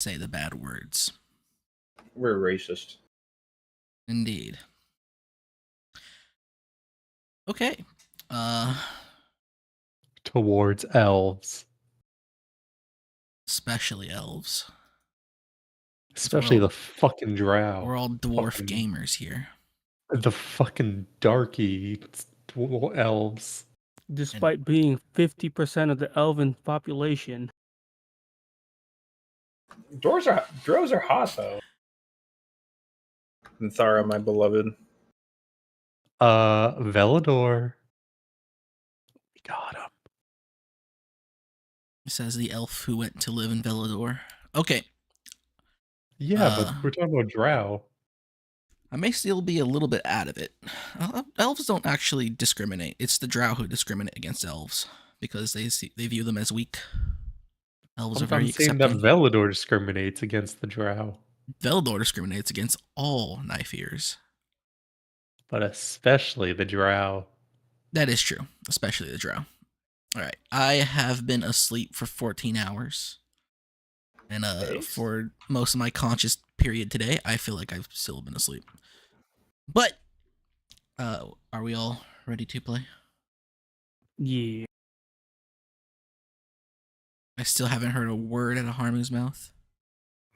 say the bad words. We're racist. Indeed. Okay. Towards elves. Especially elves. Especially the fucking drow. We're all dwarf gamers here. The fucking darky elves. Despite being 50% of the elven population. Drows are hot though. And Thara, my beloved. Velador. We got him. Says the elf who went to live in Velador. Okay. Yeah, but we're talking about drow. I may still be a little bit out of it. Elves don't actually discriminate. It's the drow who discriminate against elves because they view them as weak. Elves are very accepting. I'm saying that Velador discriminates against the drow. Velador discriminates against all knife ears. But especially the drow. That is true, especially the drow. All right, I have been asleep for 14 hours. And for most of my conscious period today, I feel like I've still been asleep. But are we all ready to play? Yeah. I still haven't heard a word out of Harmu's mouth.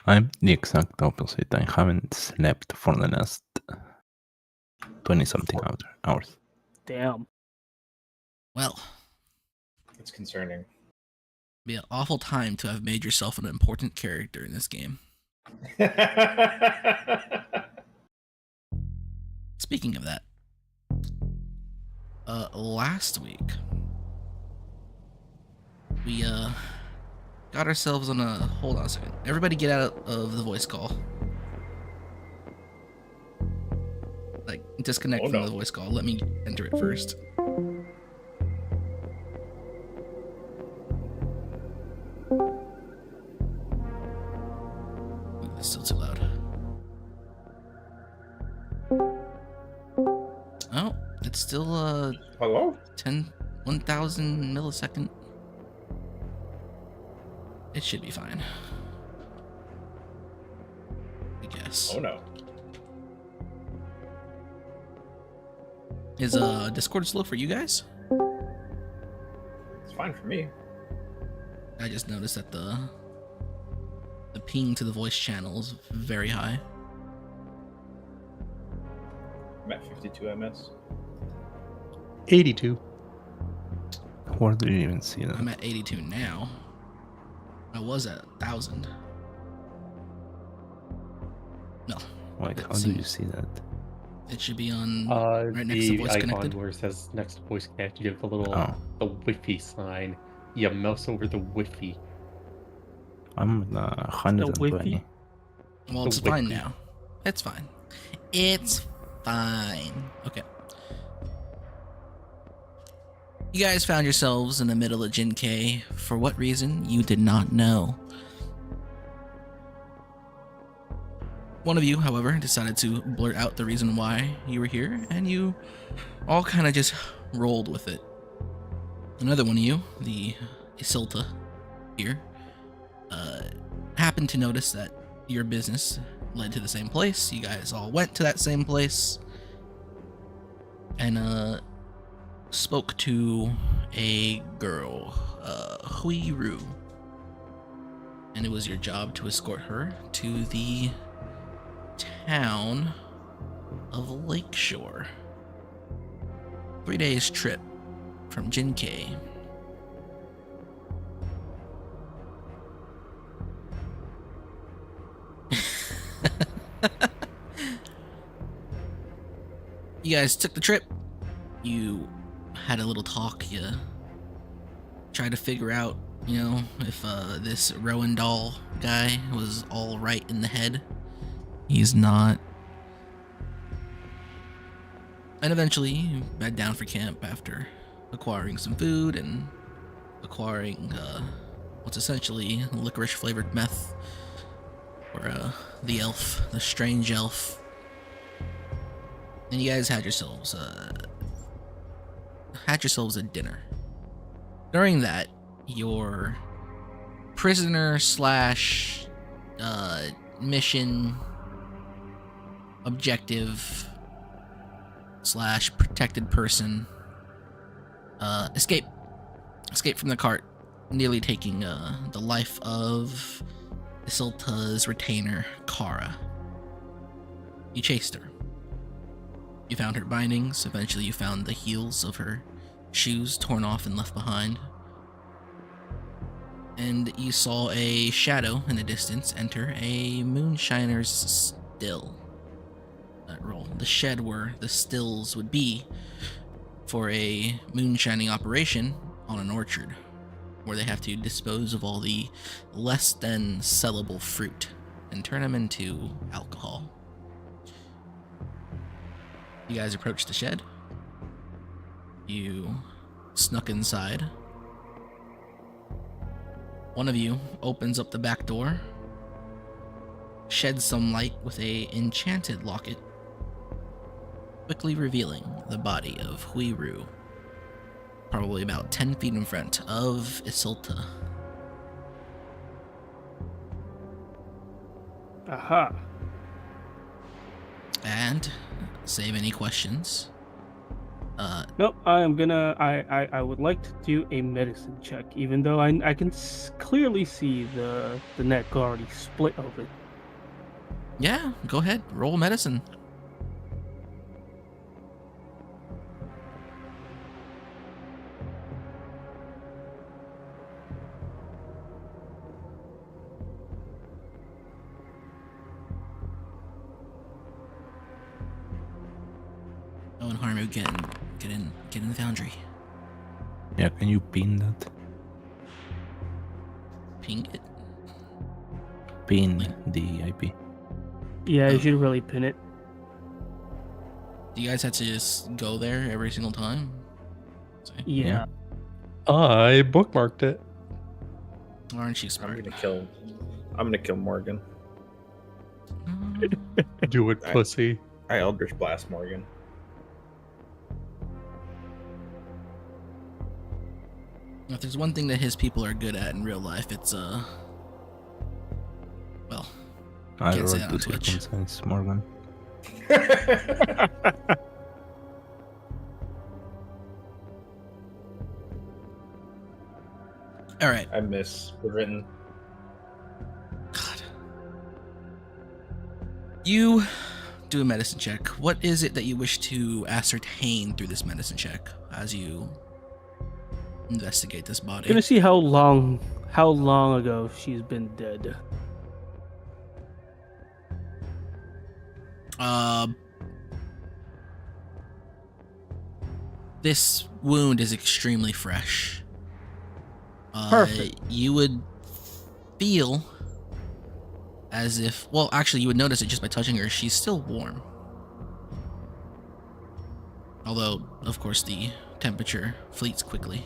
I'm the exact opposite. I haven't slept for the last 20-something hours. Damn. Well, it's concerning. It'd be an awful time to have made yourself an important character in this game. Speaking of that, last week we got ourselves on a hold on a second. Everybody get out of the voice call. Like disconnect from the voice call. Let me enter it first. It's still too loud. Oh, it's still hello? 1,000 millisecond. It should be fine. I guess. Oh no. Is Discord slow for you guys? It's fine for me. I just noticed that the ping to the voice channel is very high. I'm at 52 ms. 82. Where do you even see that? I'm at 82 now. I was at 1,000. No. Like, how do you see that? It should be on right next to voice connected. Where it says next to voice connected, you have the little the Wi-Fi sign. You mouse over the Wi-Fi. I'm 120. Well, it's fine now. It's fine. It's fine. Okay. You guys found yourselves in the middle of Jin K. For what reason, you did not know. One of you, however, decided to blurt out the reason why you were here, and you all kind of just rolled with it. Another one of you, the Isilta here, happened to notice that your business led to the same place. You guys all went to that same place, and spoke to a girl, Hui Ru, and it was your job to escort her to the town of Lakeshore. 3 days trip from Jin K. You guys took the trip. You had a little talk. You tried to figure out, you know, if this Rowan Doll guy was all right in the head. He's not. And eventually you bed down for camp after acquiring some food and acquiring what's essentially licorice flavored meth for the elf, the strange elf. And you guys had yourselves a dinner. During that, your prisoner slash mission objective / protected person escape from the cart, nearly taking the life of Isilta's retainer, Kara. You chased her. You found her bindings. Eventually you found the heels of her shoes torn off and left behind. And you saw a shadow in the distance enter a moonshiner's still. Roll. The shed where the stills would be for a moonshining operation on an orchard, where they have to dispose of all the less than sellable fruit and turn them into alcohol. You guys approach the shed. You snuck inside. One of you opens up the back door, sheds some light with a enchanted locket, quickly revealing the body of Huiru, probably about 10 feet in front of Isilta. Aha. And save any questions. Nope, I would like to do a medicine check, even though I can clearly see the neck already split open. Yeah, go ahead. Roll medicine. Oh, and Harmu, get in the foundry. Yeah, can you pin that? Ping it. Pin the IP. Yeah, you should really pin it. Do you guys have to just go there every single time? Yeah. I bookmarked it. Aren't you smart? I'm gonna kill Morgan. Do it, pussy. I Eldritch Blast Morgan. If there's one thing that his people are good at in real life, it's well, I can't say rolled that on 2 Twitch. circumstance, Morgan. All right. I miss written. God. You do a medicine check. What is it that you wish to ascertain through this medicine check as you investigate this body? Gonna see how long ago she's been dead. This wound is extremely fresh. Perfect. You would feel as if, well, actually, you would notice it just by touching her. She's still warm. Although, of course, the temperature fleets quickly.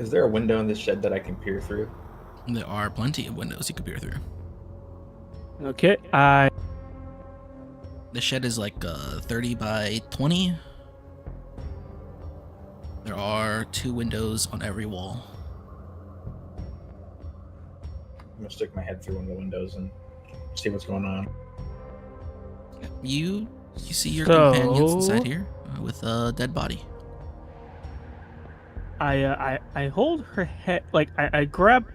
Is there a window in this shed that I can peer through? There are plenty of windows you could peer through. Okay, The shed is like 30 by 20. There are 2 windows on every wall. I'm gonna stick my head through one of the windows and see what's going on. You see your So- companions inside here with a dead body. I hold her head, like I grab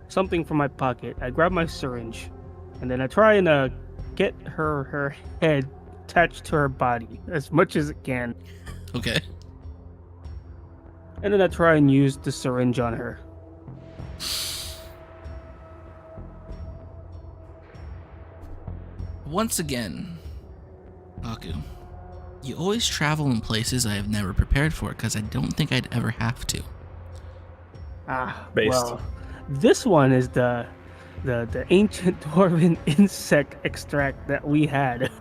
something from my pocket. I grab my syringe, and then I try and get her head attached to her body as much as it can, Okay. and then I try and use the syringe on her. Once again, Aku, you always travel in places I have never prepared for because I don't think I'd ever have to. Based. Well, this one is the ancient dwarven insect extract that we had.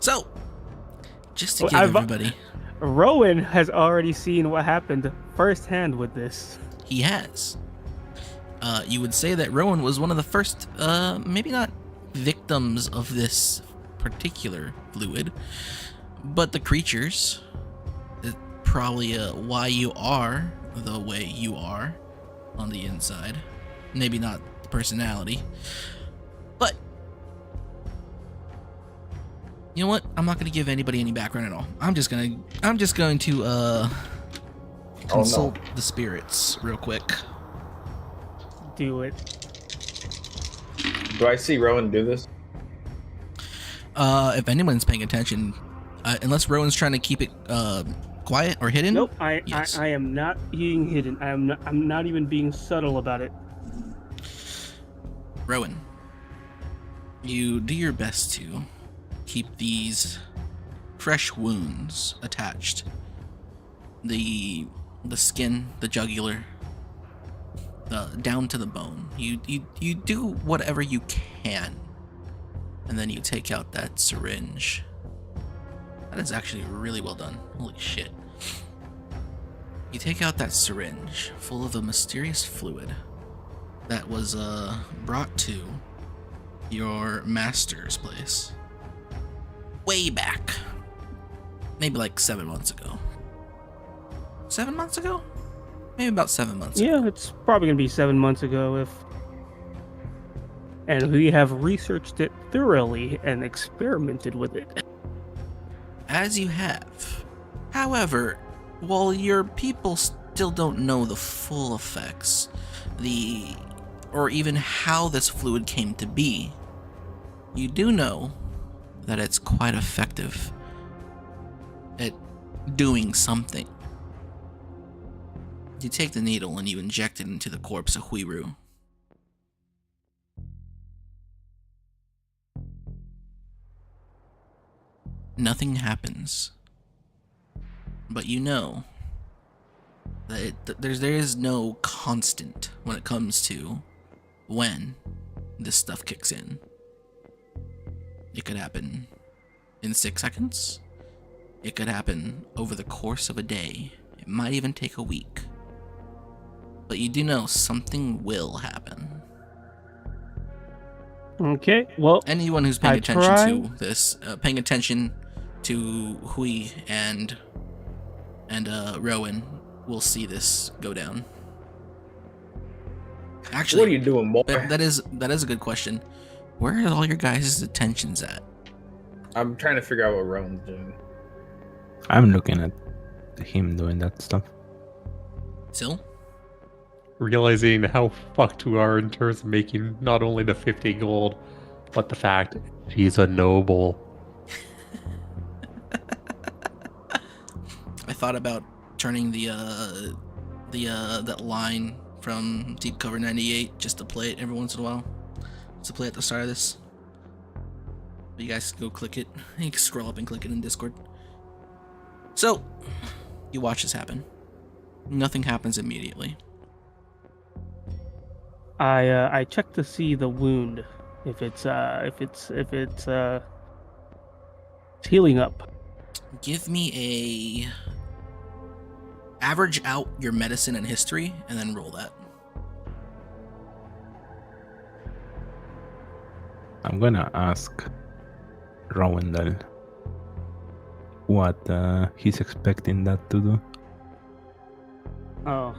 So, just to Well, give I've- everybody, Rowan has already seen what happened firsthand with this. he has. You would say that Rowan was one of the first, maybe not victims of this particular fluid, but the creatures, probably why you are the way you are on the inside. Maybe not the personality, but you know what? I'm not going to give anybody any background at all. I'm just going to consult the spirits real quick. Do it. Do I see Rowan do this? If anyone's paying attention, unless Rowan's trying to keep it quiet or hidden. Nope. Yes. I am not being hidden. I'm not even being subtle about it. Rowan, you do your best to keep these fresh wounds attached. The skin, the jugular, down to the bone. You do whatever you can, and then you take out that syringe. That is actually really well done. Holy shit. You take out that syringe full of a mysterious fluid that was brought to your master's place way back, maybe like 7 months ago. 7 months ago? Maybe about 7 months ago. Yeah, it's probably gonna be 7 months ago and we have researched it thoroughly and experimented with it. As you have. However, while your people still don't know the full effects, or even how this fluid came to be, you do know that it's quite effective at doing something. You take the needle and you inject it into the corpse of Huiru. Nothing happens. But you know that there is no constant when it comes to when this stuff kicks in. It could happen in 6 seconds. It could happen over the course of a day. It might even take a week. But you do know something will happen. Okay, well, Anyone who's paying attention to this, paying attention to Hui and Rowan will see this go down. Actually, What are you doing, boy? that is a good question. Where are all your guys' attentions at? I'm trying to figure out what Rowan's doing. I'm looking at him doing that stuff. Still? Realizing how fucked we are in terms of making not only the 50 gold, but the fact she's a noble. I thought about turning that line from Deep Cover 98 just to play it every once in a while. Just to play at the start of this. But you guys can go click it. You can scroll up and click it in Discord. So, you watch this happen. Nothing happens immediately. I checked to see the wound if it's healing up. Give me a average out your medicine and history and then roll that. I'm gonna ask Rowendell what he's expecting that to do. Oh.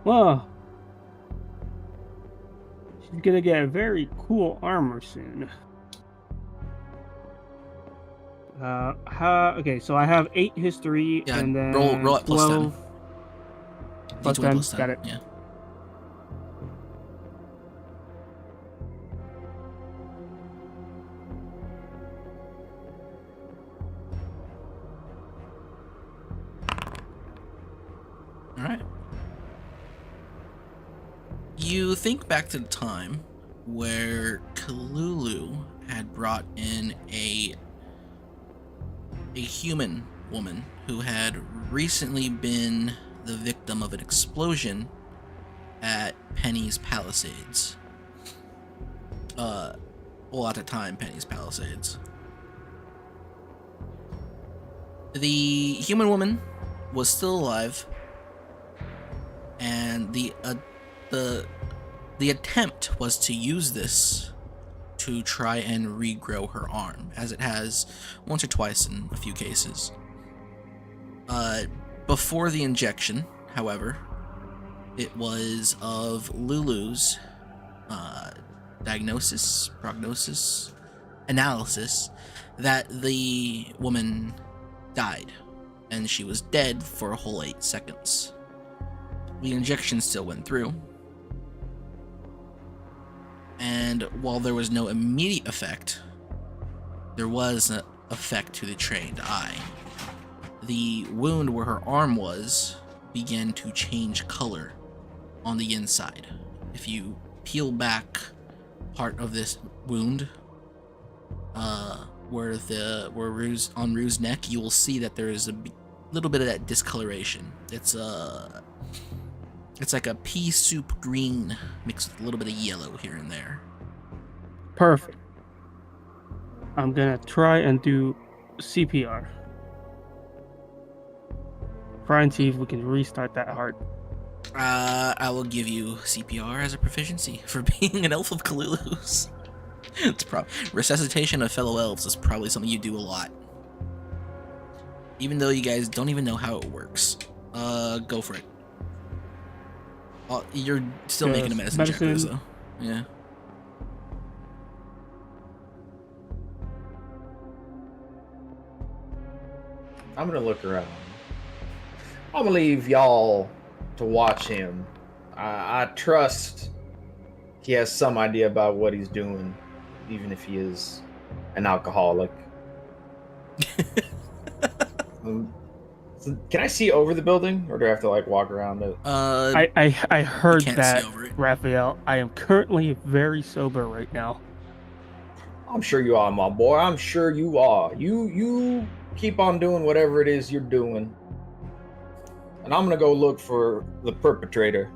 Well, she's gonna get a very cool armor soon. Okay, so I have 8 history, Yeah, and then roll at plus 10. 12 plus D20 10. plus 10. Got it. Yeah. All right. You think back to the time where Kalulu had brought in a human woman who had recently been the victim of an explosion at Penny's Palisades. Well, at the time, Penny's Palisades. The human woman was still alive, and the attempt was to use this to try and regrow her arm, as it has once or twice in a few cases. Before the injection, however, it was of Lulu's prognosis, analysis that the woman died, and she was dead for a whole 8 seconds. The injection still went through, and while there was no immediate effect, there was an effect to the trained eye. The wound where her arm was began to change color on the inside. If you peel back part of this wound, where Rue's neck, you will see that there is a little bit of that discoloration. It's like a pea soup green mixed with a little bit of yellow here and there. Perfect. I'm gonna try and do CPR. Try and see if we can restart that heart. I will give you CPR as a proficiency for being an elf of Kalulu's. It's resuscitation of fellow elves is probably something you do a lot. Even though you guys don't even know how it works. Go for it. You're still making a medicine check for this, though. Yeah. I'm gonna look around. I'm gonna leave y'all to watch him. I trust he has some idea about what he's doing, even if he is an alcoholic. Can I see over the building, or do I have to like walk around it? I heard can't that, see over it. Raphael. I am currently very sober right now. I'm sure you are, my boy. I'm sure you are. You keep on doing whatever it is you're doing, and I'm gonna go look for the perpetrator.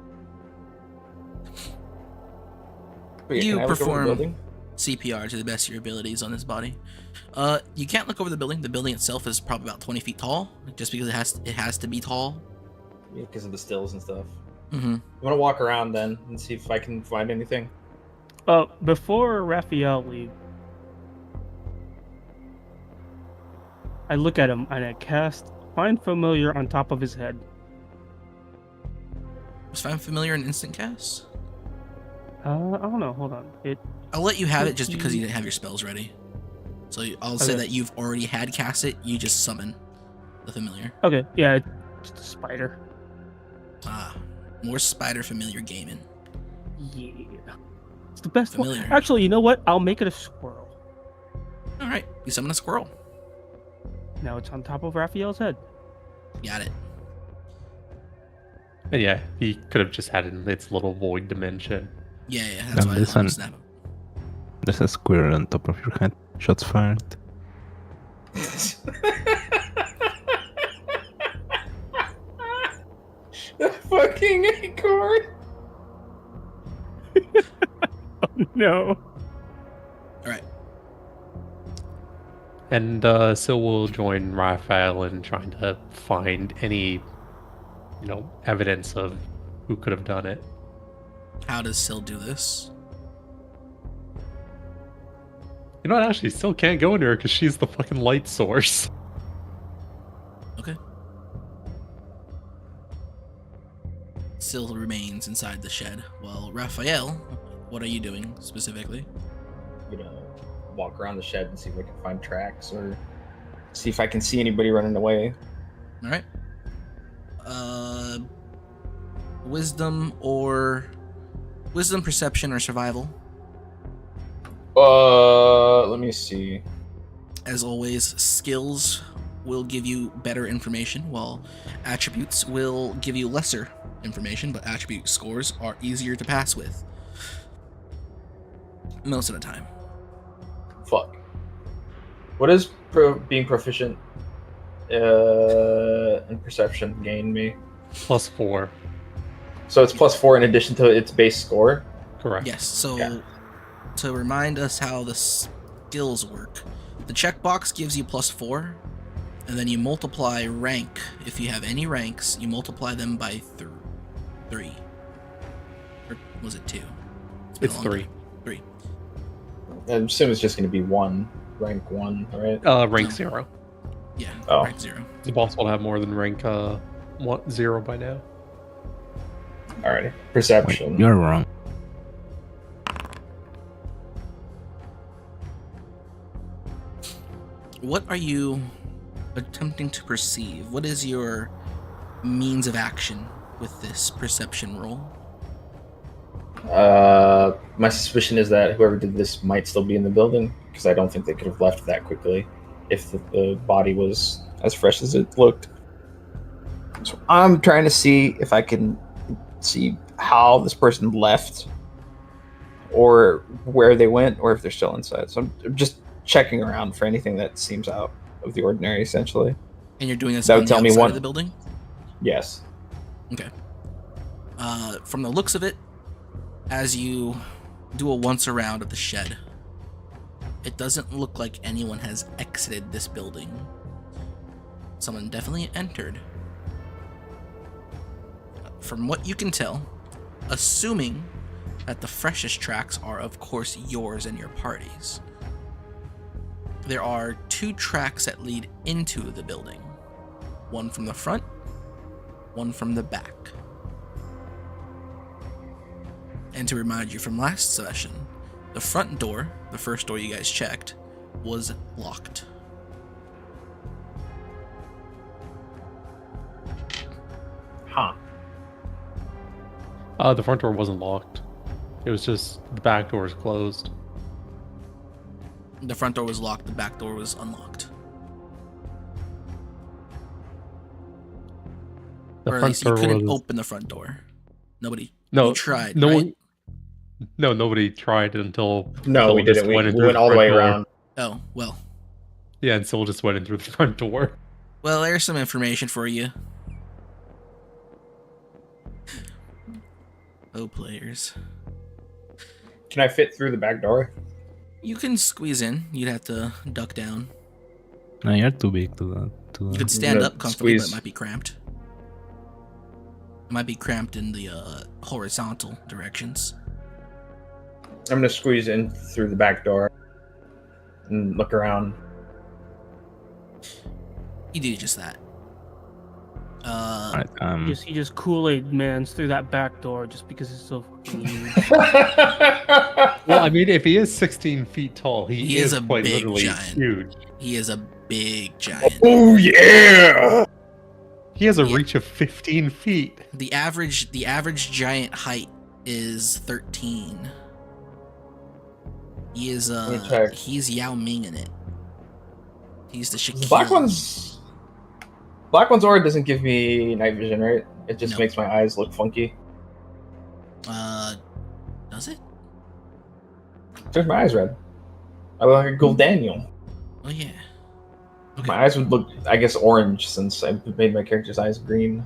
Wait, You can I look over the perform building? CPR to the best of your abilities on his body. You can't look over the building. The building itself is probably about 20 feet tall, just because it has to be tall. Yeah, because of the stills and stuff. Mm-hmm. I'm gonna walk around then and see if I can find anything. Before Raphael leaves, I look at him and I cast Find Familiar on top of his head. Was Find Familiar an instant cast? I don't know. Hold on. I'll let you have it just because you didn't have your spells ready. So I'll say Okay. that you've already had cast it. You just summon the familiar. Okay. Yeah, it's a spider. Ah, more spider familiar gaming. Yeah. It's the best Familiar. one. Actually, you know what? I'll make it a squirrel. All right, you summon a squirrel. Now it's on top of Raphael's head. Got it. And yeah, he could have just had it in its little void dimension. Yeah, that's Now why I listen. snap him. There's a squirrel on top of your head. Shots fired. The fucking acorn. Oh no. All right. And so we'll join Raphael in trying to find any, evidence of who could have done it. How does Syl do this? You know what? Actually, still can't go into her because she's the fucking light source. Okay. Syl remains inside the shed. Well, Raphael, what are you doing specifically? I'm gonna walk around the shed and see if I can find tracks or see if I can see anybody running away. All right. Wisdom, perception, or survival. Let me see. As always, skills will give you better information, while attributes will give you lesser information, but attribute scores are easier to pass with. Most of the time. Fuck. What does being proficient in perception gain me? +4. So it's +4 in addition to its base score. Correct. Yes, so Yeah. to remind us how the skills work, the checkbox gives you +4, and then you multiply rank. If you have any ranks, you multiply them by 3. Or was it 2? Been a It's long 3. day. 3. I assume it's just going to be 1, rank 1, right? Rank No. 0. Yeah, Oh. rank 0. It's impossible to have more than rank 0 by now. Alrighty. Wait, Perception. you're wrong. What are you attempting to perceive? What is your means of action with this perception roll? My suspicion is that whoever did this might still be in the building because I don't think they could have left that quickly if the body was as fresh as it looked. So I'm trying to see if I can see how this person left or where they went or if they're still inside. So I'm just checking around for anything that seems out of the ordinary, essentially. And you're doing this That on would the tell me outside one- of the building? Yes. Okay. From the looks of it, as you do a once around of the shed, it doesn't look like anyone has exited this building. Someone definitely entered. From what you can tell, assuming that the freshest tracks are of course yours and your party's, there are 2 tracks that lead into the building. One from the front, one from the back. And to remind you from last session, the front door, the first door you guys checked, was locked. Huh. The front door wasn't locked. It was just the back door is closed. The front door was locked, the back door was unlocked. The Or at front least you door couldn't was open the front door. Nobody. no. You tried, no right? one. No, nobody tried it until. No, Syl we just didn't. We in through went the all the front way door. around. Oh, well. Yeah, and Syl just went in through the front door. Well, there's some information for you. Oh, players. Can I fit through the back door? You can squeeze in. You'd have to duck down. No, you're too big to that. You could stand gonna up comfortably, but squeeze. it might be cramped. It might be cramped in the horizontal directions. I'm gonna squeeze in through the back door and look around. You do just that. Alright, You just Kool-Aid Man's through that back door just because it's so fucking huge. Well, I mean, if he is 16 feet tall, He is is a quite big literally giant. huge. He is a big giant. Oh yeah! He has a Yeah. reach of 15 feet. The average giant height is 13. He is Let me check. he's Yao Ming in it. He's the Shaquille. Black one's aura doesn't give me night vision, right? It just No. makes my eyes look funky. Does it? Turns my eyes red. I look like a gold Daniel. Oh yeah. Okay. My eyes would look, I guess, orange since I made my character's eyes green.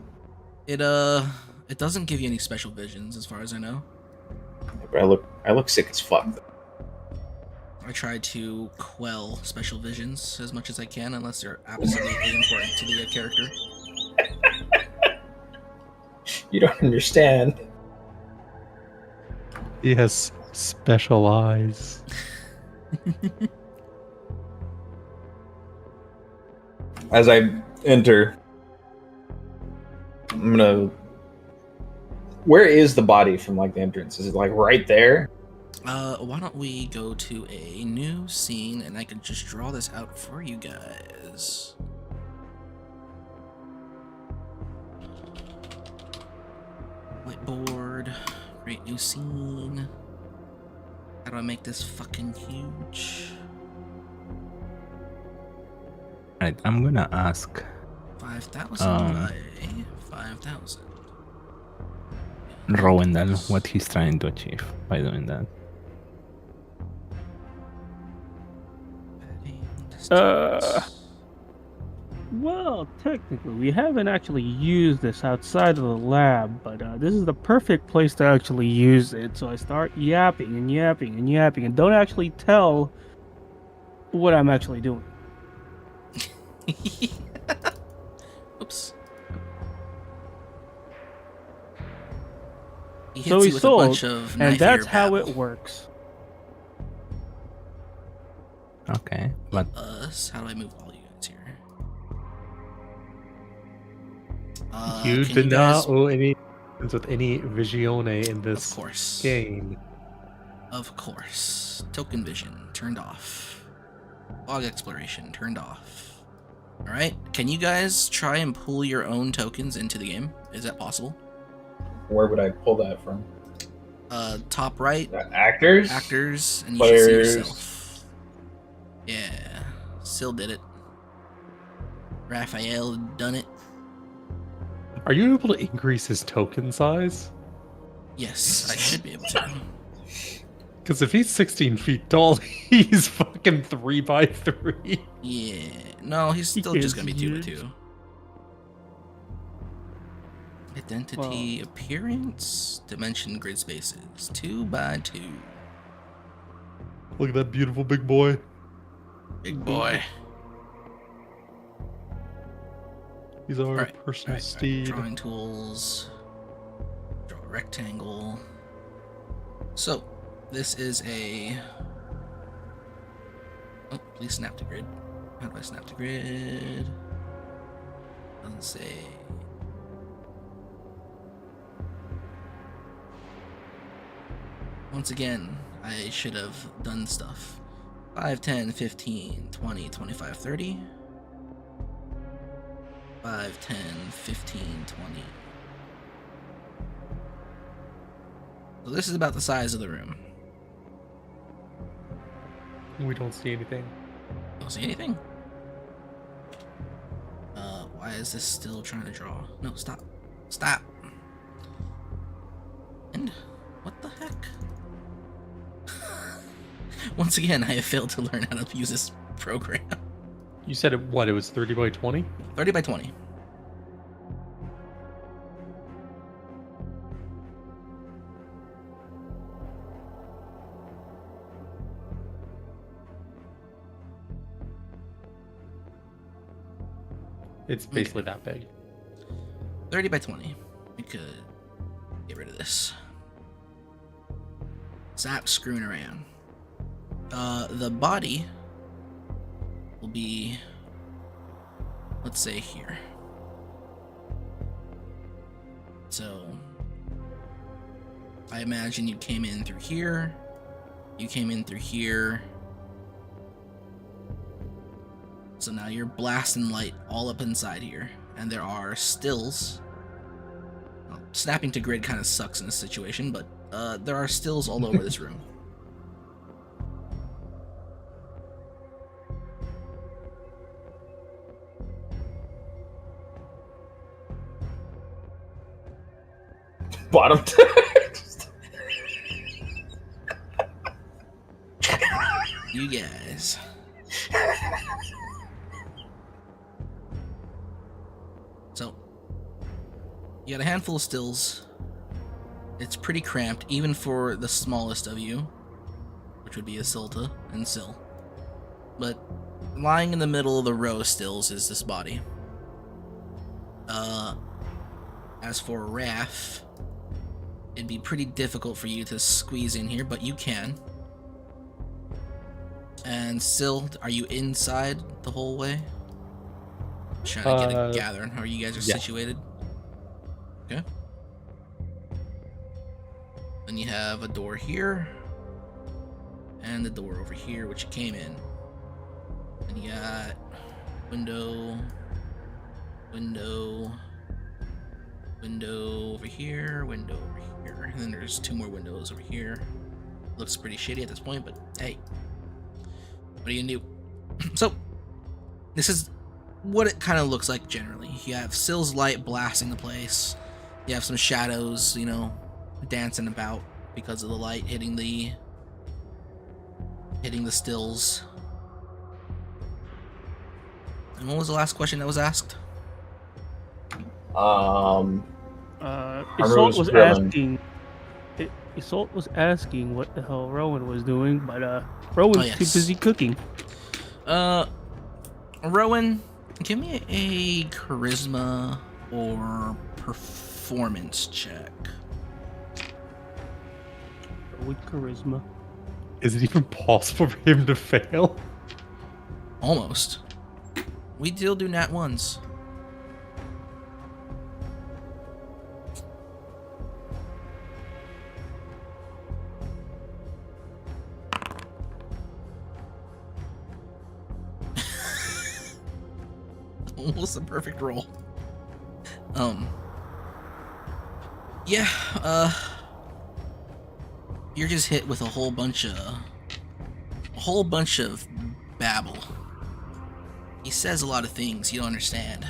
It doesn't give you any special visions as far as I know. But I look sick as fuck. I try to quell special visions as much as I can, unless they're absolutely important to the character. You don't understand. He has special eyes. As I enter, I'm gonna. Where is the body from like the entrance? Is it like right there? Why don't we go to a new scene and I can just draw this out for you guys. Whiteboard, create new scene. How do I make this fucking huge? Alright, I'm gonna ask. 5,000 by 5,000. Rowendell what he's trying to achieve by doing that. Well, technically, we haven't actually used this outside of the lab, but this is the perfect place to actually use it. So I start yapping and yapping and yapping and don't actually tell what I'm actually doing. Oops. He So hits he you with a sold, bunch of and knife that's ear how babble. it works. Okay, but Us. How do I move all you guys here? You can do you not guys? owe any with any visione in Of this course. game. Of course. Token vision turned off. Fog exploration turned off. All right. Can you guys try and pull your own tokens into the game? Is that possible? Where would I pull that from? Top right, Actors? actors, and you should see Players. yourself. Yeah, Sil did it. Raphael done it. Are you able to increase his token size? Yes, I should be able to. Because if he's 16 feet tall, he's fucking 3x3. Yeah, no, he's still He just is gonna be 2x2. huge. Identity, appearance, dimension, grid spaces, 2x2. Look at that beautiful big boy. Big boy. He's our Alright, personal steed. Drawing tools. Draw a rectangle. So, this is a... Oh, please snap to grid. How do I snap to grid? Doesn't say... Once again, I should have done stuff. 5, 10, 15, 20, 25, 30. 5, 10, 15, 20. So this is about the size of the room. We don't see anything. Don't see anything? Why is this still trying to draw? No, stop. Stop. And what the heck? Once again, I have failed to learn how to use this program. You said it was 30 by 20? 30 by 20. It's basically that big. 30 by 20. We could get rid of this. Stop screwing around. The body will be, let's say, here. So, I imagine you came in through here. You came in through here. So now you're blasting light all up inside here. And there are stills. Well, snapping to grid kind of sucks in this situation, but there are stills all over this room. Bottom text. You guys. So, you got a handful of stills. It's pretty cramped, even for the smallest of you, which would be a Silta and Sil. But lying in the middle of the row of stills is this body. As for Raph, it'd be pretty difficult for you to squeeze in here, but you can. And Sil, are you inside the whole way? Trying to get a gather on how you guys are situated. Okay. Then you have a door here, and the door over here, which you came in. And you got window, window, window over here, window over here, and then there's 2 more windows over here. Looks pretty shitty at this point, but hey, what are you gonna do? So, this is what it kind of looks like generally. You have Sil's light blasting the place. You have some shadows, you know, dancing about because of the light hitting the stills. And what was the last question that was asked? Isolde was grilling. asking. Isolde was asking what the hell Rowan was doing, but Rowan's yes. too busy cooking. Rowan, give me a charisma or performance check. With charisma. Is it even possible for him to fail? Almost. We still do nat ones. Almost a perfect roll. Yeah, you're just hit with a whole bunch of babble. He says a lot of things you don't understand.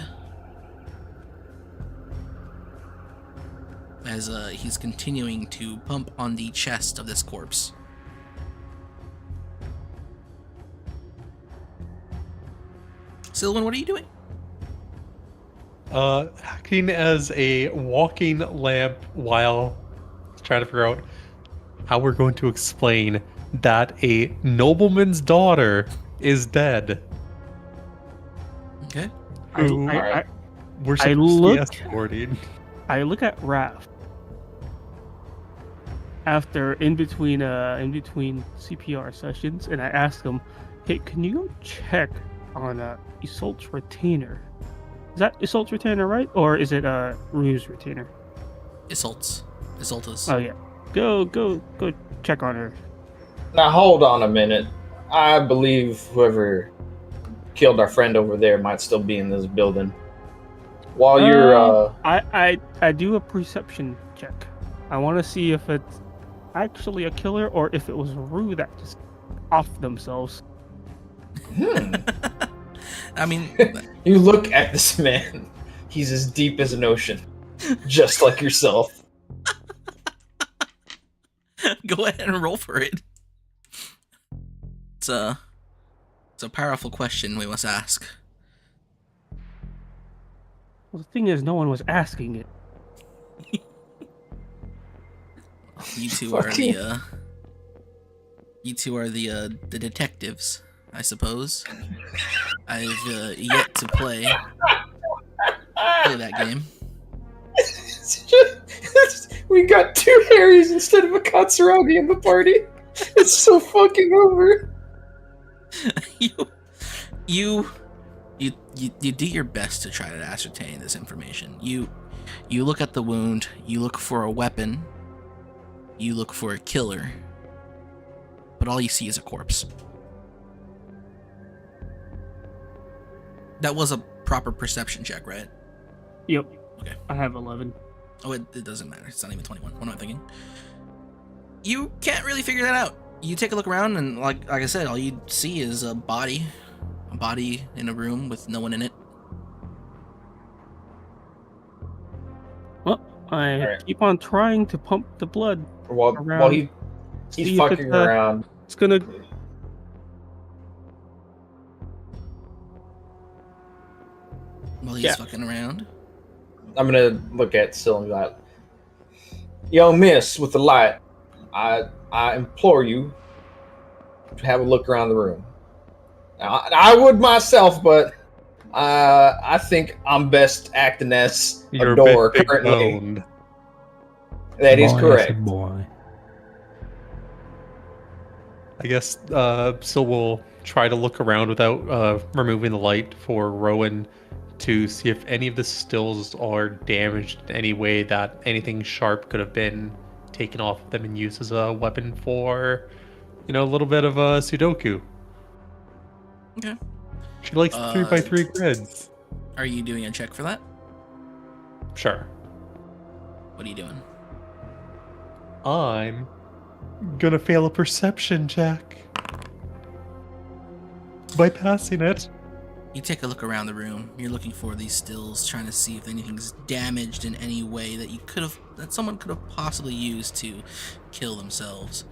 As he's continuing to pump on the chest of this corpse. Sylvan, what are you doing? Acting as a walking lamp while trying to figure out how we're going to explain that a nobleman's daughter is dead. Okay. Who I we're I supposed look- to be escorting. I look at Raph after in between CPR sessions, and I ask him, "Hey, can you go check on Isolt's retainer? Is that Isolt's retainer, right, or is it Rue's retainer?" Isolt's. Oh yeah, go check on her. Now hold on a minute. I believe whoever killed our friend over there might still be in this building. While you're I do a perception check. I want to see if it's actually a killer or if it was Rue that just off themselves. I mean, you look at this man. He's as deep as an ocean, just like yourself. go ahead and roll for it. It's a powerful question we must ask. Well, the thing is, no one was asking it. You two are the detectives, I suppose. I've yet to play that game. We got 2 Harrys instead of a Katsuragi in the party. It's so fucking over. You do your best to try to ascertain this information. You look at the wound, you look for a weapon, you look for a killer, but all you see is a corpse. That was a proper perception check, right? Yep. Okay. I have 11. Oh, it doesn't matter. It's not even 21. What am I thinking? You can't really figure that out. You take a look around, and like I said, all you see is a body in a room with no one in it. Well, I Alright. keep on trying to pump the blood. While Around. he's See if fucking it's, around. It's gonna. While he's Yeah. fucking around. I'm gonna look at Syl and be like, "Yo, miss, with the light, I implore you to have a look around the room. Now, I would myself, but I think I'm best acting as You're a door a bit big currently. boned. That is Boy, correct. boy. I guess Sil will try to look around without removing the light for Rowan to see if any of the stills are damaged in any way that anything sharp could have been taken off them and used as a weapon for, a little bit of a Sudoku. Okay. She likes 3x3 grids. Are you doing a check for that? Sure. What are you doing? I'm gonna fail a perception check by passing it. You take a look around the room. You're looking for these stills, trying to see if anything's damaged in any way that someone could have possibly used to kill themselves.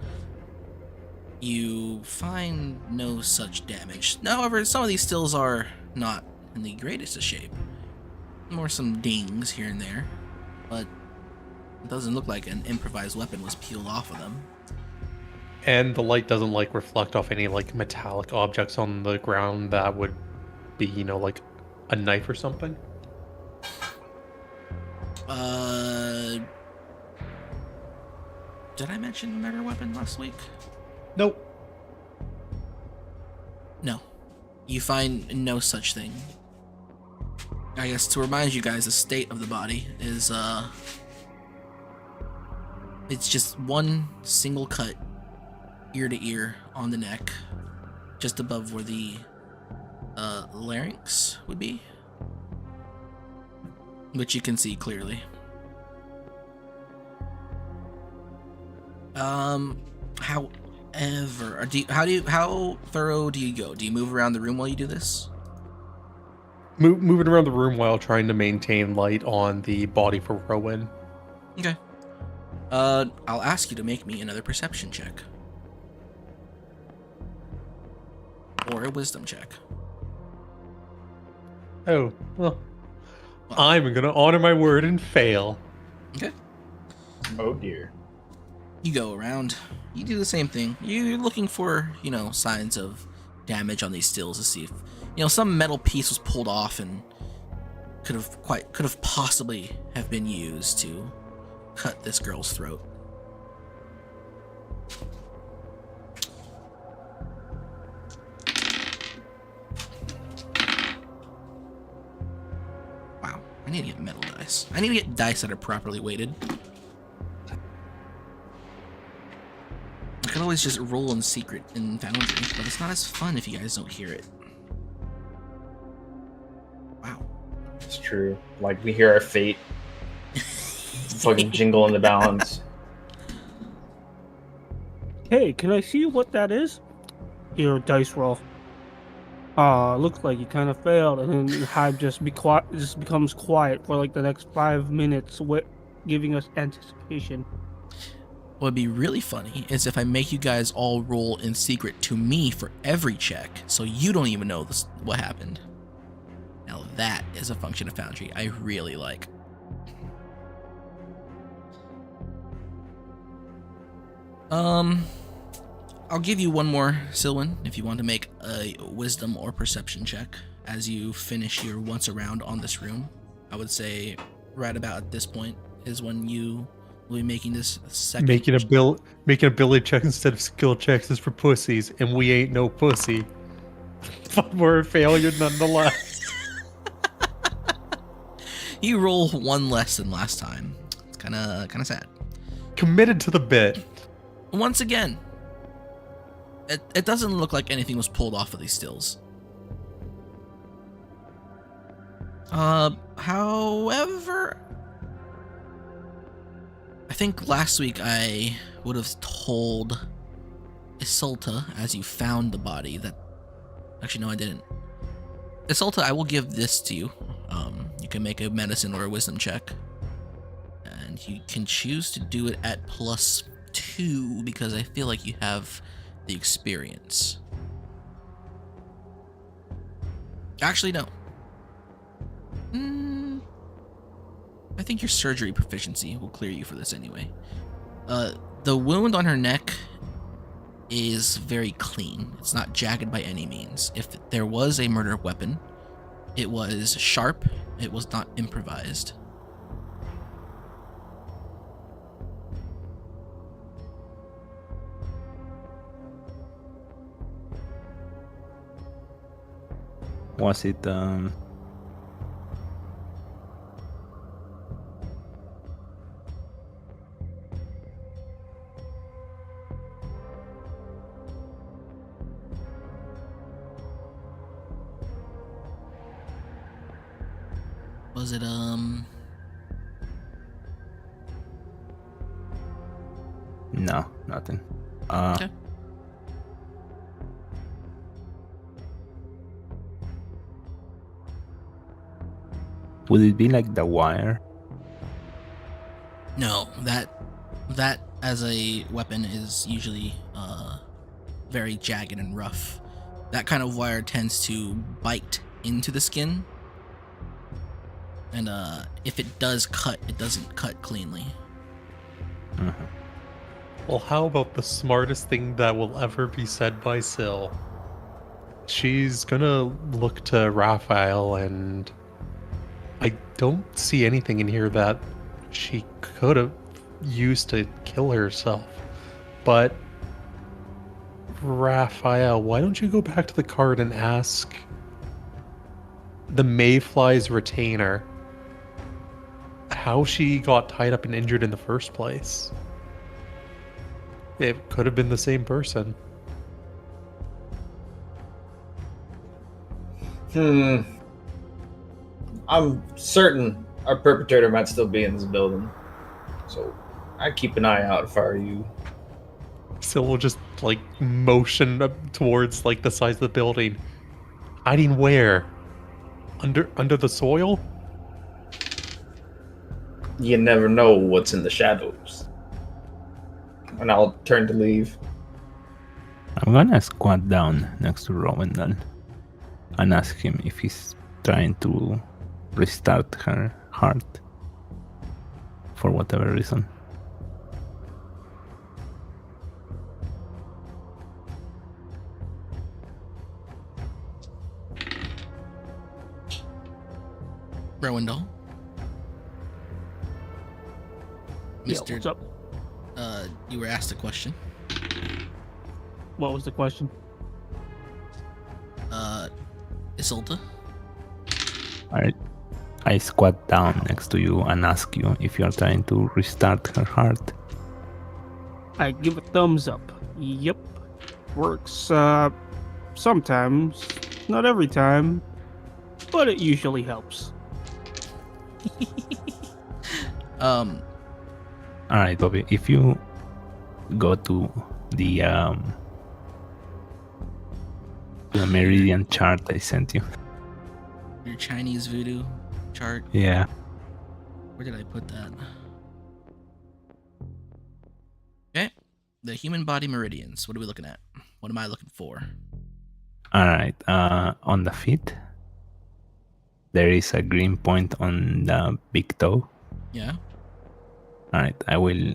You find no such damage. However, some of these stills are not in the greatest of shape. More some dings here and there, but it doesn't look like an improvised weapon was peeled off of them. And the light doesn't reflect off any metallic objects on the ground that would be, like a knife or something. Did I mention murder weapon last week? Nope. No. You find no such thing. I guess to remind you guys, the state of the body is, it's just one single cut, ear to ear, on the neck, just above where the, larynx would be. which you can see clearly. However, how thorough do you go? Do you move around the room while you do this? Moving around the room while trying to maintain light on the body for Rowan. Okay. I'll ask you to make me another perception check. Or a wisdom check. Oh, well, Well, I'm gonna honor my word and fail. okay. Oh dear. You go around. You do the same thing. You're looking for, signs of damage on these stills to see if, some metal piece was pulled off and could have possibly have been used to cut this girl's throat. Wow, I need to get metal dice. I need to get dice that are properly weighted. I could always just roll in secret in Foundry, but it's not as fun if you guys don't hear it. Wow. It's true. Like, we hear our fate fucking jingle in the balance. Hey, can I see what that is? Here, dice roll. Looks like you kind of failed, and then Hive just becomes quiet for like the next 5 minutes, giving us anticipation. What would be really funny is if I make you guys all roll in secret to me for every check, so you don't even know what happened. Now that is a function of Foundry I really like. I'll give you one more, Silwyn, if you want to make a wisdom or perception check as you finish your once around on this room. I would say right about at this point is when you will be making this second. Making ability check instead of skill checks is for pussies, and we ain't no pussy. But we're a failure nonetheless. You roll one less than last time. It's kind of sad. Committed to the bit. Once again, it doesn't look like anything was pulled off of these stills. However, I think last week I would have told Isolta as you found the body that... Actually, no, I didn't. Isolta, I will give this to you. You can make a medicine or a wisdom check. And you can choose to do it at +2 because I feel like you have the experience. Actually, no. I think your surgery proficiency will clear you for this anyway. The wound on her neck is very clean. It's not jagged by any means. If there was a murder weapon, it was sharp. It was not improvised. Was it Was it no, nothing. Okay. Would it be like the wire? No, that as a weapon is usually very jagged and rough. That kind of wire tends to bite into the skin, and if it does cut, it doesn't cut cleanly. Uh-huh. Well, how about the smartest thing that will ever be said by Syl? She's gonna look to Raphael, and I don't see anything in here that she could have used to kill herself. But Raphael, why don't you go back to the card and ask the Mayfly's retainer how she got tied up and injured in the first place? It could have been the same person. I'm certain our perpetrator might still be in this building. So I'd keep an eye out if I were you. Still will just like motion up towards like the sides of the building. Hiding where? Under the soil? You never know what's in the shadows. And I'll turn to leave. I'm gonna squat down next to Rowan and ask him if he's trying to restart her heart for whatever reason. Rowendell. Yeah, Mr. what's up? You were asked a question. What was the question? Isolde. I squat down next to you and ask you if you're trying to restart her heart. I give a thumbs up. Yep. Works, sometimes. Not every time. But it usually helps. Alright, Bobby, if you go to the meridian chart I sent you. Your Chinese voodoo chart. Yeah. Where did I put that? Okay. The human body meridians. What are we looking at? What am I looking for? Alright, on the feet, there is a green point on the big toe. Yeah. Alright, I will.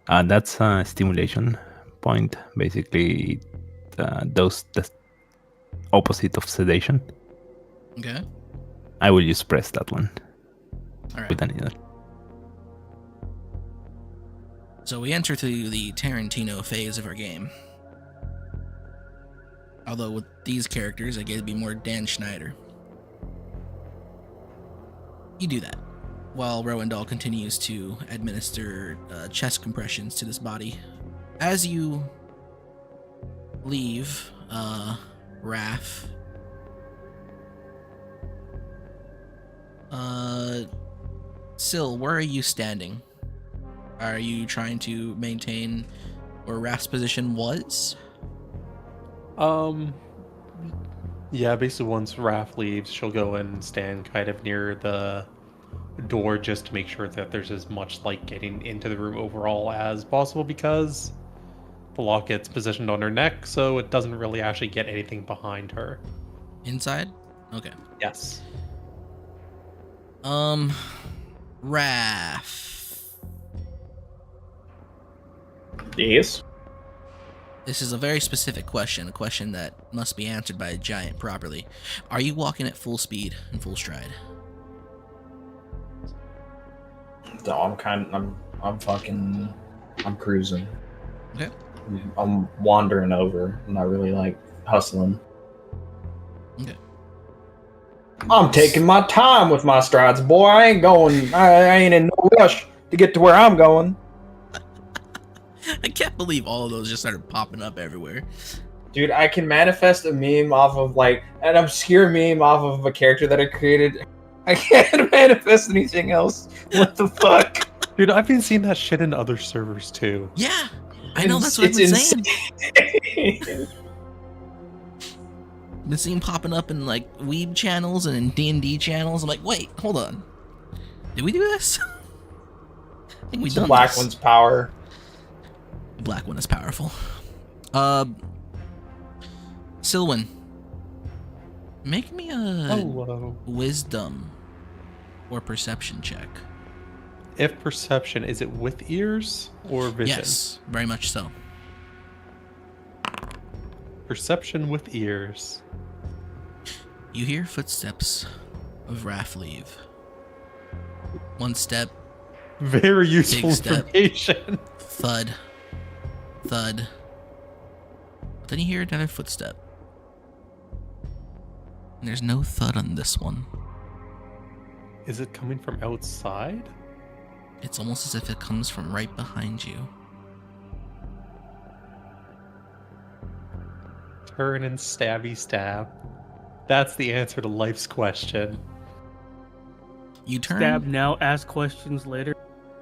That's a stimulation point. Basically, those the opposite of sedation. Okay. I will just press that one All right. with a needle. So we enter through the Tarantino phase of our game. Although with these characters, I get to be more Dan Schneider. You do that, while Rowendell continues to administer chest compressions to this body. As you leave, Raph, Syl, where are you standing? Are you trying to maintain where Raph's position was? Yeah, basically once Raph leaves, she'll go and stand kind of near the door just to make sure that there's as much light getting into the room overall as possible, because the locket's positioned on her neck, so it doesn't really actually get anything behind her. Inside? Okay. Yes. Raph. Yes. This is a very specific question, a question that must be answered by a giant properly. Are you walking at full speed and full stride? No, I'm cruising. Okay. I'm wandering over. I'm not really like hustling. Okay. I'm taking my time with my strides, boy. I ain't in no rush to get to where I'm going. I can't believe all of those just started popping up everywhere. Dude, I can manifest a meme off of like an obscure meme off of a character that I created. I can't manifest anything else. What the fuck? Dude, I've been seeing that shit in other servers too. Yeah, I know, that's what I've been saying. saying. Been seeing popping up in like Weeb channels and in D&D channels. I'm like, wait, hold on. Did we do this? I think we done Black this. one's power. The black one is powerful. Silwyn, make me a Hello. wisdom or perception check. If perception, is it with ears or vision? Yes, very much so. Perception with ears. You hear footsteps of Raph leave. One step, Very useful Big step. information. thud, thud. But then you hear another footstep. And there's no thud on this one. Is it coming from outside? It's almost as if it comes from right behind you. Turn and stabby stab. That's the answer to life's question. You turn. Stab now, ask questions later.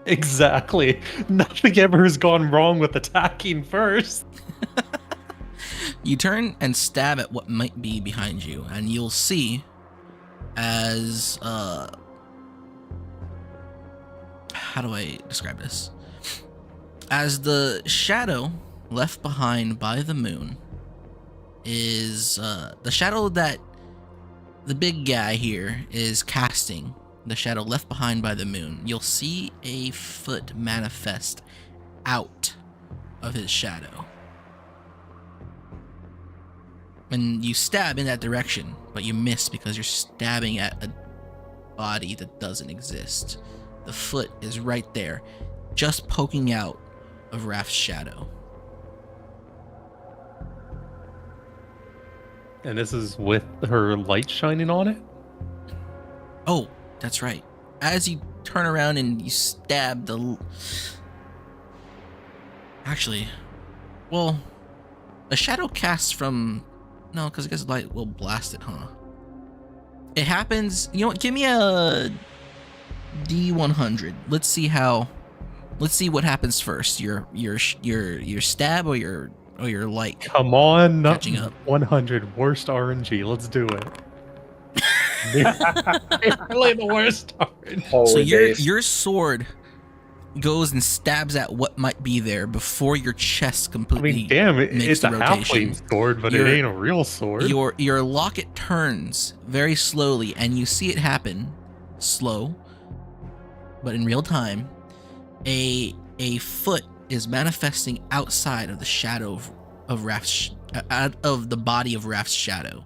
Exactly. Nothing ever has gone wrong with attacking first. You turn and stab at what might be behind you, and you'll see as how do I describe this? As the shadow left behind by the moon is the shadow that the big guy here is casting, the shadow left behind by the moon. You'll see a foot manifest out of his shadow. And you stab in that direction, but you miss because you're stabbing at a body that doesn't exist. The foot is right there, just poking out of Raph's shadow. And this is with her light shining on it? Oh, that's right. As you turn around and you stab the... Actually, well, a shadow casts from... No, because I guess light will blast it, huh? It happens... You know what? Give me a D100. Let's see how... Let's see what happens first. Your stab or your light. Come on, not Catching up. 100 worst RNG. Let's do it. Really the worst RNG. Holy So days. your sword goes and stabs at what might be there before your chest I completely mean, damn, makes it's the a rotation. halfling sword, but Your- it ain't a real sword. Your locket turns very slowly, and you see it happen slow, but in real time. A foot is manifesting outside of the shadow of Raph's out of the body of Raph's shadow,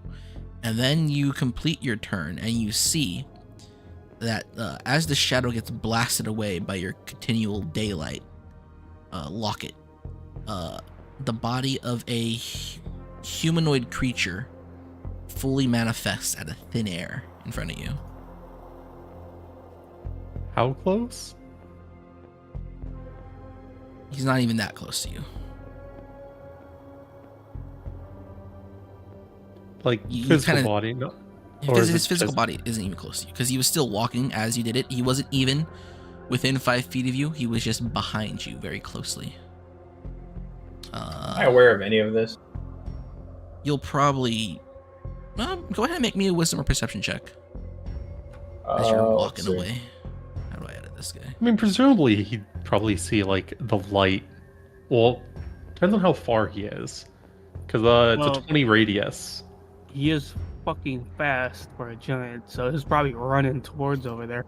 and then you complete your turn, and you see that as the shadow gets blasted away by your continual daylight locket, the body of a humanoid creature fully manifests out of thin air in front of you. How close? He's not even that close to you. Like You physical kinda- body? No. Or Because is his it physical just- body isn't even close to you. Because he was still walking as you did it. He wasn't even within 5 feet of you. He was just behind you very closely. Am I aware of any of this? You'll probably... go ahead and make me a wisdom or perception check as you're walking let's see. away. How do I edit this guy? I mean, presumably he'd probably see like the light. Well, depends on how far he is, because it's Well- a 20 radius. He is fucking fast for a giant, so he's probably running towards over there.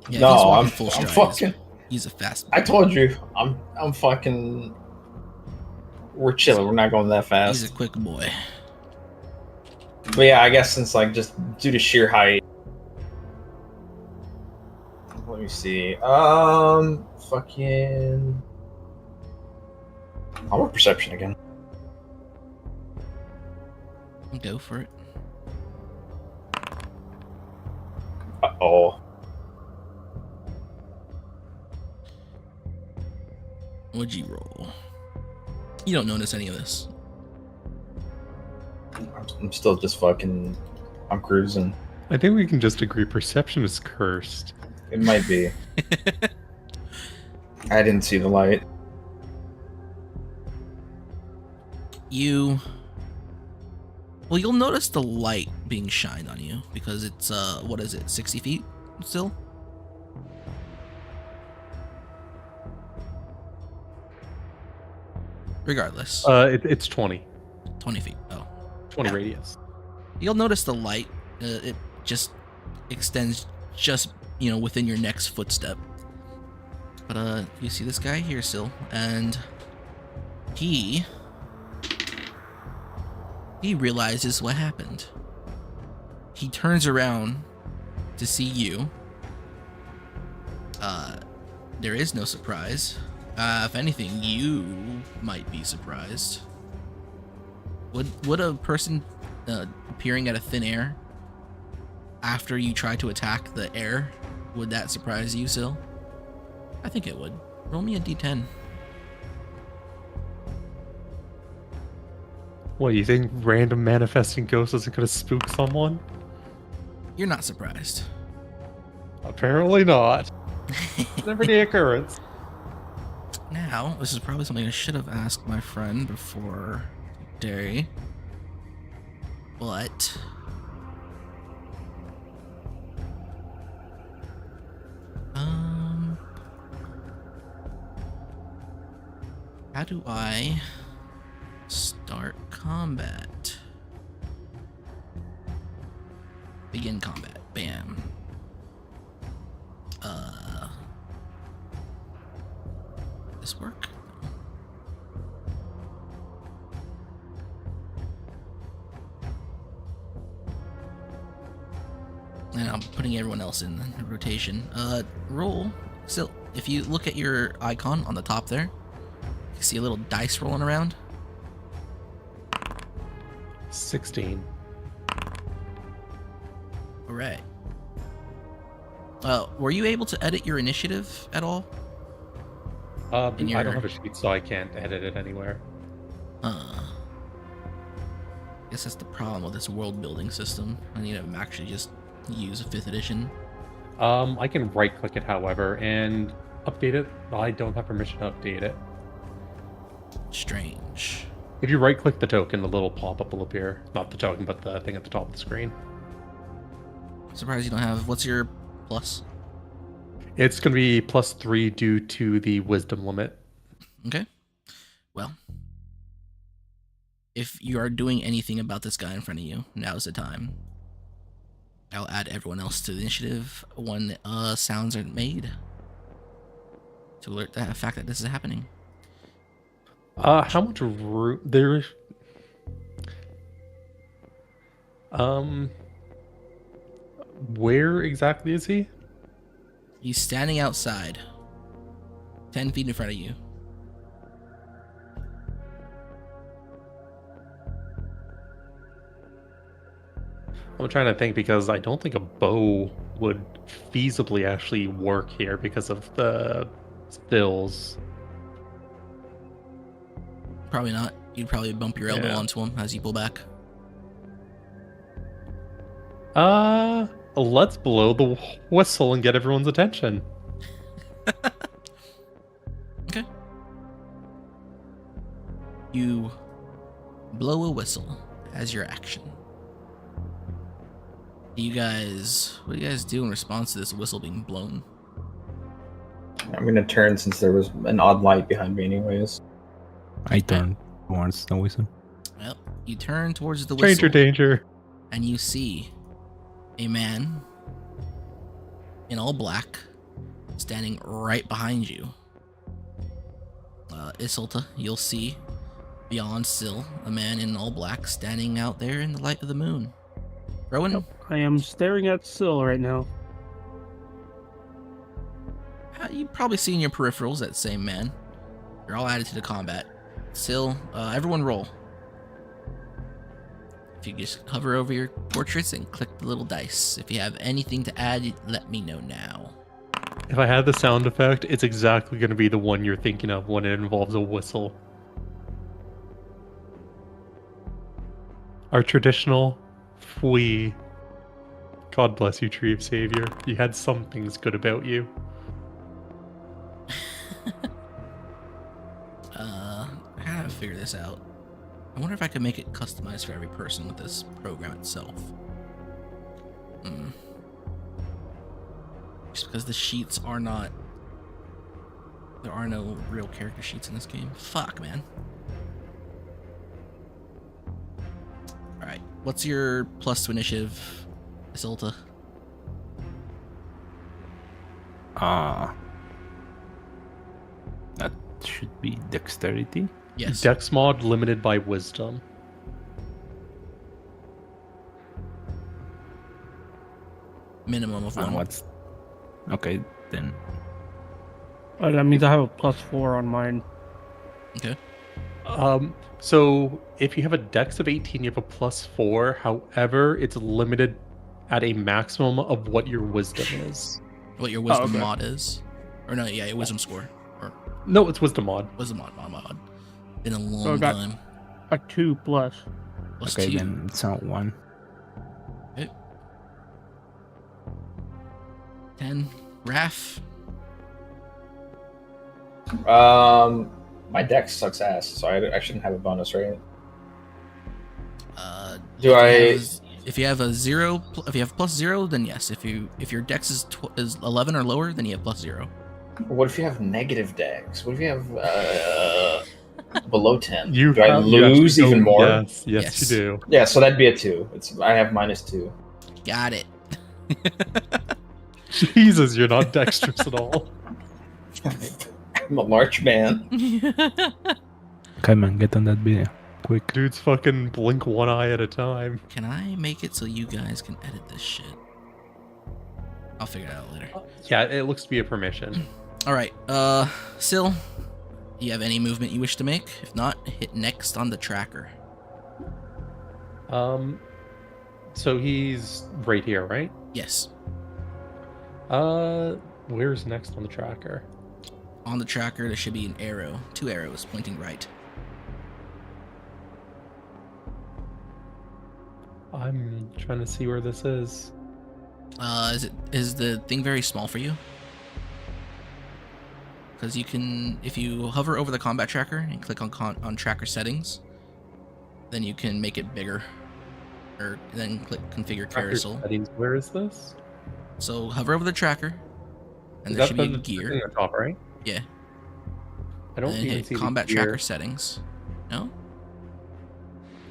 Yeah, No, he's walking I'm full stride. fucking. He's a fast... I told you, I'm fucking. We're chilling. We're not going that He's a fast. quick boy. But yeah, I guess since like just due to sheer height. Let me see. Fucking. I want perception again. Go for it. Oh. What'd you roll? You don't notice any of this. I'm still just fucking. I'm cruising. I think we can just agree perception is cursed. It might be. I didn't see the light. Well, you'll notice the light being shined on you because it's what is it, 60 feet still? Regardless, It's 20. 20 feet. Oh, 20 radius. you'll notice the light. It just extends just within your next footstep. But you see this guy here still, and he realizes what happened. He turns around to see you. There is no surprise. If anything, you might be surprised. Would a person appearing out of thin air after you try to attack the air, would that surprise you, Sil? I think it would. Roll me a d10. What, you think random manifesting ghost isn't gonna spook someone? You're not surprised. Apparently not. It's an everyday occurrence. Now, this is probably something I should have asked my friend before Derry. But how do I start combat? Begin combat. Bam. This work? And I'm putting everyone else in rotation. Roll. So if you look at your icon on the top there, you see a little dice rolling around. 16. All right. Were you able to edit your initiative at all? I In don't your- have a sheet, so I can't edit it anywhere. Guess that's the problem with this world building system. I need to actually just use a 5th edition. I can right-click it, however, and update it. I don't have permission to update it. Strange. If you right-click the token, the little pop-up will appear. Not the token, but the thing at the top of the screen. Surprised you don't have. What's your plus? It's going to be +3 due to the wisdom limit. Okay. Well, if you are doing anything about this guy in front of you, now's the time. I'll add everyone else to the initiative when sounds are made to alert the fact that this is happening. How much room there? Where exactly is he? He's standing outside, 10 feet in front of you. I'm trying to think because I don't think a bow would feasibly actually work here because of the stills. Probably not. You'd probably bump your elbow Yeah. onto him as you pull back. Let's blow the whistle and get everyone's attention. Okay. You blow a whistle as your action. What do you guys do in response to this whistle being blown? I'm gonna turn since there was an odd light behind me, anyways. I turn towards the whistle. Well, you turn towards the Stranger whistle danger. and you see a man in all black standing right behind you. Isolta, you'll see beyond still a man in all black standing out there in the light of the moon. Rowan? Yep, I am staring at Syl right now. You've probably seen your peripherals, that same man. You're all added to the combat. Still, everyone roll. If you just hover over your portraits and click the little dice. If you have anything to add, let me know now. If I had the sound effect, it's exactly going to be the one you're thinking of when it involves a whistle. Our traditional fwee. God bless you, Tree of Savior. You had some things good about you. I gotta figure this out. I wonder if I can make it customized for every person with this program itself. Just because the sheets are not... There are no real character sheets in this game. Fuck, man. Alright, what's your plus to initiative, Isolta? That should be dexterity. Yes. Dex mod limited by wisdom. Minimum of And one. what's okay then? That means I have a +4 on mine. Okay. So if you have a dex of 18, you have a +4. However, it's limited at a maximum of what your wisdom is. What your wisdom okay. mod is. Or no, yeah, your wisdom score. Or No, it's wisdom mod. wisdom mod. Been a I long got- time. A 2+. Plus Okay, 2. then it's not one. Okay. 10. Raph. My dex sucks ass, so I shouldn't have a bonus, right? Do I- If you have a 0, if you have +0, then yes. If your dex is 11 or lower, then you have +0. What if you have negative dex? What if you have below 10? You Do I have- you actually lose go- even more? Yes, Yes. you do. Yeah, so that'd be a 2. I have -2. Got it. Jesus, you're not dexterous at all. I'm a large man. Okay, man, get on that video. Quick. Dude's fucking blink one eye at a time. Can I make it so you guys can edit this shit? I'll figure it out later. Yeah, it looks to be a permission. All right, Syl, do you have any movement you wish to make? If not, hit next on the tracker. So he's right here, right? Yes, Where's next on the tracker? on the tracker there should be an arrow, 2 arrows pointing right. I'm trying to see where this is. Is the thing very small for you? Because you can, if you hover over the combat tracker and click on tracker settings, then you can make it bigger, or then click configure Tracker carousel. settings. Where is this? So hover over the tracker, and Is there that should be a the gear. thing on top, right? Yeah. I don't And then even hit see combat the gear. tracker settings. No?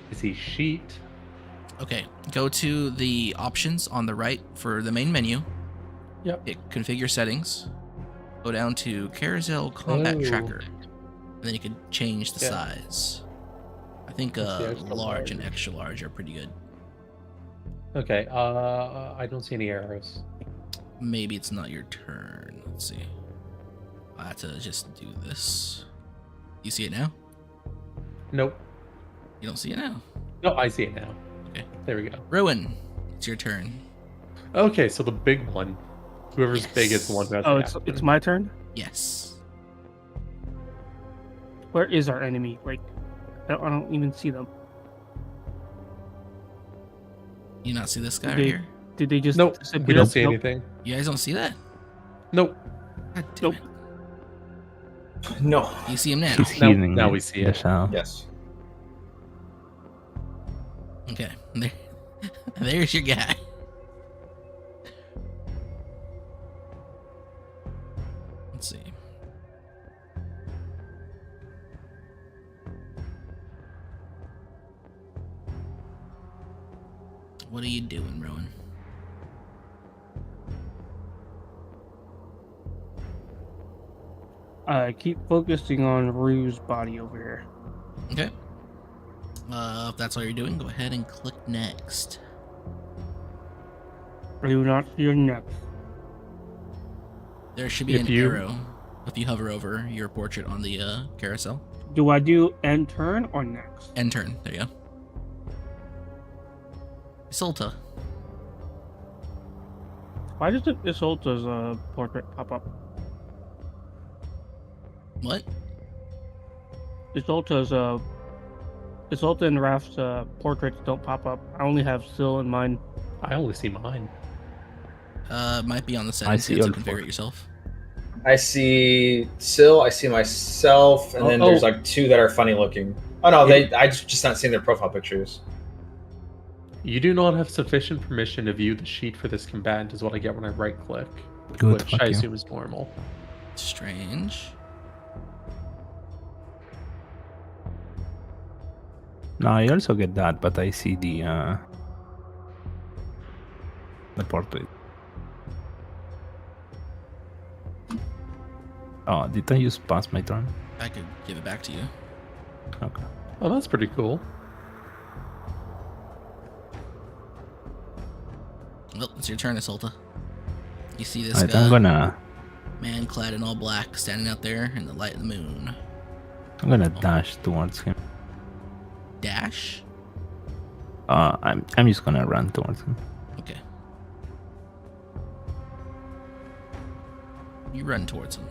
I see sheet. Okay. Go to the options on the right for the main menu. Yep. Hit configure settings. Go down to carousel combat Oh. tracker. And then you can change the Yeah. size. I think Let's see, extra large and large. extra large are pretty good. Okay. I don't see any arrows. Maybe it's not your turn. Let's see. I have to just do this. You see it now? Nope. You don't see it now. No, I see it now. Okay. There we go. Rowan, it's your turn. Okay, so the big one. Whoever's big is the one who has Oh, the it's action. my turn. Yes. Where is our enemy? Like, I don't even see them. You not see this guy right They- here? Did they just Nope. disappear? We don't see Nope. anything. You guys don't see that? Nope. God damn Nope. it. No. You see him now. He's Now- healing now the- we see the it. shadow. Yes. Okay. There, there's your guy. Let's see. What are you doing, Rowan? I keep focusing on Rue's body over here. Okay. If that's all you're doing, go ahead and click next. Rue, not your neck. There should be If an you- arrow if you hover over your portrait on the carousel. Do I do end turn or next? End turn. There you go. Isolta. Why doesn't Isolta's portrait pop up? What? Isolta's Isolta and Raph's portraits don't pop up. I only have Syl in mine. I only see mine. Might be on the settings. see You have all to configure four. it yourself. I see Syl, I see myself, and then Oh, there's oh. like 2 that are funny looking. Oh no, I just not seeing their profile pictures. You do not have sufficient permission to view the sheet for this combatant, is what I get when I right click. Good, Which fuck I you. assume is normal. Strange. No, I also get that, but I see the portrait. Oh, did I just pass my turn? I could give it back to you. Okay. Oh, that's pretty cool. Well, it's your turn, Isolta. You see this Alright, guy, I'm gonna man clad in all black, standing out there in the light of the moon. dash towards him. Dash? I'm just gonna run towards him. Okay. You run towards him.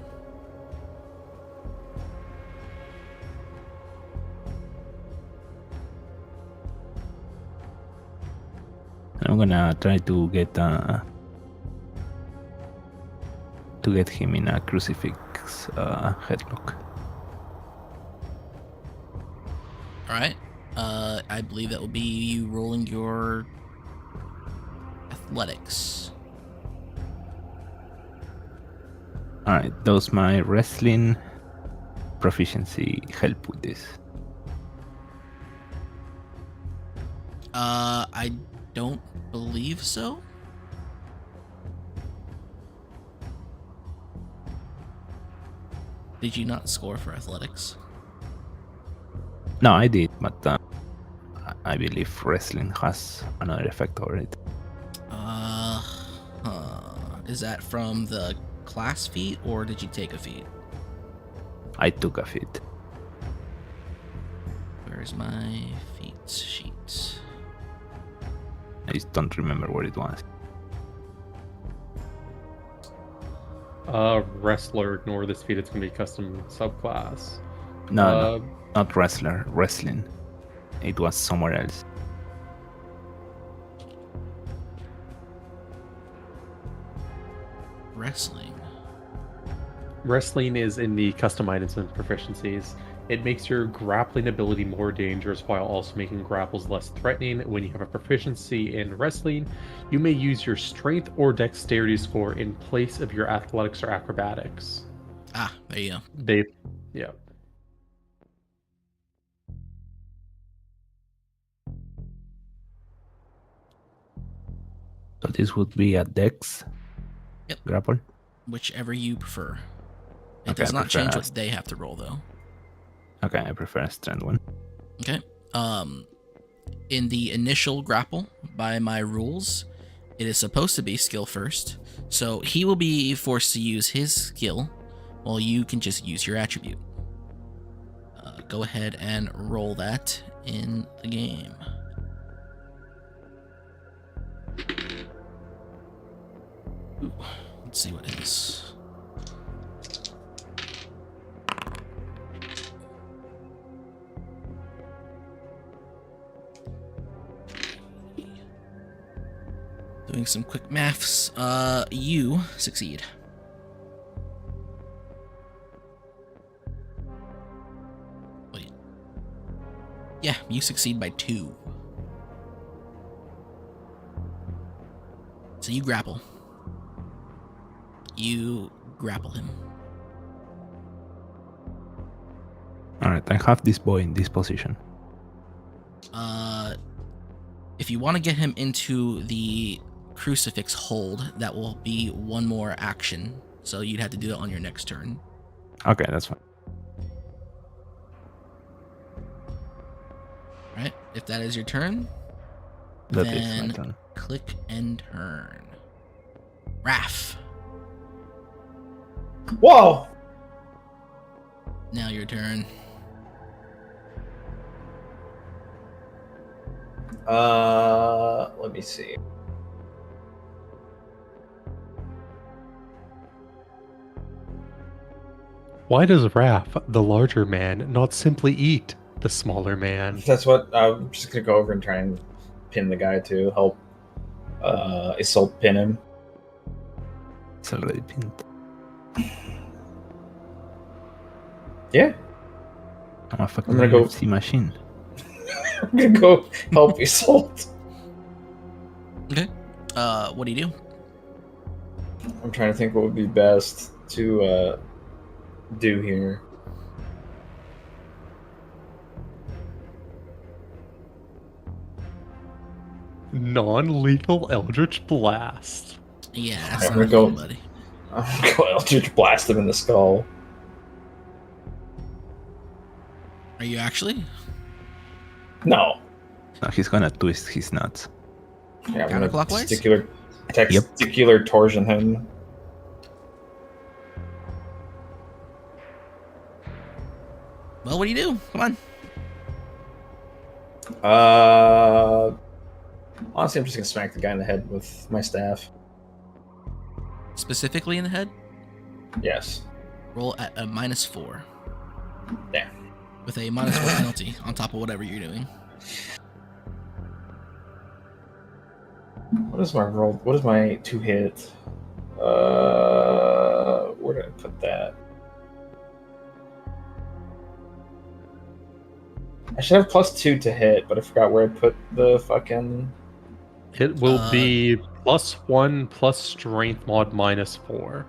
I'm gonna try to get to get him in a crucifix headlock. All right. I believe that will be you rolling your athletics. Alright, does my wrestling proficiency help with this? I don't believe so. Did you not score for athletics? No, I did, but I believe wrestling has another effect over it. Is that from the class feat or did you take a feat? I took a feat. Where's my feat sheet? I just don't remember where it was. Wrestler, ignore this feat. It's going to be custom subclass. No, not wrestler, wrestling. It was somewhere else. Wrestling. Wrestling is in the custom items and proficiencies. It makes your grappling ability more dangerous while also making grapples less threatening. When you have a proficiency in wrestling, you may use your strength or dexterity score in place of your athletics or acrobatics. Ah, there you go. Yeah. So this would be a dex Yep. grapple. Whichever you prefer. It Okay, does I not prefer change us. what they have to roll though. Okay, I prefer a strength one. Okay. In the initial grapple, by my rules, it is supposed to be skill first. So he will be forced to use his skill, while you can just use your attribute. Go ahead and roll that in the game. Ooh, let's see what it is. Doing some quick maths. You succeed. Wait. Yeah, you succeed by 2. So you grapple. You grapple him. Alright, I have this boy in this position. If you want to get him into the crucifix hold, that will be one more action. So you'd have to do that on your next turn. Okay, that's fine. Right? If that is your turn, That is my then turn. click and turn. Raph, Whoa! now your turn. Let me see. Why does Raph, the larger man, not simply eat the smaller man? That's what I'm just gonna go over and try and pin the guy to help Isolde pin him. It's already pinned. Yeah, I'm a fucking I'm gonna go- UFC machine. I'm gonna go help Isolde. Okay. What do you do? I'm trying to think what would be best to do here. Non-lethal Eldritch Blast. Yeah, I'm that's gonna not go- you, buddy. I'm gonna go Eldritch Blast him in the skull. Are you actually? No. No, he's gonna twist his nuts. Yeah, I'm gonna Counterclockwise? testicular torsion him. Well, what do you do? Come on. Honestly, I'm just gonna smack the guy in the head with my staff. Specifically in the head? Yes. Roll at a -4. Yeah. With a -4 penalty on top of whatever you're doing. What is my roll? What is my 2 hit? put that? I should have +2 to hit, but I forgot where I put the fucking. It will be +1 plus strength mod -4.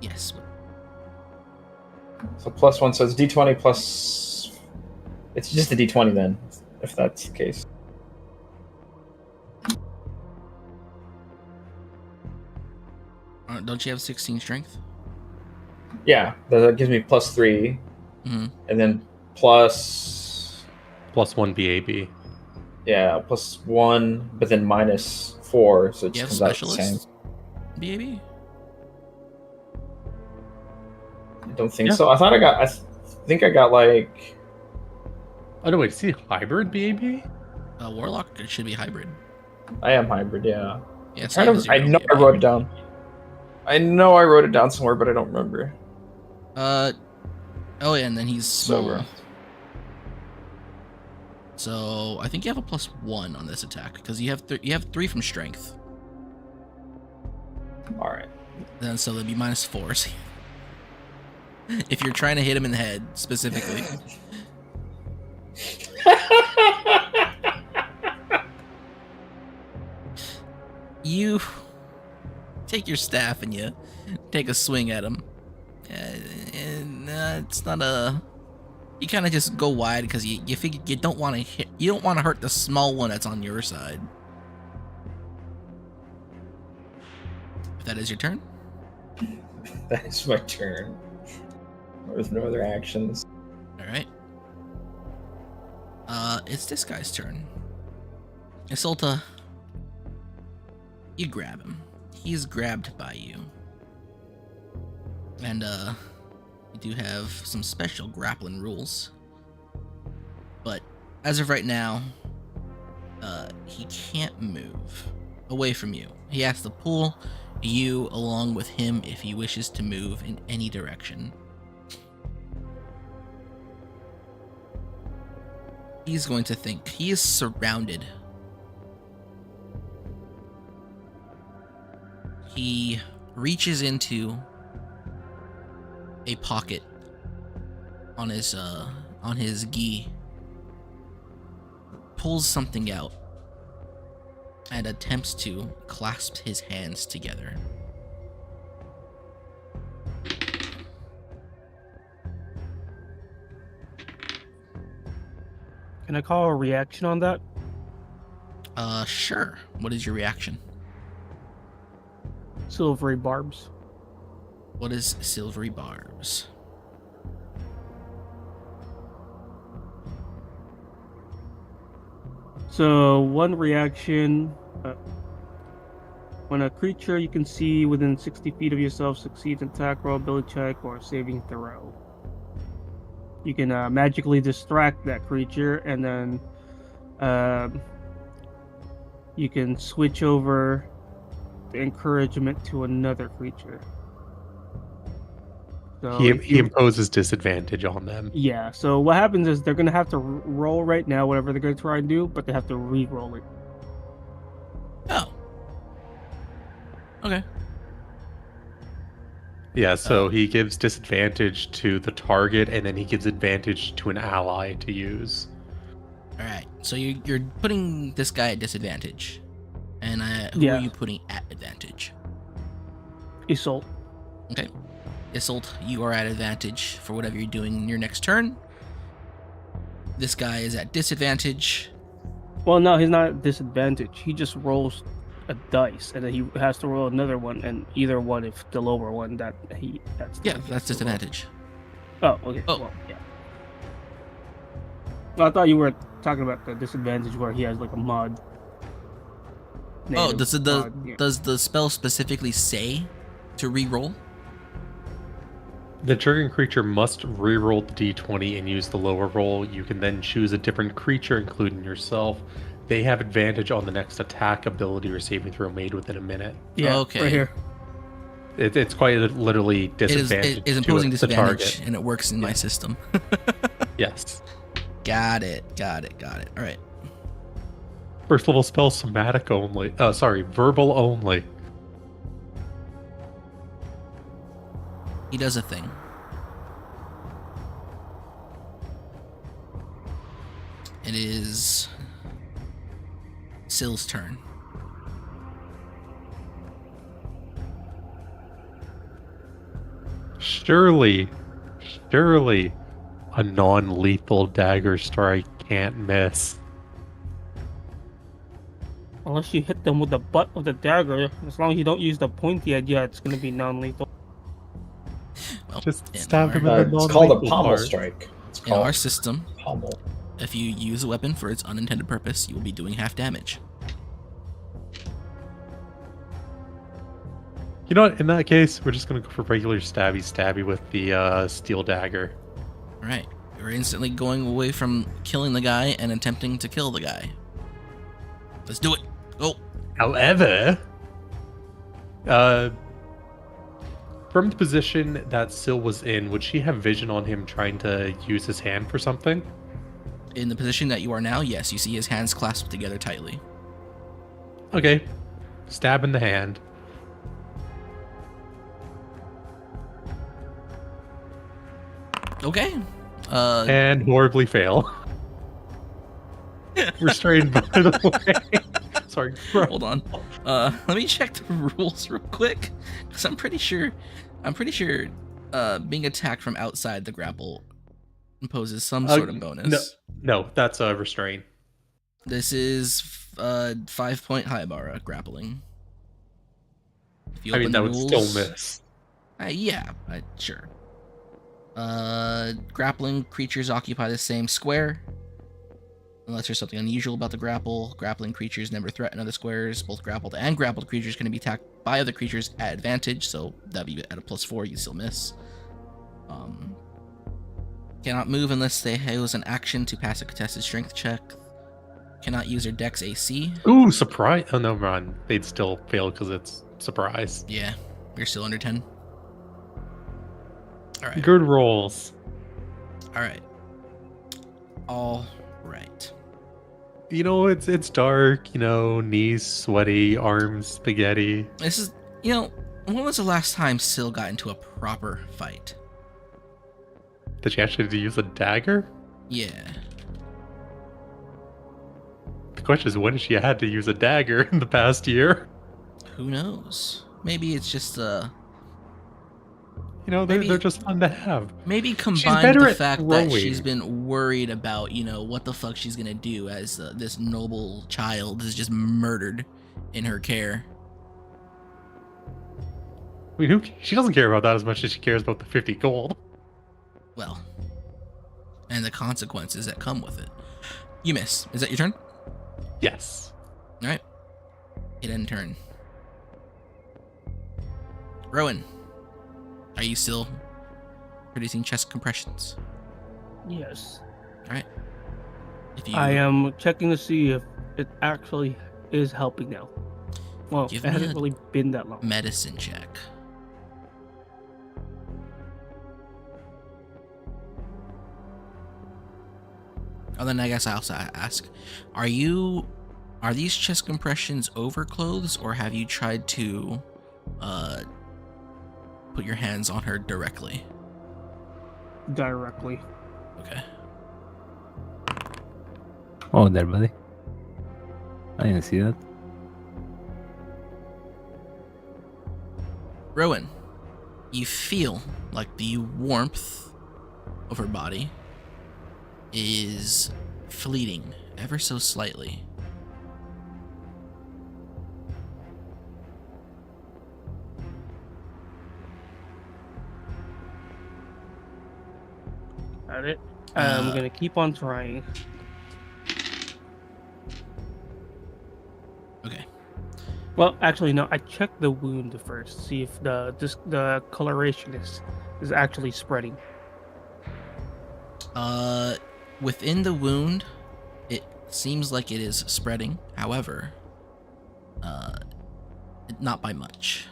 Yes. So +1, so it's D20 plus. It's just a D20 then, if that's the case. Don't you have 16 strength? Yeah, that gives me +3, Mm-hmm. and then plus. +1 BAB. Yeah, +1, but then -4, so it You have just comes out the same. specialist? BAB? I don't think Yeah. so. I thought I got. I think I got like. Oh no, wait, see hybrid BAB? Warlock it should be hybrid. I am hybrid, yeah. Yeah, so Kind you have of. zero I know I BAB. wrote it down. I know I wrote it down somewhere, but I don't remember. Oh yeah, and then he's small. Sober. So I think you have a +1 on this attack because you have 3 from strength. All right. Then so that'd be -4. So if you're trying to hit him in the head specifically, you take your staff and you take a swing at him. It's not a. You kind of just go wide because you figure you don't want to hit. You don't want to hurt the small one that's on your side. If that is your turn. That is my turn. There's no other actions. All right. It's this guy's turn. Isolta, you grab him. He's grabbed by you. And, you do have some special grappling rules. But, as of right now, he can't move away from you. He has to pull you along with him if he wishes to move in any direction. He's going to think. He is surrounded. He reaches into a pocket on his gi, pulls something out, and attempts to clasp his hands together. Can I call a reaction on that? Sure. What is your reaction? Silvery barbs. What is silvery barbs? So one reaction, when a creature you can see within 60 feet of yourself succeeds an attack roll, ability check, or saving throw, you can magically distract that creature, and then you can switch over the encouragement to another creature. So He imposes disadvantage on them. yeah, so what happens is they're going to have to roll right now, whatever they're going to try and do, but they have to re-roll it. Oh. Okay. Yeah, so he gives disadvantage to the target, and then he gives advantage to an ally to use. All right. So you're putting this guy at disadvantage, and who are you putting at advantage? Isolt. Okay. Isolt, you are at advantage for whatever you're doing in your next turn. This guy is at disadvantage. Well, no, he's not at disadvantage. He just rolls a dice, and then he has to roll another one, and either one, if the lower one, that's That's disadvantage. Oh, okay. Oh. Well, yeah. Well, I thought you were talking about the disadvantage where he has like a mod. Oh, Native mod, yeah. does the spell specifically say to re-roll? The triggering creature must reroll the d20 and use the lower roll. You can then choose a different creature, including yourself. They have advantage on the next attack, ability, or saving throw made within a minute. Yeah, Okay. right here. It's quite literally disadvantage. It is imposing to the disadvantage, target. and it works in my system. Yes. Got it. All right. First level spell, somatic only. Verbal only. He does a thing. It is Sill's turn. Surely, a non-lethal dagger strike can't miss. Unless you hit them with the butt of the dagger, as long as you don't use the pointy edge, yeah, it's gonna be non-lethal. Well, Just in stab him our, in the It's called a non-lethal pommel part. strike. It's in our called system, pommel. if you use a weapon for its unintended purpose, you will be doing half damage. You know what? In that case, we're just gonna go for regular stabby with the steel dagger. All right, you're instantly going away from killing the guy and attempting to kill the guy. Let's do it. Go. However, from the position that Syl was in, would she have vision on him trying to use his hand for something? In the position that you are now, yes, you see his hands clasped together tightly. Okay. Stab in the hand. Okay. And horribly fail. Restrained, by the way. Sorry. Hold on. Let me check the rules real quick, because I'm pretty sure, being attacked from outside the grapple imposes some sort of bonus. No, that's a restrain. This is 5-point Haibara grappling. If you I mean, open that the would rules, still miss. Yeah, sure. Grappling creatures occupy the same square. Unless there's something unusual about the grapple, grappling creatures never threaten other squares. Both grappled and grappled creatures can be attacked by other creatures at advantage, so that'd be at a +4, you still miss. Cannot move unless they use an action to pass a contested strength check. Cannot use their dex AC. Ooh, surprise! Oh no, run. They'd still fail because it's surprise. Yeah, you're still under 10. Alright. Good rolls. Alright. All right. You know, it's dark, knees sweaty, arms spaghetti. This is, when was the last time Syl got into a proper fight? Did she actually use a dagger? Yeah. The question is, when has she had to use a dagger in the past year? Who knows? Maybe it's just They're just fun to have. maybe combined better with the at fact that throwing. she's been worried about, what the fuck she's gonna do as this noble child is just murdered in her care. I mean, she doesn't care about that as much as she cares about the 50 gold. Well, and the consequences that come with it. You miss. Is that your turn? Yes. All right. Hit end turn. Rowan, are you still producing chest compressions? Yes. All right. If you I am checking to see if it actually is helping now. Well, Give it me hasn't a- really been that long. medicine check. Oh, then I guess I also ask, are these chest compressions over clothes, or have you tried to put your hands on her directly? Directly. Okay. Oh, there, buddy. I didn't see that. Rowan, you feel like the warmth of her body is fleeting ever so slightly. Got it. I'm gonna keep on trying. Okay. Well, actually, no. I checked the wound first, see if the coloration is actually spreading. Within the wound, it seems like it is spreading. However, not by much.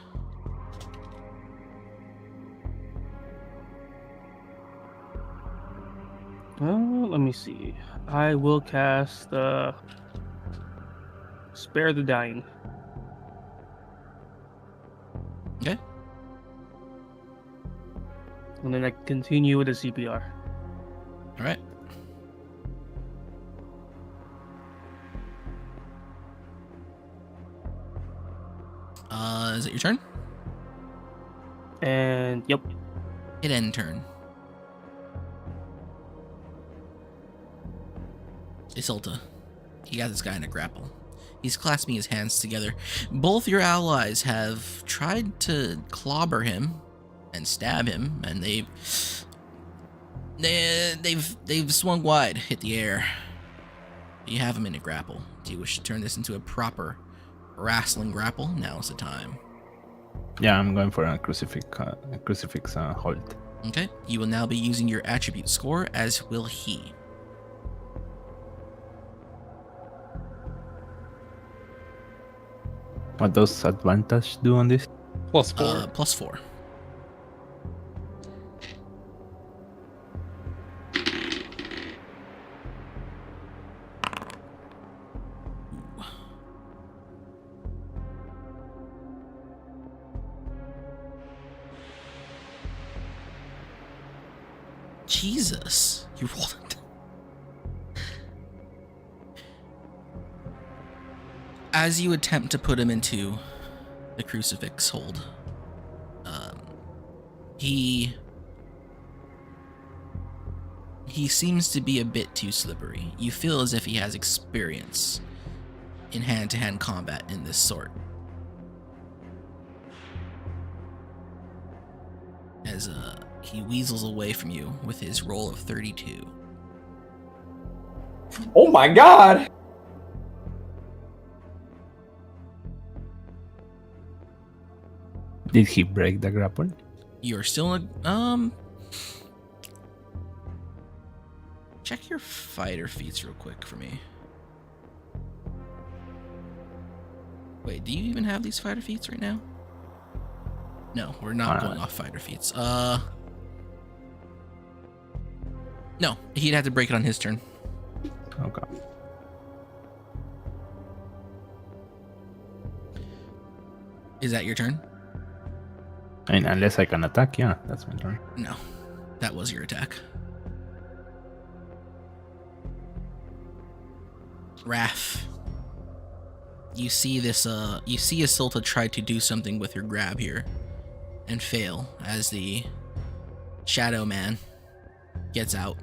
Let me see. I will cast Spare the Dying. Okay. And then I continue with the CPR. All right. Is it your turn? And yep. Hit end turn. Isolta, you got this guy in a grapple. He's clasping his hands together. Both your allies have tried to clobber him and stab him, and they've swung wide, hit the air. You have him in a grapple. Do you wish to turn this into a proper wrestling grapple? Now's the time. Yeah, I'm going for a crucifix hold. Okay, you will now be using your attribute score, as will he. What does advantage do on this? +4. +4. Jesus, you rolled it. As you attempt to put him into the crucifix hold, he seems to be a bit too slippery. You feel as if he has experience in hand-to-hand combat in this sort. As he weasels away from you with his roll of 32. Oh my god! Did he break the grapple? You're still in check your fighter feats real quick for me. Wait, do you even have these fighter feats right now? No, we're not going off fighter feats. No, he'd have to break it on his turn. Okay. Is that your turn? I mean, unless I can attack, yeah, that's my turn. No, that was your attack. Raph, you see this, you see Isolta try to do something with her grab here and fail as the Shadow Man gets out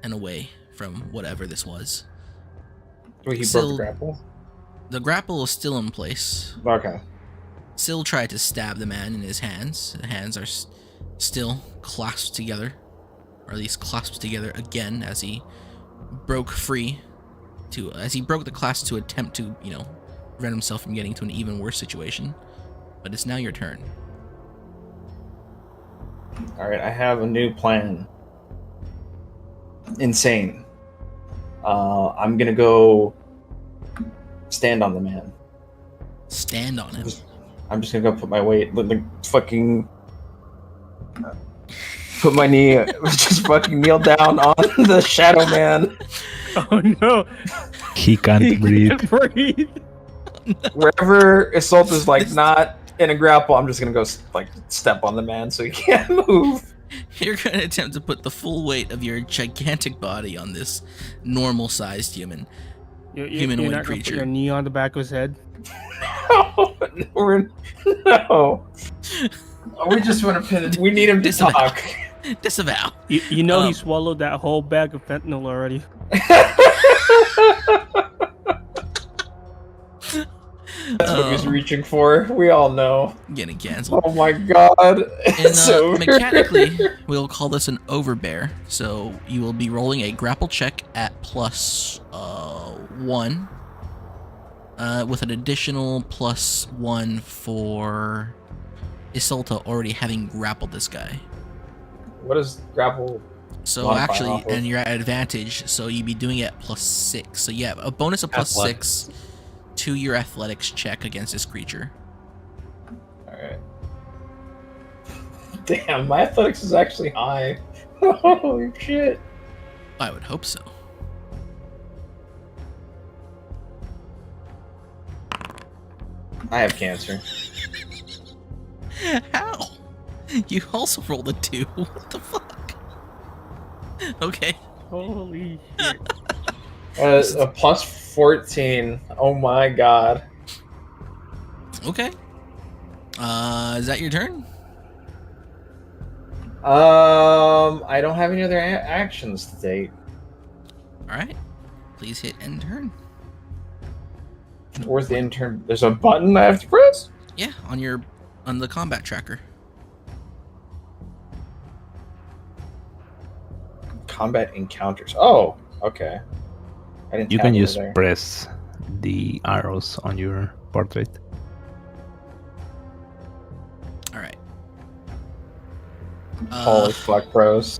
and away from whatever this was. Wait, he Still- broke the grapple? The grapple is still in place. Okay. Syl tried to stab the man in his hands. The hands are still clasped together, or at least clasped together again as he broke free. As he broke the clasp to attempt to, prevent himself from getting to an even worse situation. But it's now your turn. Alright, I have a new plan. Insane. I'm gonna go stand on the man. Stand on him. I'm just gonna go put my weight, fucking put my knee, just fucking kneel down on the Shadow Man. Oh no! He can't breathe. Can't breathe. Wherever Isolta's not in a grapple, I'm just gonna go step on the man so he can't move. You're going to attempt to put the full weight of your gigantic body on this normal-sized humanoid You're not gonna creature. put your knee on the back of his head. No. We just want to pin it. We need him to Disavow. talk. Disavow. You know he swallowed that whole bag of fentanyl already. That's what he's reaching for. We all know. Getting canceled. Oh my god. And It's over. mechanically, we'll call this an overbear. So you will be rolling a grapple check at +1, with an additional +1 for Isolta already having grappled this guy. What is grapple? So Modify actually, off of? and you're at advantage, so you'd be doing it at +6. So you have a bonus of +6 to your athletics check against this creature. Alright. Damn, my athletics is actually high. Holy shit. I would hope so. I have cancer. How? You also rolled a 2. What the fuck? Okay. Holy shit. A plus 14. Oh my god. Okay. Is that your turn? I don't have any other actions to take. All right. Please hit end turn. Where's the intern? There's a button I have to press? Yeah, on the combat tracker. Combat encounters. Oh, okay. I didn't You have can it just there. press the arrows on your portrait. All right. Holy fuck, bros.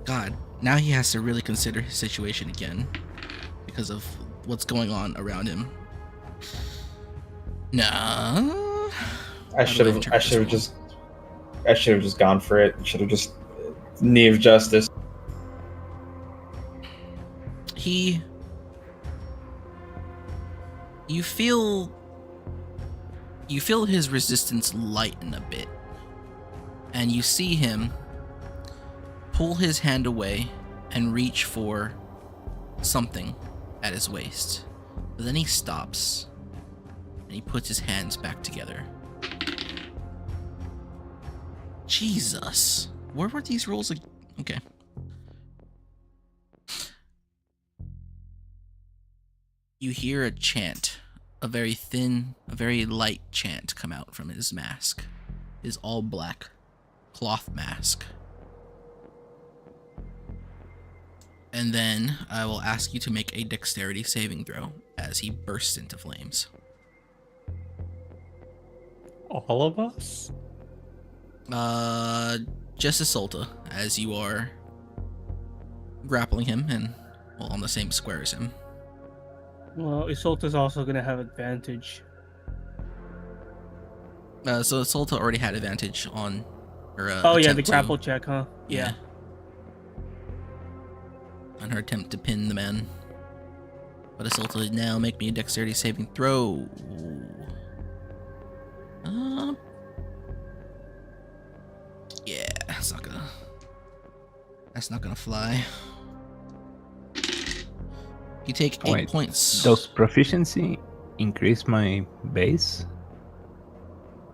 God, now he has to really consider his situation again because of what's going on around him. Nah. I should have just gone for it. Should have just knee of justice. You feel his resistance lighten a bit, and you see him pull his hand away and reach for something at his waist. But then he stops and he puts his hands back together. Jesus, where were these rolls? Okay. You hear a chant, a very thin, a very light chant come out from his mask, his all black cloth mask. And then I will ask you to make a dexterity saving throw as he bursts into flames. All of us? Just Isolta, as you are grappling him and, well, on the same square as him. Well, Isolta's also gonna have advantage. So Isolta already had advantage on her Oh yeah, attempt the to- grapple check, huh? Yeah. On her attempt to pin the man. But Isolta now make me a dexterity saving throw. Yeah, that's not gonna fly. You take 8 Wait, points. Does proficiency increase my base?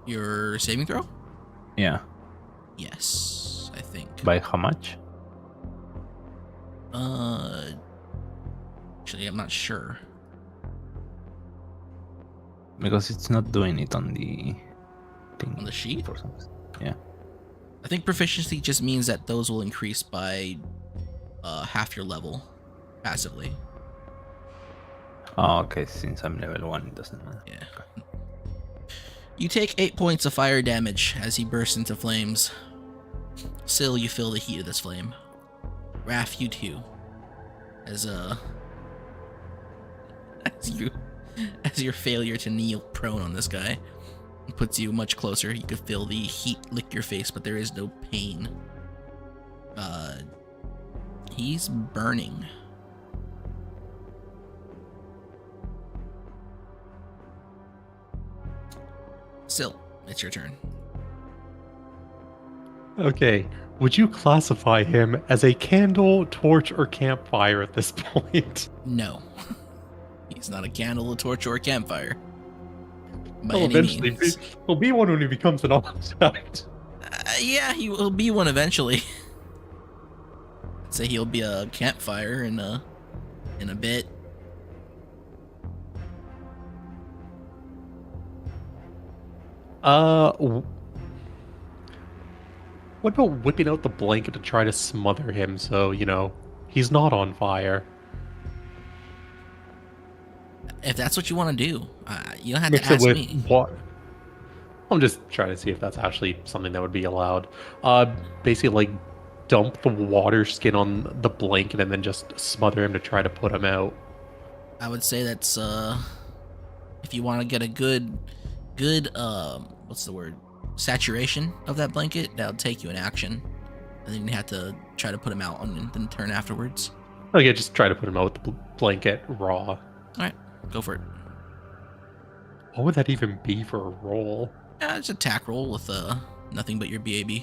Your saving throw? Yeah. Yes, I think. By how much? Actually, I'm not sure. Because it's not doing it on the thing. On the sheet? For some reason. Yeah. I think proficiency just means that those will increase by half your level passively. Oh, okay. Since I'm level 1, it doesn't matter. Yeah. You take 8 points of fire damage as he bursts into flames. Still, you feel the heat of this flame. Raph, you too. As your failure to kneel prone on this guy puts you much closer. You could feel the heat lick your face, but there is no pain. He's burning. Still, it's your turn. Okay. Would you classify him as a candle, torch, or campfire at this point? No. He's not a candle, a torch, or a campfire. By Well, any eventually, means. he'll be one when he becomes an object. Yeah, he will be one eventually. I'd say he'll be a campfire in a bit. What about whipping out the blanket to try to smother him so, he's not on fire? If that's what you want to do, you don't have Mix to it ask with me. water. I'm just trying to see if that's actually something that would be allowed. Basically, like, dump the water skin on the blanket and then just smother him to try to put him out. I would say that's if you want to get a good what's the word? Saturation of that blanket, that'll take you an action. And then you have to try to put him out and then turn afterwards. Okay, just try to put him out with the blanket raw. Alright, go for it. What would that even be for a roll? It's a attack roll with Nothing but your BAB.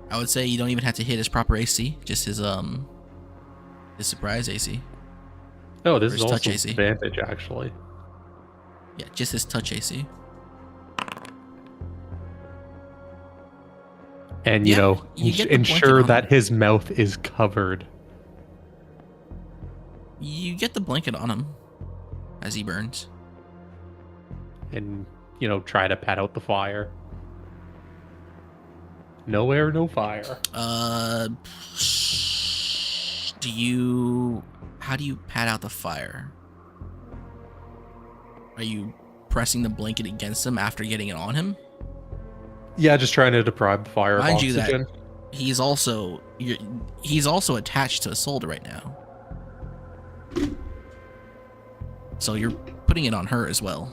I would say you don't even have to hit his proper AC, just his surprise AC. Oh, this Or is his also touch AC. advantage, actually. Yeah, just his touch AC. And, Yeah, you get the blanket ensure on that him. his mouth is covered. You get the blanket on him as he burns. And, try to pat out the fire. No air, no fire. How do you pat out the fire? Are you pressing the blanket against him after getting it on him? Yeah, just trying to deprive the fire of Mind you that oxygen. he's also attached to a soldier right now. So you're putting it on her as well.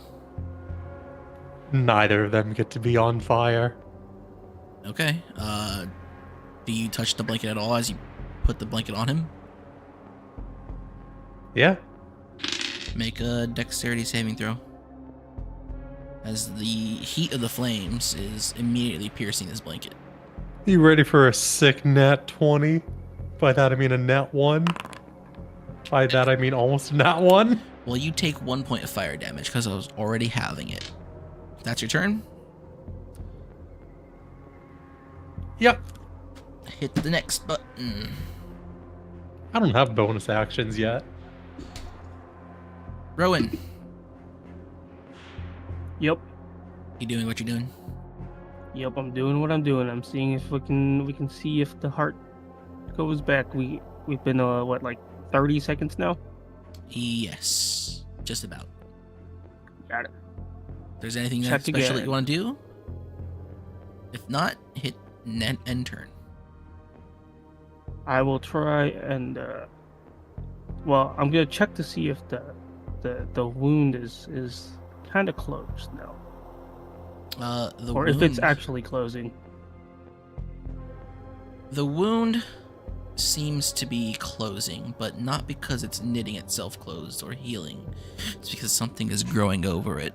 Neither of them get to be on fire. Okay. Do you touch the blanket at all as you put the blanket on him? Yeah. Make a dexterity saving throw. As the heat of the flames is immediately piercing his blanket. You ready for a sick nat 20? By that I mean a nat 1. By that I mean almost a nat 1. Well, you take 1 point of fire damage because I was already having it. That's your turn. Yep. Hit the next button. I don't have bonus actions yet. Rowan, Yep. you doing what you're doing? Yep, I'm doing what I'm doing. I'm seeing if we can see if the heart goes back. We've been like 30 seconds now. Yes, just about. Got it. If there's anything Check special that again. you want to do, if not, hit end turn. I will try and well, I'm gonna check to see if the wound is kind of closed now, The or wound, if it's actually closing. the wound seems to be closing, but not because it's knitting itself closed or healing. It's because something is growing over it.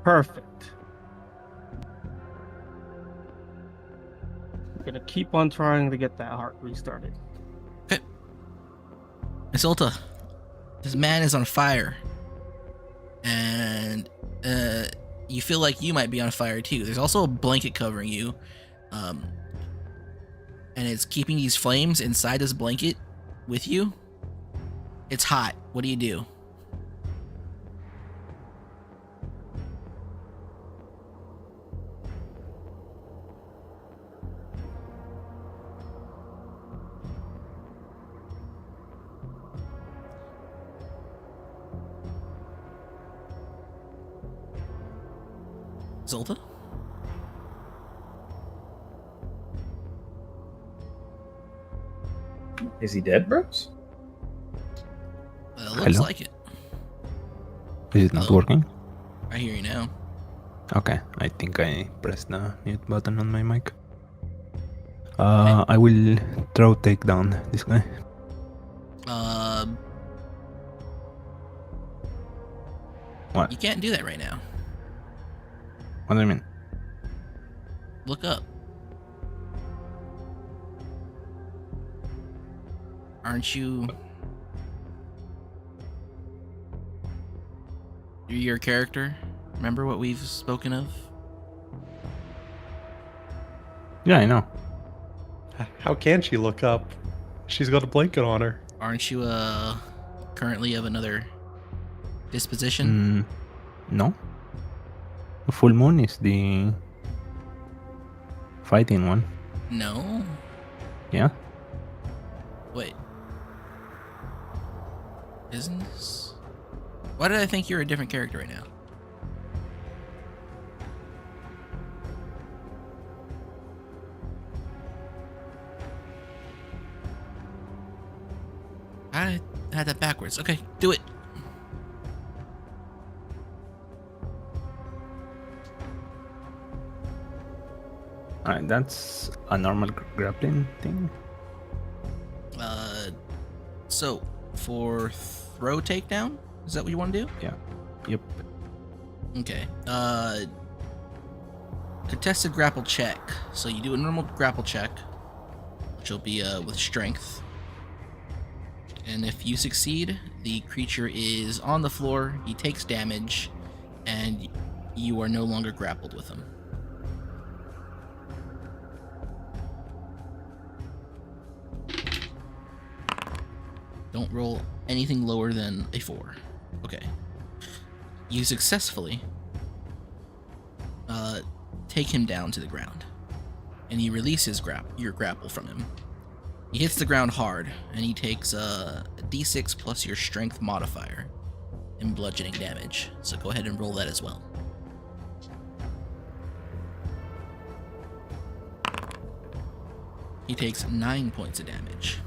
Perfect. I'm gonna keep on trying to get that heart restarted. Isolta, this man is on fire. And you feel like you might be on fire too. There's also a blanket covering you. And it's keeping these flames inside this blanket with you. It's hot. What do you do? Zolta? Is he dead, Brooks? Looks Hello? like it. Is it not Hello? working? I hear you now. Okay, I think I pressed the mute button on my mic. I will take down this guy. What? You can't do that right now. What do you mean? Look up. Aren't you... You're your character? Remember what we've spoken of? Yeah, I know. How can she look up? She's got a blanket on her. Aren't you currently of another disposition? No. The full moon is the fighting one. No. Yeah. Wait. Isn't this... Why did I think you're a different character right now? I had that backwards. Okay, do it. Alright, that's a normal grappling thing. So for throw takedown, is that what you want to do? Yeah. Yep. Okay. Contested grapple check. So you do a normal grapple check, which will be with strength. And if you succeed, the creature is on the floor, he takes damage, and you are no longer grappled with him. Don't roll anything lower than a 4. Okay. You successfully take him down to the ground, and you release your grapple from him. He hits the ground hard, and he takes a d6 plus your strength modifier in bludgeoning damage. So go ahead and roll that as well. He takes 9 points of damage.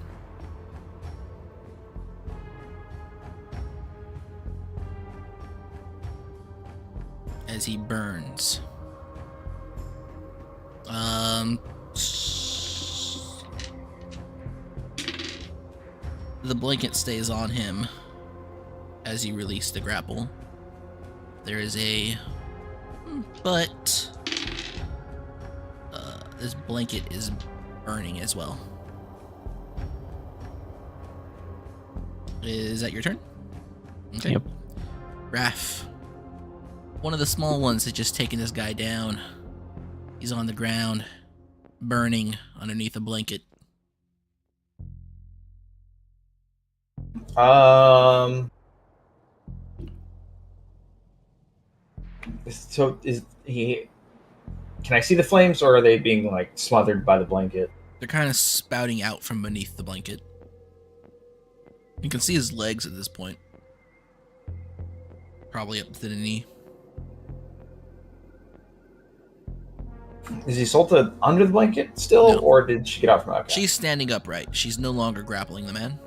As he burns. The blanket stays on him as you release the grapple. There is a... But... this blanket is burning as well. Is that your turn? Okay. Yep. Raph. One of the small ones has just taken this guy down. He's on the ground, burning underneath a blanket. So is he? Can I see the flames, or are they being like smothered by the blanket? They're kind of spouting out from beneath the blanket. You can see his legs at this point. Probably up to the knee. Is Isolta under the blanket still, No. or did she get out from outside? She's standing upright. She's no longer grappling the man.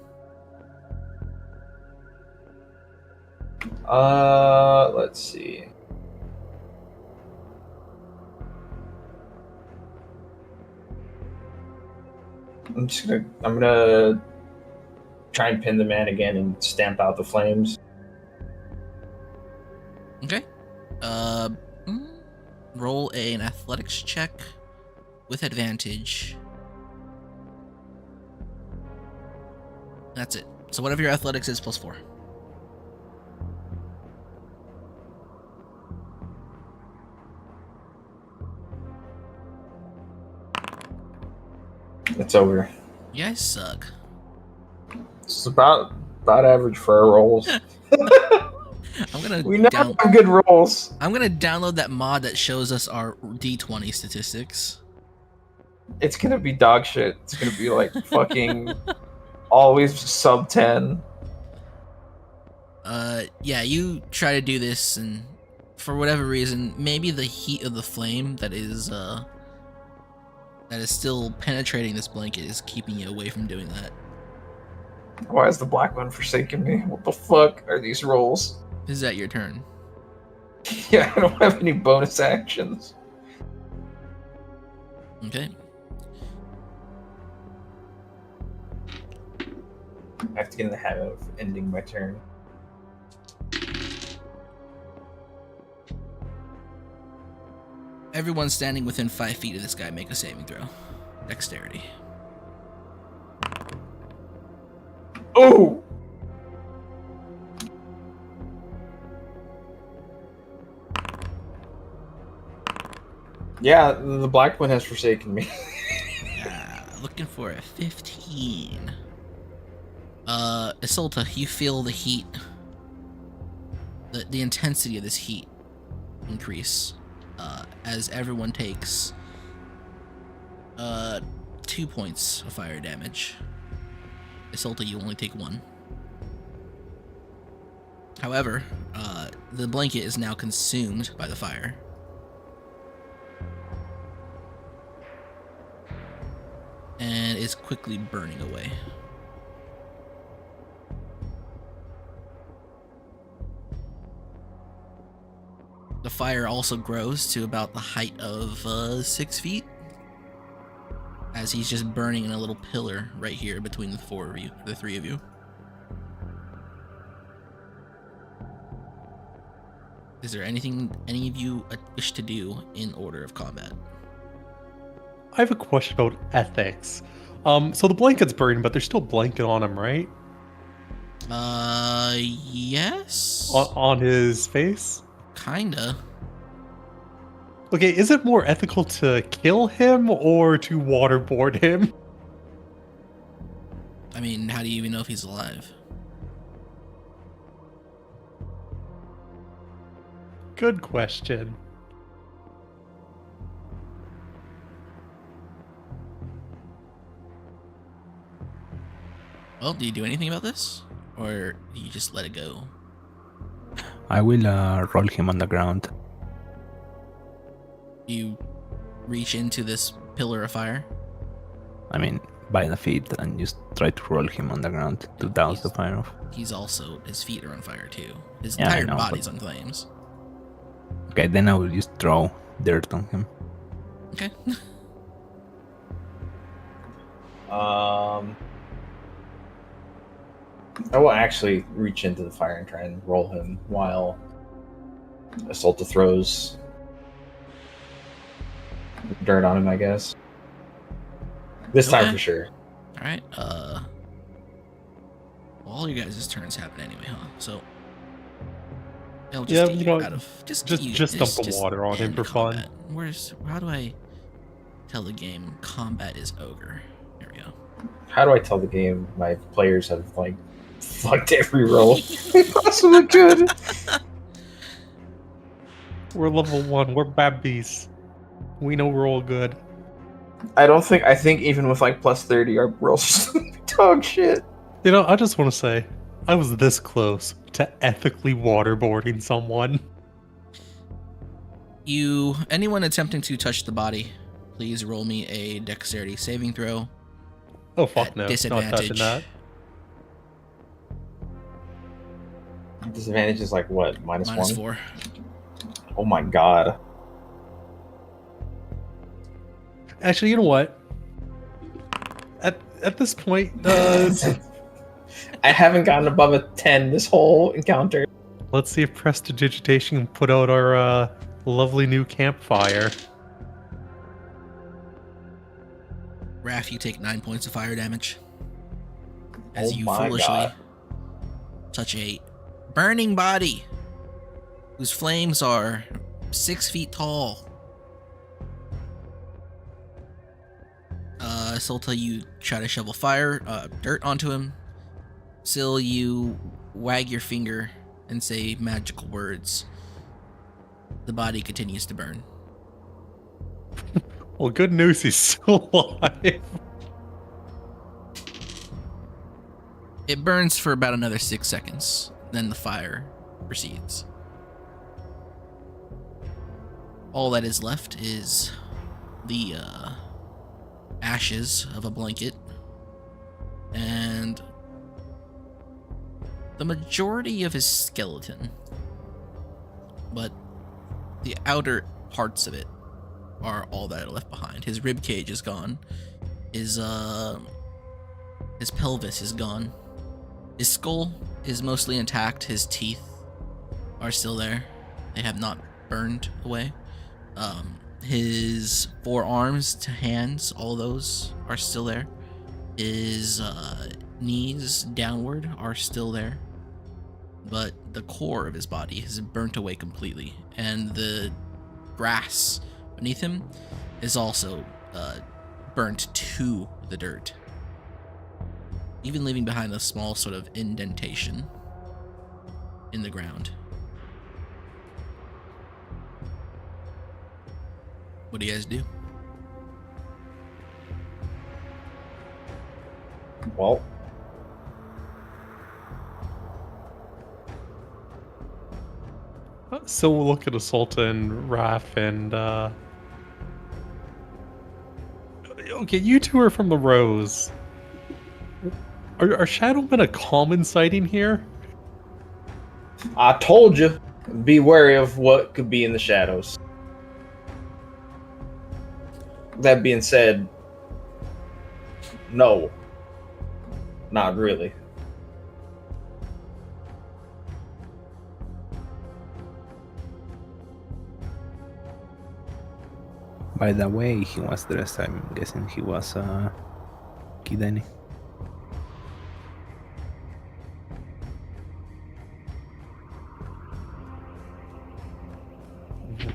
Let's see. I'm gonna try and pin the man again and stamp out the flames. Okay. Roll an athletics check with advantage. That's it. So whatever your athletics is, +4. It's over. You guys suck. It's about average for our rolls. I'm gonna We never have good rolls. I'm gonna download that mod that shows us our D20 statistics. It's gonna be dog shit. It's gonna be like fucking always sub 10. Yeah, you try to do this, and for whatever reason, maybe the heat of the flame that is still penetrating this blanket is keeping you away from doing that. Why is the black one forsaking me? What the fuck are these rolls? Is that your turn? Yeah, I don't have any bonus actions. Okay. I have to get in the habit of ending my turn. Everyone standing within 5 feet of this guy, make a saving throw. Dexterity. Oh! Yeah, the black one has forsaken me. Looking for a 15. Isolta, you feel the heat, the intensity of this heat increase, as everyone takes 2 points of fire damage. Isolta, you only take 1. However, the blanket is now consumed by the fire. And is quickly burning away. The fire also grows to about the height of 6 feet, as he's just burning in a little pillar right here between the three of you. Is there anything any of you wish to do in order of combat? I have a question about ethics. So the blanket's burning, but there's still blanket on him, right? Yes. On his face? Kinda. Okay, is it more ethical to kill him or to waterboard him? I mean, how do you even know if he's alive? Good question. Well, do you do anything about this? Or do you just let it go? I will roll him on the ground. You reach into this pillar of fire? I mean, by the feet, and just try to roll him on the ground to douse the fire off. His feet are on fire too. His Yeah, I entire know, body's on flames. Okay, then I will just throw dirt on him. Okay. I will actually reach into the fire and try and roll him while Assaulta throws dirt on him, I guess. This time Okay. for sure. Alright, well, all your guys' turns happen anyway, huh? So they'll just Yeah, get you you know, out of just dump the water on him end for fun. combat. How do I tell the game combat is ogre? Here we go. How do I tell the game my players have like fucked every roll possibly could? We're level 1, we're bad beasts. We know we're all good. I think even with like plus 30 our rolls dog shit. You know, I just want to say, I was this close to ethically waterboarding someone. Anyone attempting to touch the body, please roll me a dexterity saving throw. Oh fuck At no, not disadvantage. touching that. Disadvantage is like what, minus Minus 1? 4. Oh my god. Actually, you know what? At this point, I haven't gotten above a 10 this whole encounter. let's see if Prestidigitation can put out our lovely new campfire. Raph, you take 9 points of fire damage as Oh you my foolishly God. touch a burning body whose flames are 6 feet tall. Sulta, you try to shovel dirt onto him. Sil, you wag your finger and say magical words. The body continues to burn. Well, good news, he's still alive. It burns for about another 6 seconds, then the fire proceeds. All that is left is the ashes of a blanket and the majority of his skeleton, but the outer parts of it are all that are left behind. His rib cage is gone. His pelvis is gone. His skull is mostly intact. His teeth are still there. They have not burned away. His forearms to hands, all those are still there. His knees downward are still there. But the core of his body has burnt away completely. And the grass beneath him is also burnt to the dirt, even leaving behind a small sort of indentation in the ground. What do you guys do? Well, So we'll look at Assaulta and Raph and okay, you two are from the Rose. Are Shadowmen a common sighting here? I told you, be wary of what could be in the shadows. That being said, no, not really. By the way he was dressed, I'm guessing he was Kidani.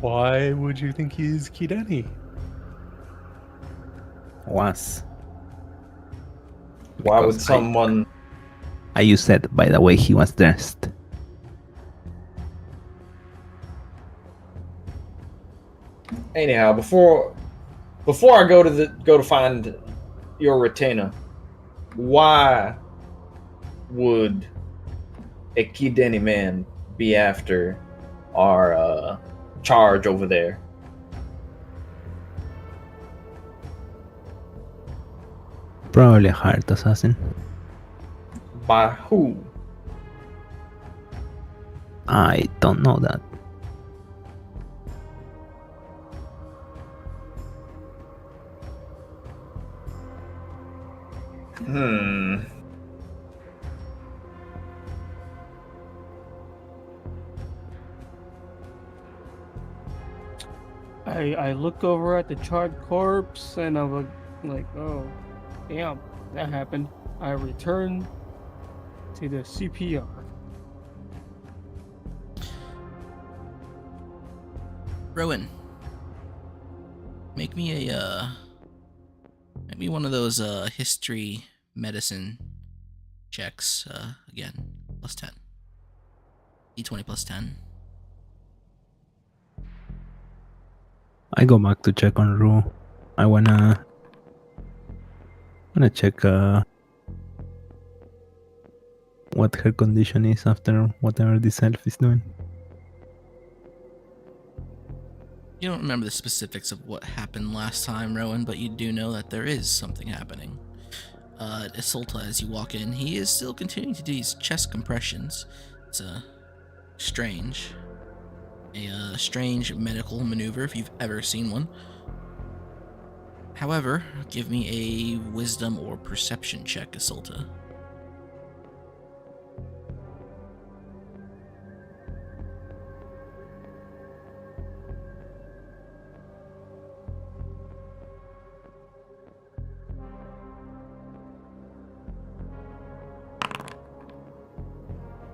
Why would you think he's Kidani? Was. Why would Because someone? you said by the way he was dressed. Anyhow, before I go to find your retainer, why would a Kideni man be after our charge over there? Probably a hired assassin. By who? I don't know that. I look over at the charred corpse and I'm like, oh, damn, that happened. I return to the CPR. Rowan, make me one of those history medicine checks again. Plus 10. D20 plus 10. I go back to check on Rue. I wanna check what her condition is after whatever this elf is doing. You don't remember the specifics of what happened last time, Rowan, but you do know that there is something happening. Isolta, as you walk in, he is still continuing to do these chest compressions. It's strange. A strange medical maneuver if you've ever seen one. However, give me a wisdom or perception check, Isolta.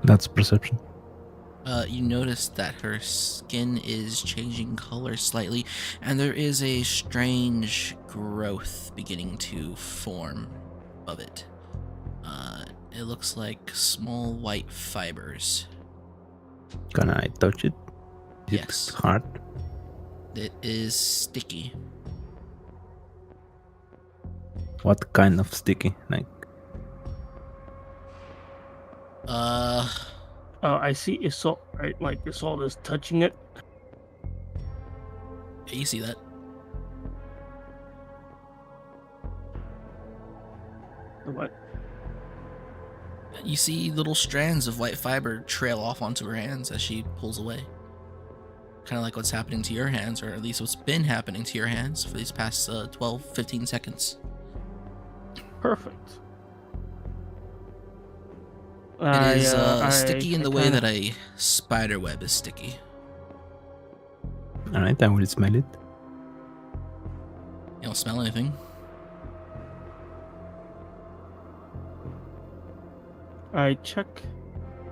That's perception. You notice that her skin is changing color slightly, and there is a strange growth beginning to form of it. It looks like small white fibers. Can I touch it? Is Yes. it hard? It is sticky. What kind of sticky? Like I see Isolde, right? Like Isolde is touching it. Yeah, you see that. What? You see little strands of white fiber trail off onto her hands as she pulls away. Kind of like what's happening to your hands, or at least what's been happening to your hands for these past 12, 15 seconds. Perfect. It is sticky in the way that a spider web is sticky. alright, I will smell it. You don't smell anything. I check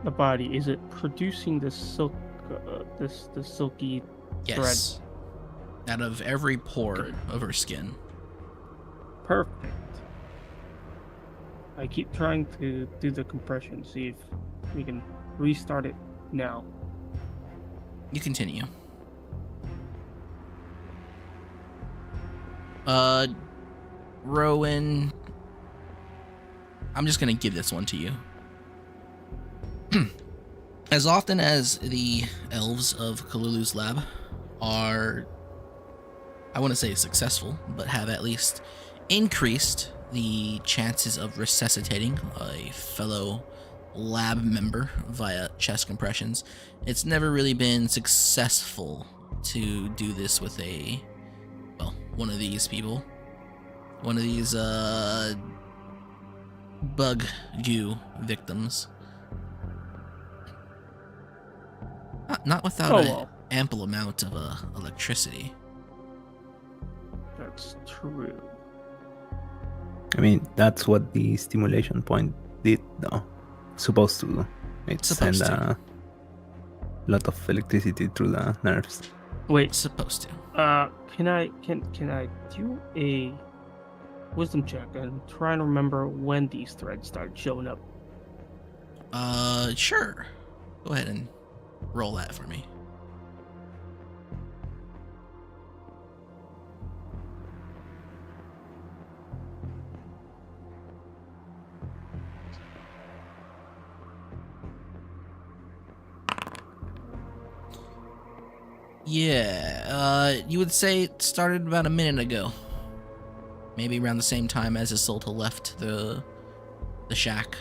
the body. Is it producing the silk? This silky Yes. Out of every pore Good. of her skin. Perfect. I keep trying to do the compression, see if we can restart it now. You continue. Rowan, I'm just gonna give this one to you. As often as the elves of Kalulu's lab are, I wouldn't say successful, but have at least increased the chances of resuscitating a fellow lab member via chest compressions, it's never really been successful to do this with one of these people. One of these bug goo victims. Not without an ample amount of electricity. That's true. I mean, that's what the stimulation point did, though. Supposed to do. It sent Supposed to. a lot of electricity through the nerves. Wait, Supposed to. can I do a wisdom check and try and remember when these threads started showing up? Sure. Go ahead and roll that for me. Yeah, you would say it started about a minute ago. Maybe around the same time as Isolta left the shack.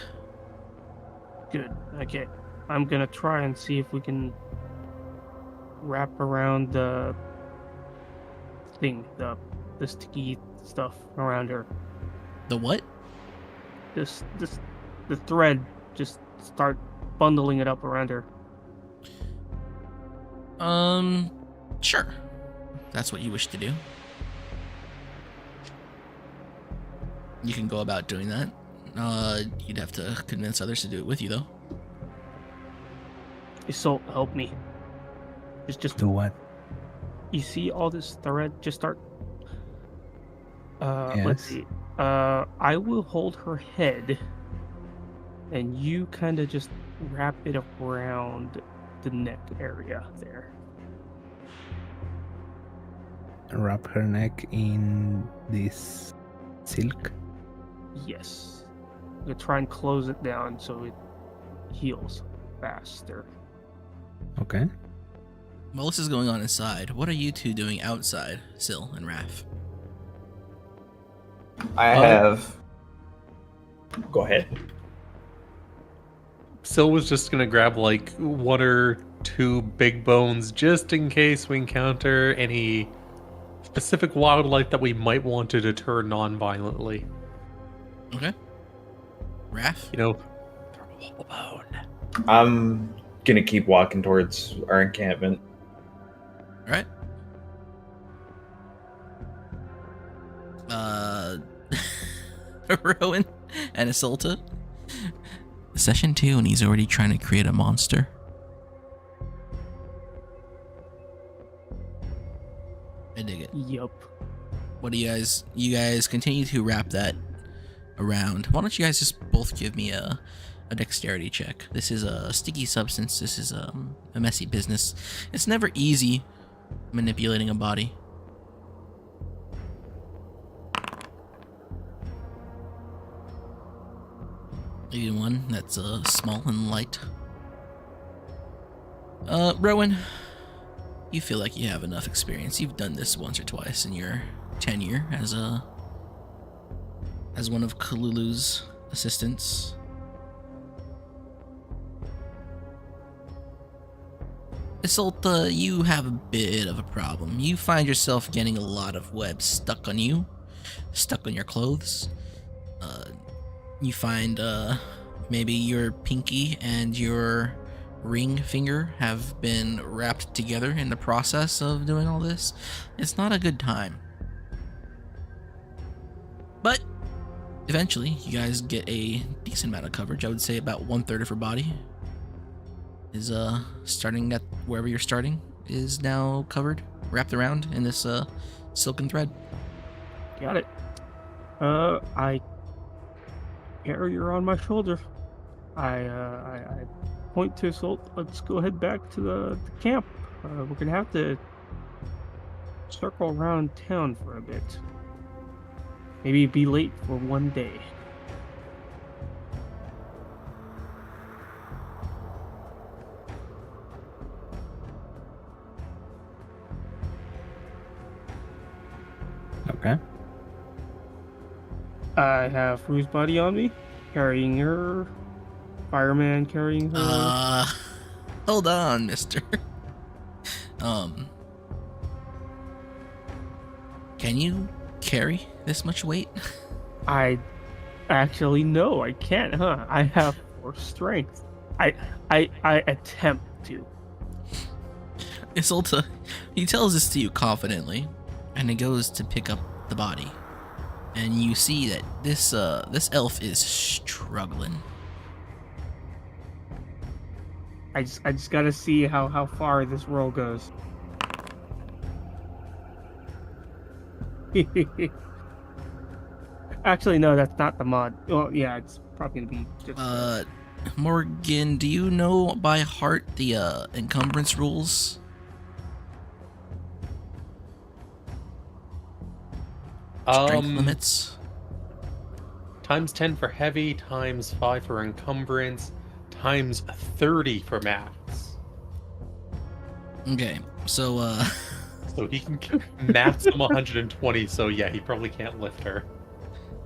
Good. Okay. I'm gonna try and see if we can wrap around the thing, the sticky stuff around her. The what? The thread. Just start bundling it up around her. Sure. If that's what you wish to do. You can go about doing that. You'd have to convince others to do it with you, though. Isolt, help me. Just Do what? you see all this thread? Just start. Let's Yes. see. I will hold her head, and you kind of just wrap it around the neck area there. Wrap her neck in this silk. Yes. I'm gonna try and close it down so it heals faster. Okay. While this is going on inside, what are you two doing outside, Sil and Raph? I have. Go ahead. Sil was just gonna grab like one or two big bones just in case we encounter any specific wildlife that we might want to deter non-violently. Okay. Raph? You know, throw a whole bone. I'm gonna keep walking towards our encampment. Alright. Rowan and Isolta. Session 2 and he's already trying to create a monster. I dig it. Yup. What do you guys continue to wrap that around? Why don't you guys just both give me a dexterity check? This is a sticky substance. This is a messy business. It's never easy manipulating a body. Even one that's small and light. Rowan, you feel like you have enough experience. You've done this once or twice in your tenure as one of Kalulu's assistants. Isolta, you have a bit of a problem. You find yourself getting a lot of webs stuck on you, stuck on your clothes. You find maybe your pinky and your ring finger have been wrapped together in the process of doing all this. It's not a good time. But eventually, you guys get a decent amount of coverage. I would say about 1/3 of her body is starting at wherever you're starting is now covered, wrapped around in this silken thread. Got it. I carry her on my shoulder. I point to Salt. Let's go head back to the camp. We're gonna have to circle around town for a bit. Maybe be late for one day. Okay. I have Rue's body on me, carrying her. Fireman carrying her. Hold on, mister. Can you carry this much weight? I actually no, I can't, huh? I have 4 strength. I attempt to. Isolta, he tells this to you confidently, and it goes to pick up the body. And you see that this elf is struggling. I just gotta see how far this roll goes. Actually, no, that's not the mod. Well, yeah, it's probably gonna be just. Morgan, do you know by heart the encumbrance rules? Strength limits? Times 10 for heavy, times 5 for encumbrance, times 30 for max. Okay, so So he can maximum 120, so yeah, he probably can't lift her.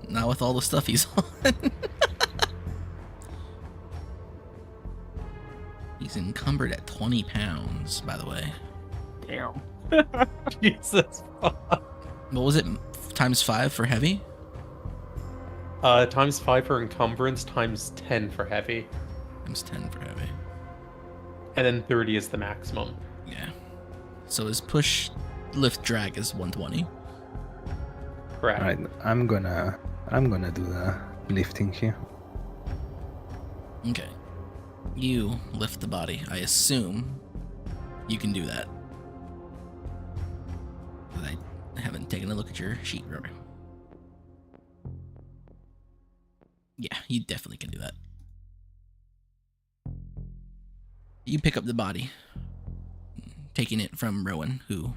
not with all the stuff he's on. He's encumbered at 20 pounds, by the way. Damn. Jesus fuck. What was it? Times 5 for heavy? Times 5 for encumbrance, times 10 for heavy. Times 10 for heavy. And then 30 is the maximum. Yeah. So his push, lift, drag is 120. Correct. Alright, I'm gonna do the lifting here. Okay. You lift the body. I assume you can do that. I haven't taken a look at your sheet, remember? Yeah, you definitely can do that. You pick up the body, taking it from Rowan, who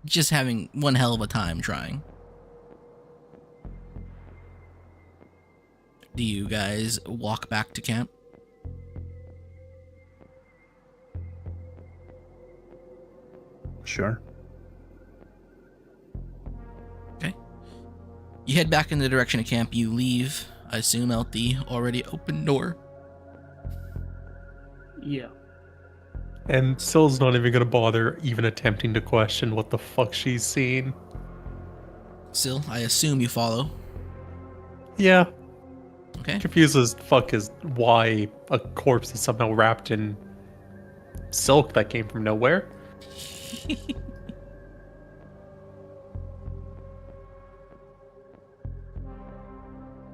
just having one hell of a time trying. Do you guys walk back to camp? Sure. Okay. You head back in the direction of camp. You leave, I assume, out the already open door. Yeah. And Syl's not even gonna bother even attempting to question what the fuck she's seen. Still, I assume you follow. Yeah, Okay. confused as fuck as why a corpse is somehow wrapped in silk that came from nowhere.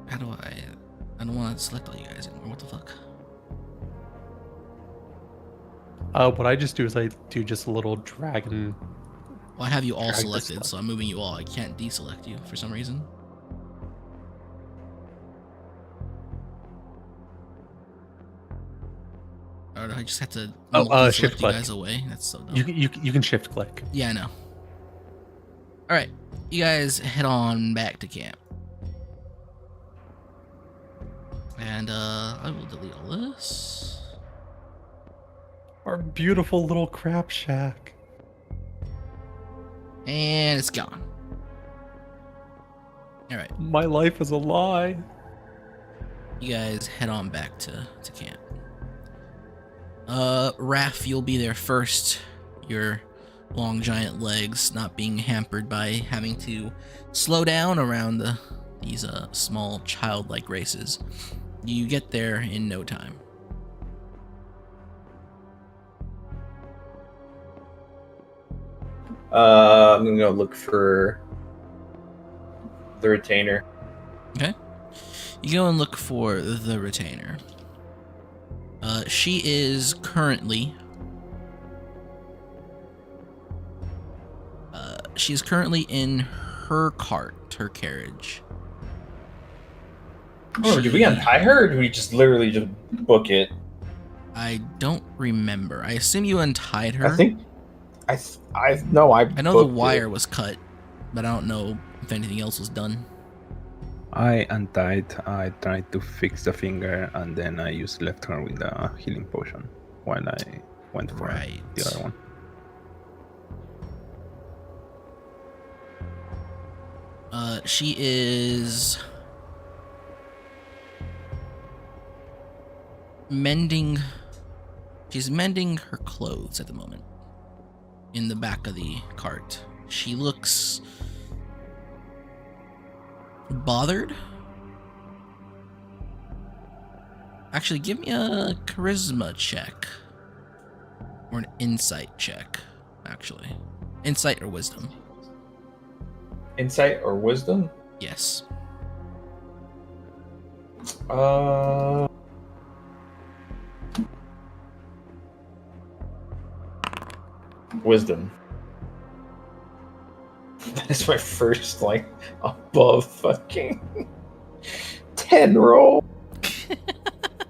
How do I don't want to select all you guys anymore. What the fuck? What I just do is I do just a little dragon. Well, I have you all Drag this selected, stuff. so I'm moving you all. I can't deselect you for some reason. Or do I just have to Oh, deselect shift you click. guys away? That's so dumb. You can shift click. Yeah, I know. Alright, you guys head on back to camp. And, I will delete all this. Our beautiful little crap shack. And it's gone. Alright, My life is a lie. you guys head on back to camp. Raph, you'll be there first. Your long giant legs not being hampered by having to slow down around these small childlike races. You get there in no time. I'm gonna go look for the retainer. Okay. You go and look for the retainer. She is currently in her cart, her carriage. Oh, did we untie her, or did we just literally just book it? I don't remember. I assume you untied her. I think I know the wire was cut, but I don't know if anything else was done. I untied, I tried to fix the finger, and then I just left her with the healing potion while I went for Right. the other one. She is mending. She's mending her clothes at the moment in the back of the cart. She looks bothered. Actually, give me a charisma check or an insight check. Actually, insight or wisdom. Insight or wisdom? Yes. Uh, wisdom. That is my first like above fucking 10 roll.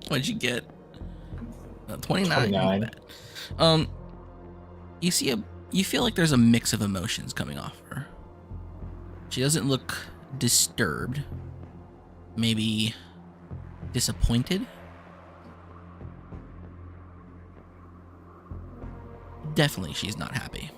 What'd you get? 29. 29. Not bad. You feel like there's a mix of emotions coming off her. She doesn't look disturbed. Maybe disappointed. Definitely she's not happy.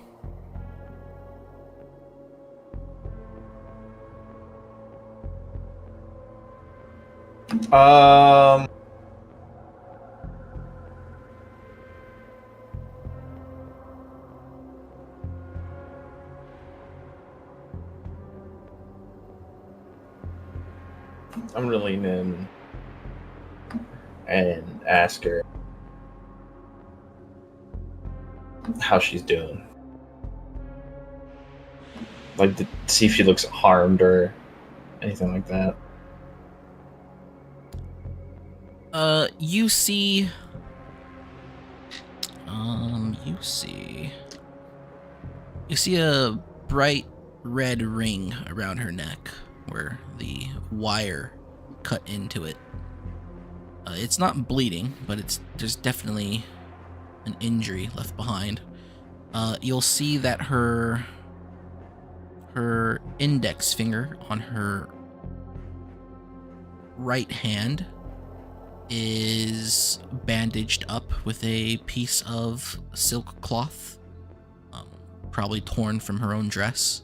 I'm gonna lean in and ask her how she's doing. Like to see if she looks harmed or anything like that. You see a bright red ring around her neck where the wire cut into it. It's not bleeding, but there's definitely an injury left behind. You'll see that her index finger on her right hand is bandaged up with a piece of silk cloth, probably torn from her own dress.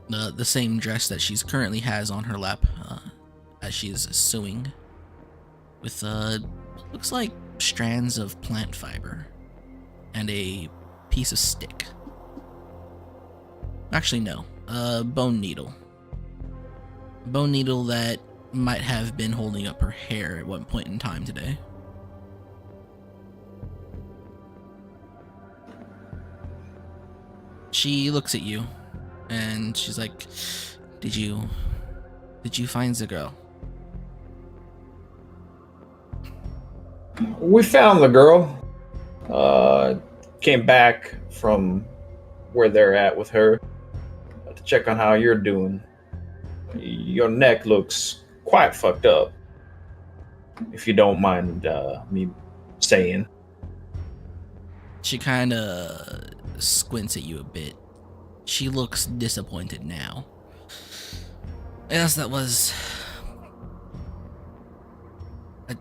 The same dress that she's currently has on her lap as she's sewing with looks like strands of plant fiber and a piece of stick. Actually, no, a bone needle. Bone needle that might have been holding up her hair at one point in time today. She looks at you and she's like, Did you find the girl? We found the girl. Came back from where they're at with her to check on how you're doing. Your neck looks quite fucked up, if you don't mind me saying. She kind of squints at you a bit. She looks disappointed now. Yes, that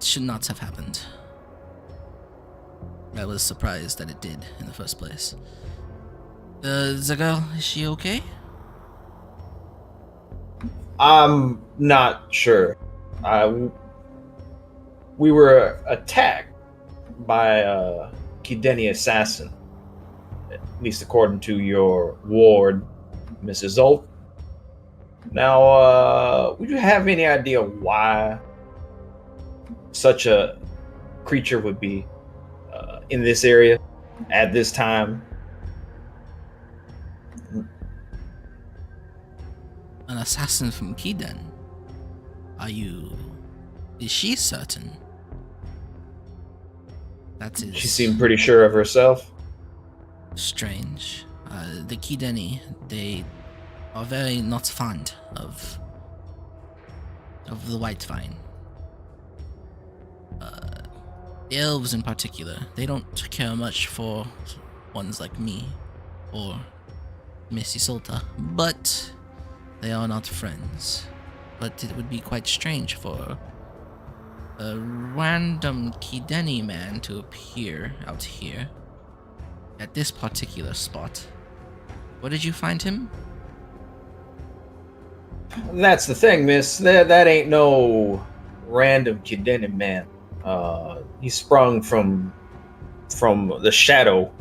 should not have happened. I was surprised that it did in the first place. The girl, is she okay? I'm not sure. We were attacked by a Kideni assassin, at least according to your ward, Mrs. Zolt. Now, would you have any idea why such a creature would be in this area at this time? An assassin from Kiden? Is she certain? That is... She seemed pretty sure of herself. Strange. The Kideni, they are very not fond of the white vine. The elves in particular, they don't care much for ones like me or Miss Isolta, but they are not friends. But it would be quite strange for a random Kideni man to appear out here at this particular spot. Where did you find him? That's the thing, miss. That ain't no random Kideni man. He sprung from the shadow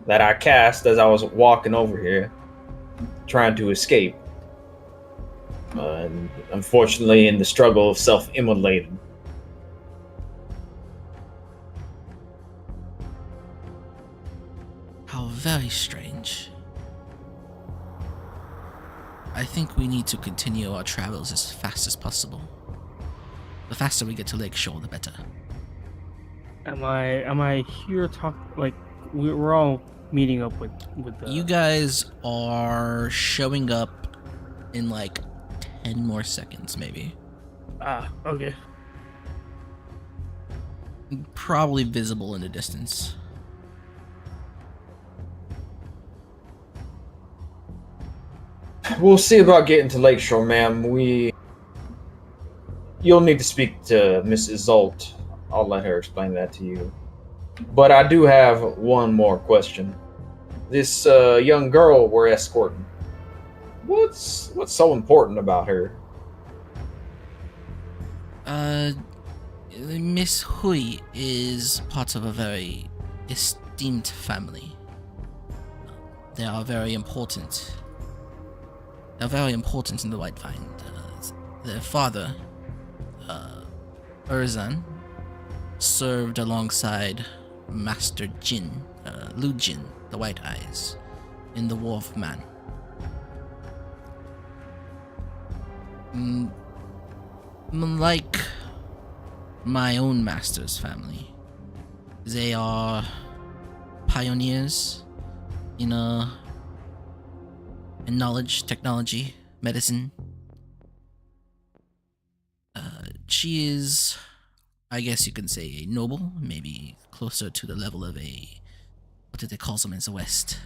that I cast as I was walking over here, trying to escape. And unfortunately, in the struggle of self-immolated. How very strange. I think we need to continue our travels as fast as possible. The faster we get to Lakeshore, the better. Am I here like we're all meeting up with the You guys are showing up in like 10 more seconds, maybe. Okay. Probably visible in the distance. We'll see about getting to Lakeshore, ma'am. You'll need to speak to Mrs. Zolt. I'll let her explain that to you. But I do have one more question. This young girl we're escorting. What's so important about her? Miss Hui is part of a very esteemed family. They are very important. They're very important in the Whitevine. Their father, Urzan, served alongside Master Jin, Lu Jin, the White Eyes, in the War of Man. Like my own master's family, they are pioneers in knowledge, technology, medicine. She is, I guess you can say, a noble, maybe closer to the level of a, what do they call them in the West?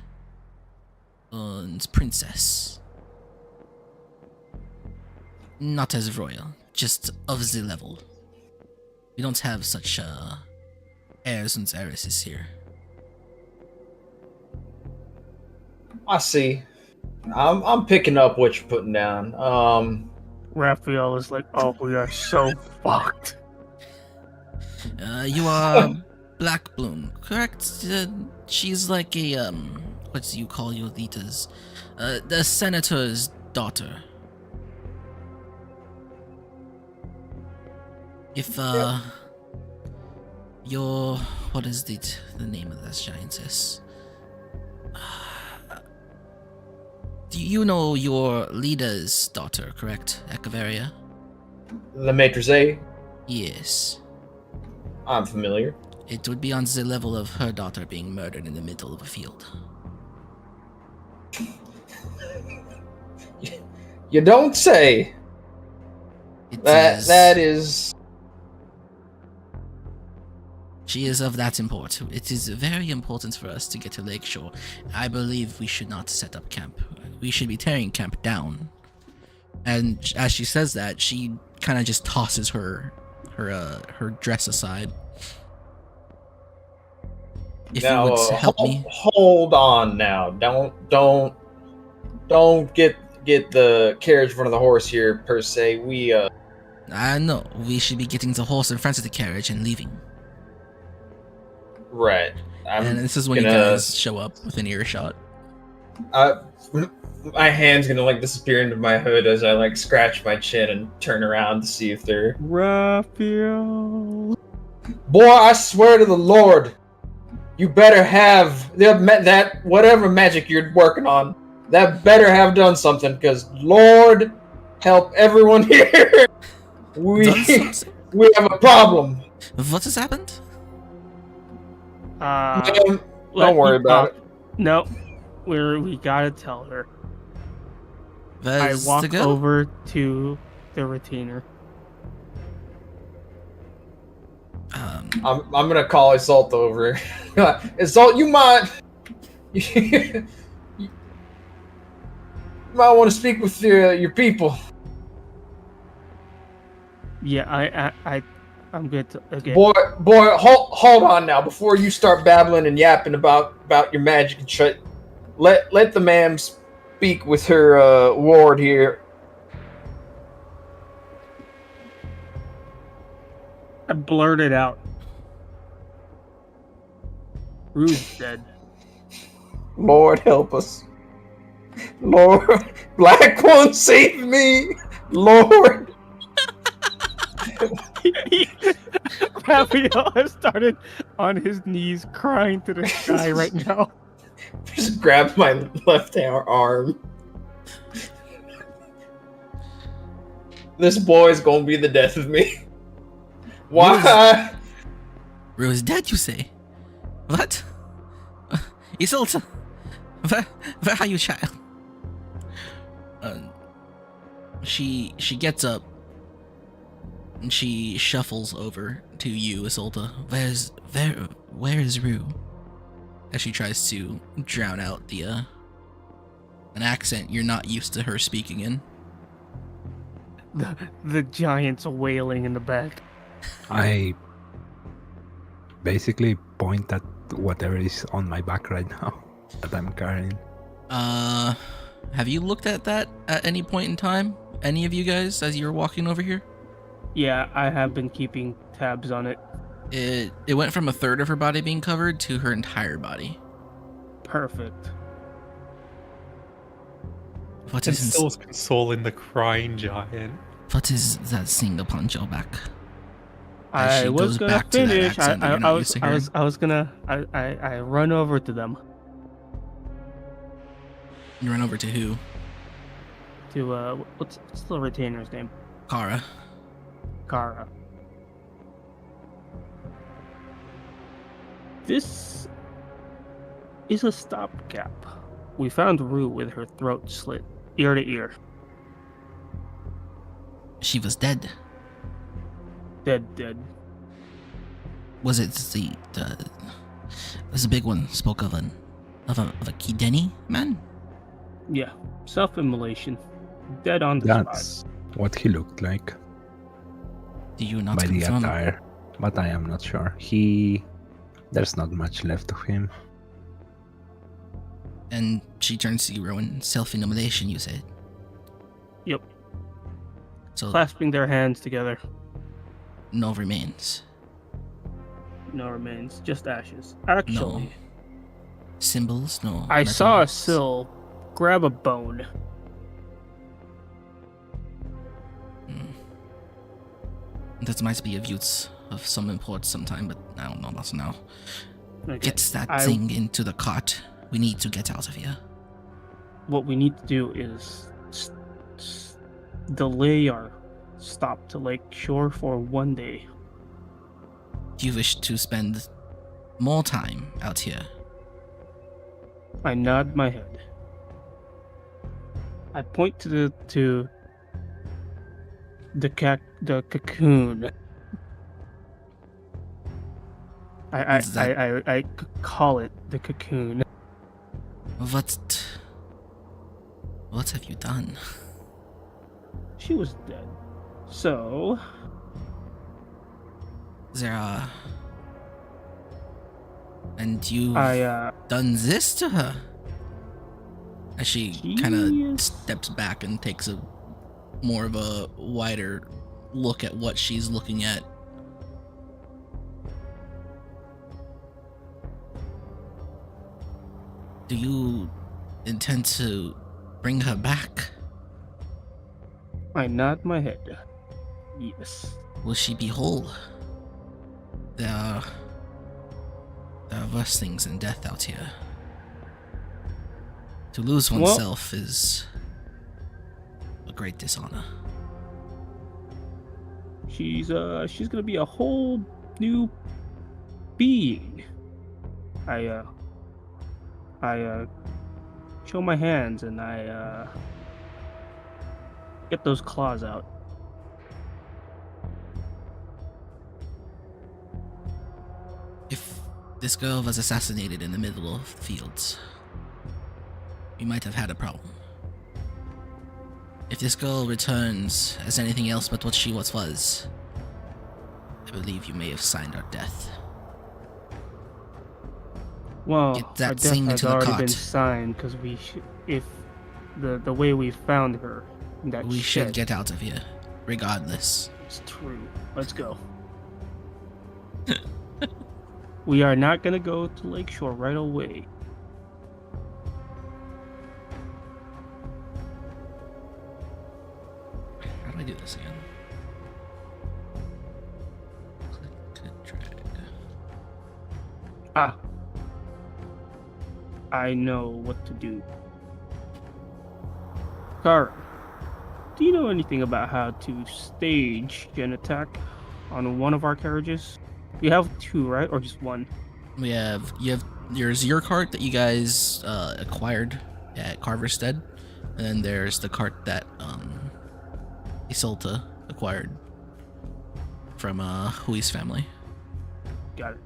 Princess. Not as royal, just of the level. We don't have such heirs and heiresses here. I see. I'm picking up what you're putting down. Raphael is like, oh, we are so fucked. You are Black Bloom, correct? She's like a what do you call your Litas? The senator's daughter. If your what is the name of this giantess? Do you know your leader's daughter, correct? Echeveria? The Maîtrise? Yes. I'm familiar. It would be on the level of her daughter being murdered in the middle of a field. You don't say. That is. She is of that import. It is very important for us to get to Lakeshore. I believe we should not set up camp. We should be tearing camp down. And as she says that, she kind of just tosses her dress aside. If now, you would help me. Hold on now. Don't get the carriage in front of the horse here per se. I know. We should be getting the horse in front of the carriage and leaving. Right. And this is when you guys show up within earshot. My hand's gonna like disappear into my hood as I like scratch my chin and turn around to see if they're. Raphael. Boy, I swear to the Lord, you better have that whatever magic you're working on. That better have done something, because Lord help everyone here. We have a problem. What has happened? Don't worry about it. No, we gotta tell her. I That's walk the girl? over to the retainer. I'm gonna call Isolt over. Isolt, you might want to speak with your people. Yeah, I'm good to, okay. Boy, hold on now before you start babbling and yapping about your magic and shit. Let the ma'am speak with her ward here. I blurted out. Rude's dead. Lord help us. Lord, Black One save me. Lord. Raphael has started on his knees crying to the sky right now. Just grab my left arm. This boy's gonna be the death of me. Why? Rue is dead, you say? What? Isolde, where are you, child? She gets up and she shuffles over to you, Isolde. Where is Rue? As she tries to drown out the an accent you're not used to her speaking in. The giant's wailing in the back. I basically point at whatever is on my back right now that I'm carrying. Have you looked at that at any point in time? Any of you guys, as you were walking over here? Yeah, I have been keeping tabs on it. It went from a third of her body being covered to her entire body. Perfect. What And is Still's consoling the crying giant. what is that thing upon your back? As I she was goes gonna back to that finish. accent that you're not used to hearing. I was gonna. I run over to them. You run over to who? To what's the retainer's name? Kara. Kara. This is a stopgap. We found Rue with her throat slit, ear to ear. She was dead. Dead. Was it the was the big one spoke of a Kideni man? Yeah, self-immolation. Dead on the spot. That's what he looked like Do you not by the confirm? attire, but I am not sure. There's not much left of him. And she turns to you, Rowan. Self-immolation, you said. Yep. So Clasping their hands together. no remains. No remains, just ashes. Actually, No symbols. No. I saw a metals. sill grab a bone. That might be of use of some import sometime, but I don't know about now. Okay. Get that I- thing into the cart. We need to get out of here. What we need to do is delay our stop to Lake Shore for 1 day. Do you wish to spend more time out here? I nod my head. I point to the cocoon. Is that- I call it the cocoon. What have you done? She was dead. So There are. And you I done this to her? As she kind She of is- steps back and takes a more of a wider look at what she's looking at. Do you intend to bring her back? I nod my head. Yes. Will she be whole? There are worse things than death out here. To lose Well- oneself is a great dishonor. She's gonna be a whole new being. I show my hands and I get those claws out. If this girl was assassinated in the middle of the fields, we might have had a problem. If this girl returns as anything else but what she once was, I believe you may have signed our death. Well, Get that our death thing has into the already been cart. signed because if the way we found her, in that We should shed, get out of here, regardless. It's true. Let's go. We are not gonna go to Lakeshore right away. How do I do this again? Click to drag. Ah. I know what to do. Kara, do you know anything about how to stage an attack on one of our carriages? You have two, right, or just one? There's your cart that you guys acquired at Carverstead, and then there's the cart that Isolta acquired from Hui's family. Got it.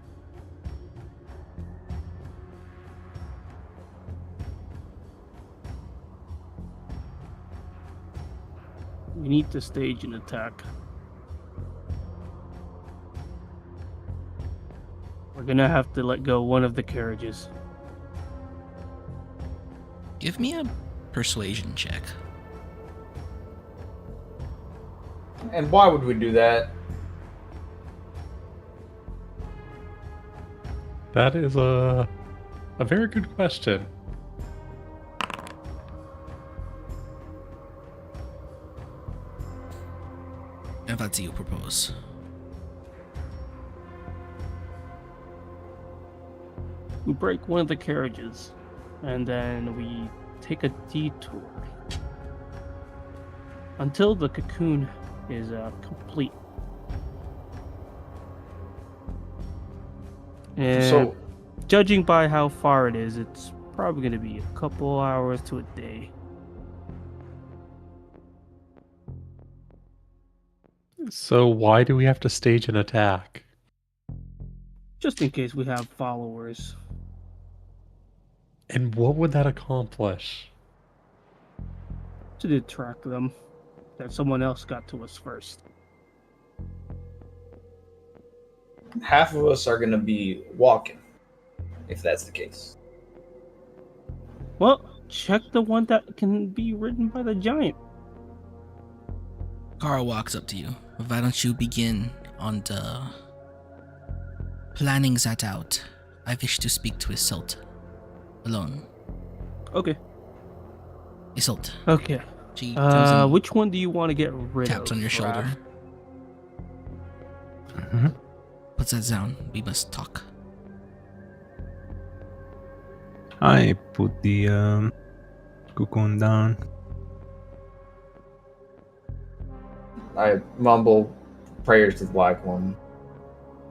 We need to stage an attack. We're gonna have to let go one of the carriages. Give me a persuasion check. And why would we do that? That is a very good question. And what do you propose? We break one of the carriages, and then we take a detour until the cocoon is complete. And So, judging by how far it is, it's probably going to be a couple hours to a day. So why do we have to stage an attack? Just in case we have followers. And what would that accomplish? To detract them, that someone else got to us first. half of us are going to be walking, if that's the case. Well, check the one that can be ridden by the giant. Carl walks up to you. Why don't you begin on the planning that out? I wish to speak to Isolt alone. Okay. Isolt. Okay. She comes and Which one do you want to get rid of? taps on your shoulder. Mhm. Put that down. We must talk. I put the cocoon down. I mumble prayers to the Black One,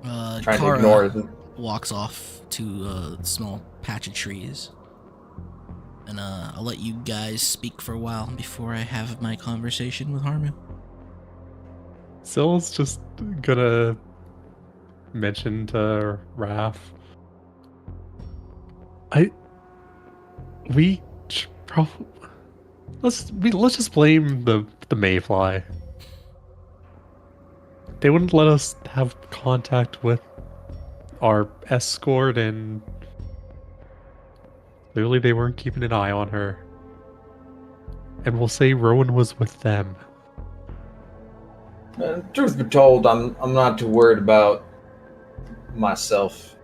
trying to Kara ignore it. walks off to a small patch of trees. And I'll let you guys speak for a while before I have my conversation with Harmu. Syl's just gonna mention to Raph. Let's just blame the Mayfly. They wouldn't let us have contact with our escort, and clearly they weren't keeping an eye on her. And we'll say Rowan was with them. Truth be told, I'm not too worried about myself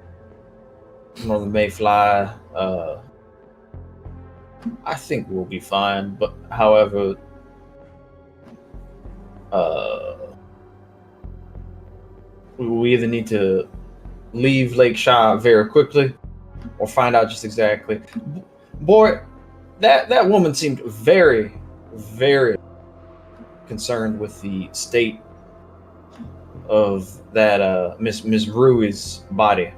nor the Mayfly. I think we'll be fine. But however, we either need to leave Lake Shah very quickly, or find out just exactly. Boy, that woman seemed very, very concerned with the state of that Miss Rui's body.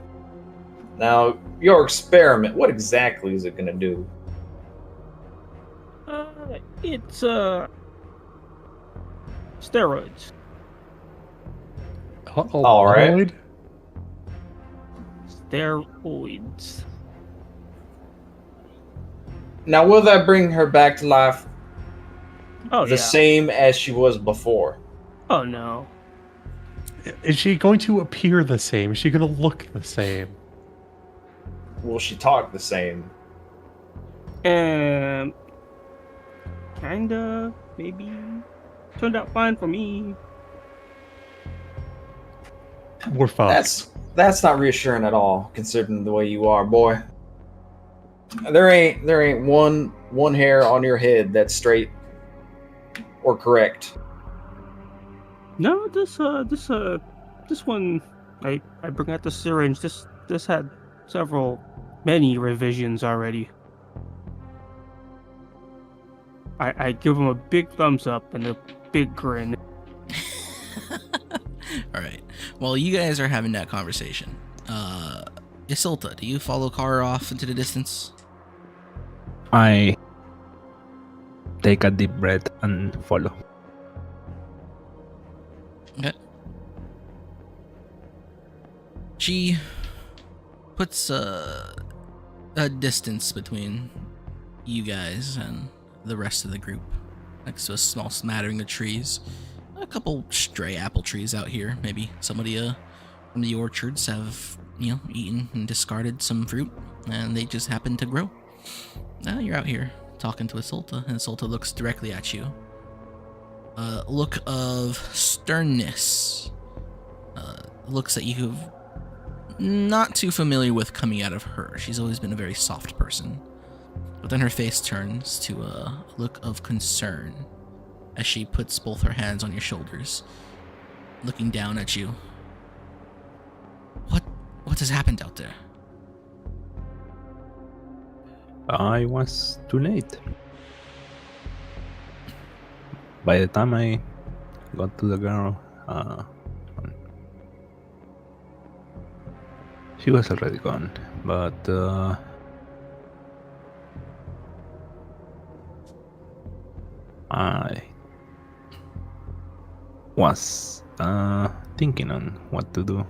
Now, your experiment, what exactly is it going to do? It's steroids. All right. Lloyd? Steroids. Now, will that bring her back to life Oh the yeah. same as she was before? Oh no. Is she going to appear the same? Is she going to look the same? Will she talk the same? Kinda, maybe. Turned out fine for me. We're fucked. That's not reassuring at all, considering the way you are, boy. There ain't one hair on your head that's straight or correct. No, this one, I bring out the syringe. This had many revisions already. I give him a big thumbs up and a big grin. All right. While you guys are having that conversation, Isilta, do you follow Kara off into the distance? I take a deep breath and follow. Okay. She puts a distance between you guys and the rest of the group, next to a small smattering of trees. A couple stray apple trees out here. Maybe somebody from the orchards have, eaten and discarded some fruit, and they just happen to grow. Now you're out here talking to Isilta, and Isilta looks directly at you. Look of sternness. Looks that you have not too familiar with coming out of her. She's always been a very soft person. But then her face turns to a look of concern as she puts both her hands on your shoulders, looking down at you. What has happened out there? I was too late. By the time I got to the girl, she was already gone. But I was thinking on what to do.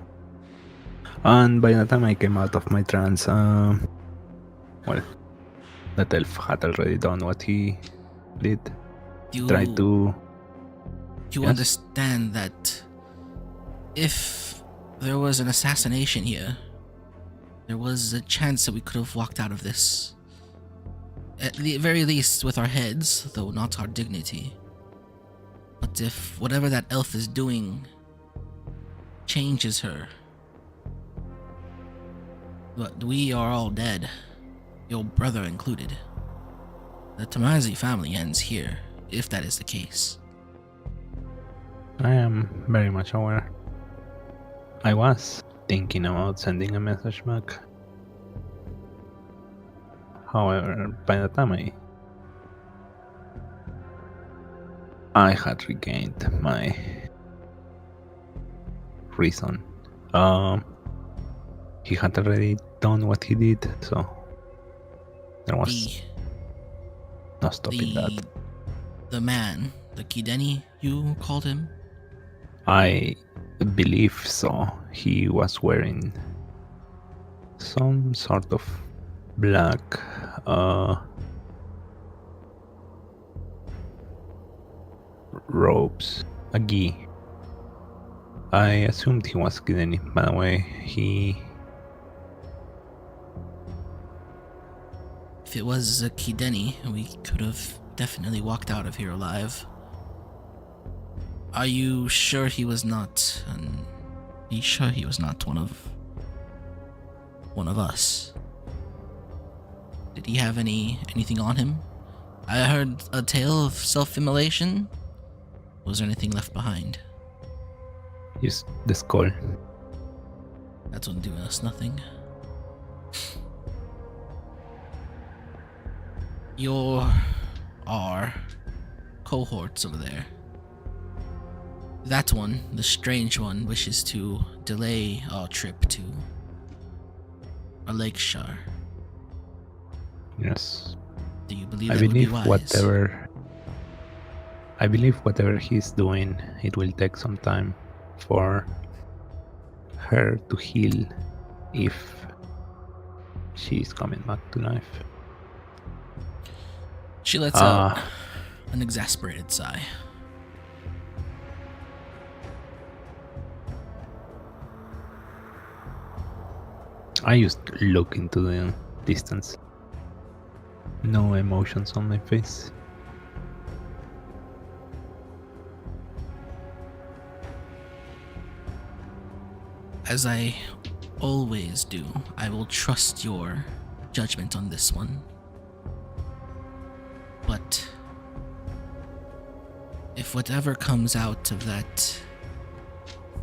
And by the time I came out of my trance, well, that elf had already done what he did. Try to... You Yes? understand that if there was an assassination here, there was a chance that we could have walked out of this. At the very least with our heads, though not our dignity. But if whatever that elf is doing changes her, but we are all dead, your brother included. The Tamazi family ends here, if that is the case. I am very much aware. I was thinking about sending a message back. However, by the time I had regained my reason, he had already done what he did, so there was no stopping that. The man, the Kideni, you called him? I believe so. He was wearing some sort of black robes, a gi. I assumed he was Kideni. By the way, If it was a Kideni, we could have definitely walked out of here alive. Are you sure he was not? Are you sure he was not one of us? Did he have anything on him? I heard a tale of self-immolation. Was there anything left behind? use the skull. That's one doing us nothing. Our cohorts over there. That one, the strange one, wishes to delay our trip to a Lakeshire. Yes. Do you believe I that would be believe wise? whatever he's doing, it will take some time for her to heal if she's coming back to life. She lets out an exasperated sigh. I just look into the distance. No emotions on my face. As I always do, I will trust your judgment on this one. But if whatever comes out of that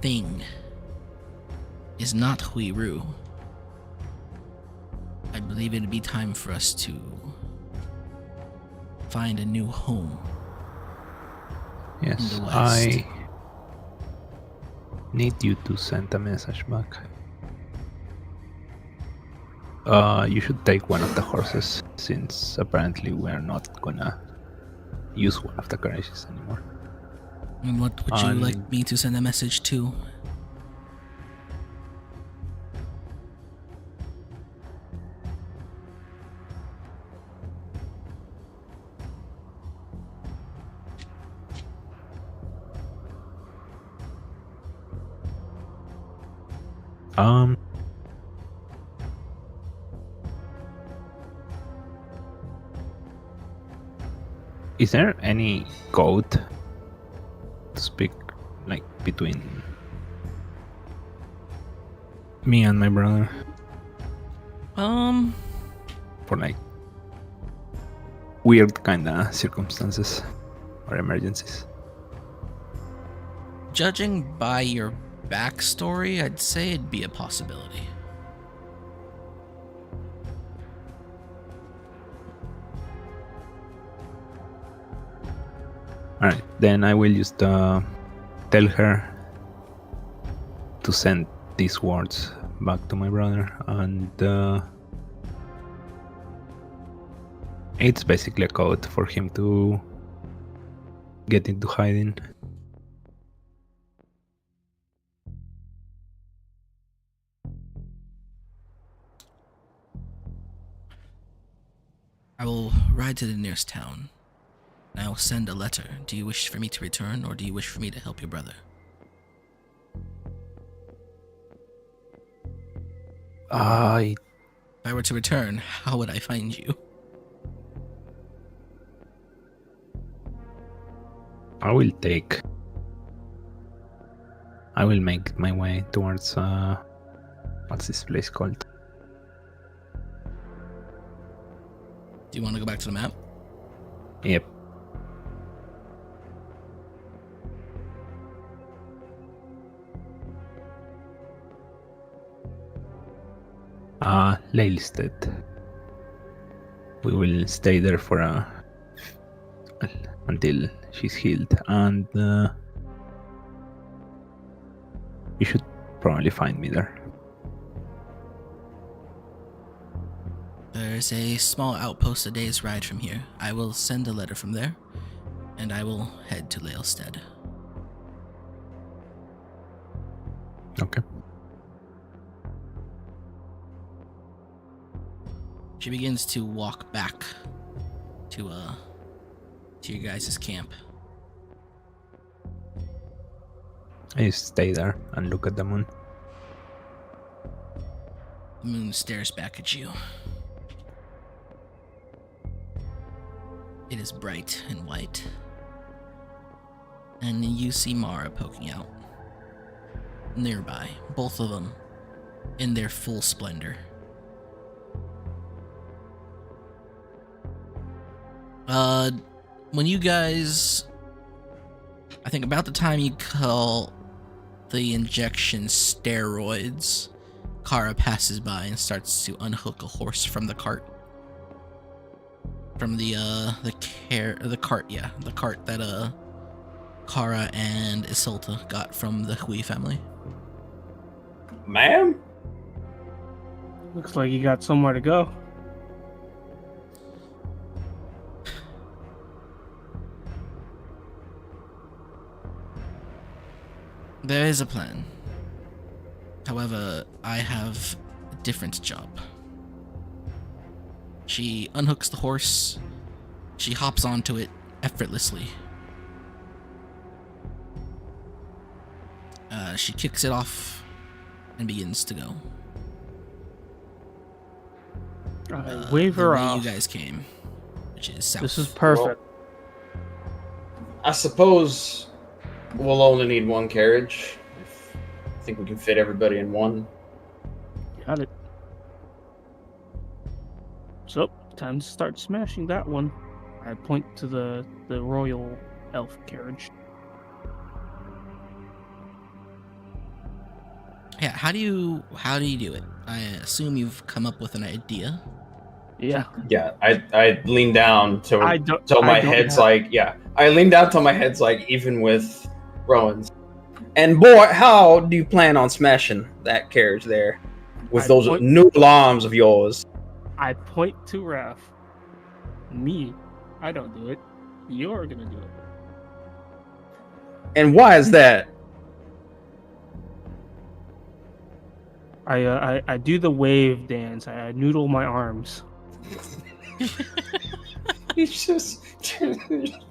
thing is not Huiru, I believe it'd be time for us to find a new home. Yes, the west. I need you to send a message back. You should take one of the horses, since apparently we are not gonna use one of the carriages anymore. And what would you like me to send a message to? Um, is there any code to speak, like, between me and my brother for like weird kind of circumstances or emergencies? Judging by your backstory, I'd say it'd be a possibility. Alright, then I will just tell her to send these words back to my brother, and it's basically a code for him to get into hiding. I will ride to the nearest town. I will send a letter. Do you wish for me to return, or do you wish for me to help your brother? I If I were to return, how would I find you? I will make my way towards what's this place called? Do you want to go back to the map? Yep. Leilstead. We will stay there for until she's healed, and you should probably find me there. There's a small outpost a day's ride from here. I will send a letter from there, and I will head to Leilstead. Okay. She begins to walk back to your guys' camp. I just stay there and look at the moon. The moon stares back at you. It is bright and white. And you see Mara poking out nearby, both of them in their full splendor. When you guys, I think about the time you call the injection steroids, Kara passes by and starts to unhook a horse from the cart. From the cart that Kara and Isolta got from the Hui family. Ma'am? Looks like you got somewhere to go. There is a plan. However, I have a different job. She unhooks the horse. She hops onto it effortlessly. She kicks it off and begins to go. Wave The her way off. you guys came, which is south. This is perfect. I suppose we'll only need one carriage. I think we can fit everybody in one. Got it. So, time to start smashing that one. I point to the royal elf carriage. Yeah, how do you do it? I assume you've come up with an idea. Yeah. Yeah, I lean down till I don't. till I my don't head's have- like, yeah. I lean down till my head's like even with Rowan's. And boy, how do you plan on smashing that carriage there with I those point- new alarms of yours? I point to Raph. Me, I don't do it. You're gonna do it. And why is that? I do the wave dance. I noodle my arms. He's just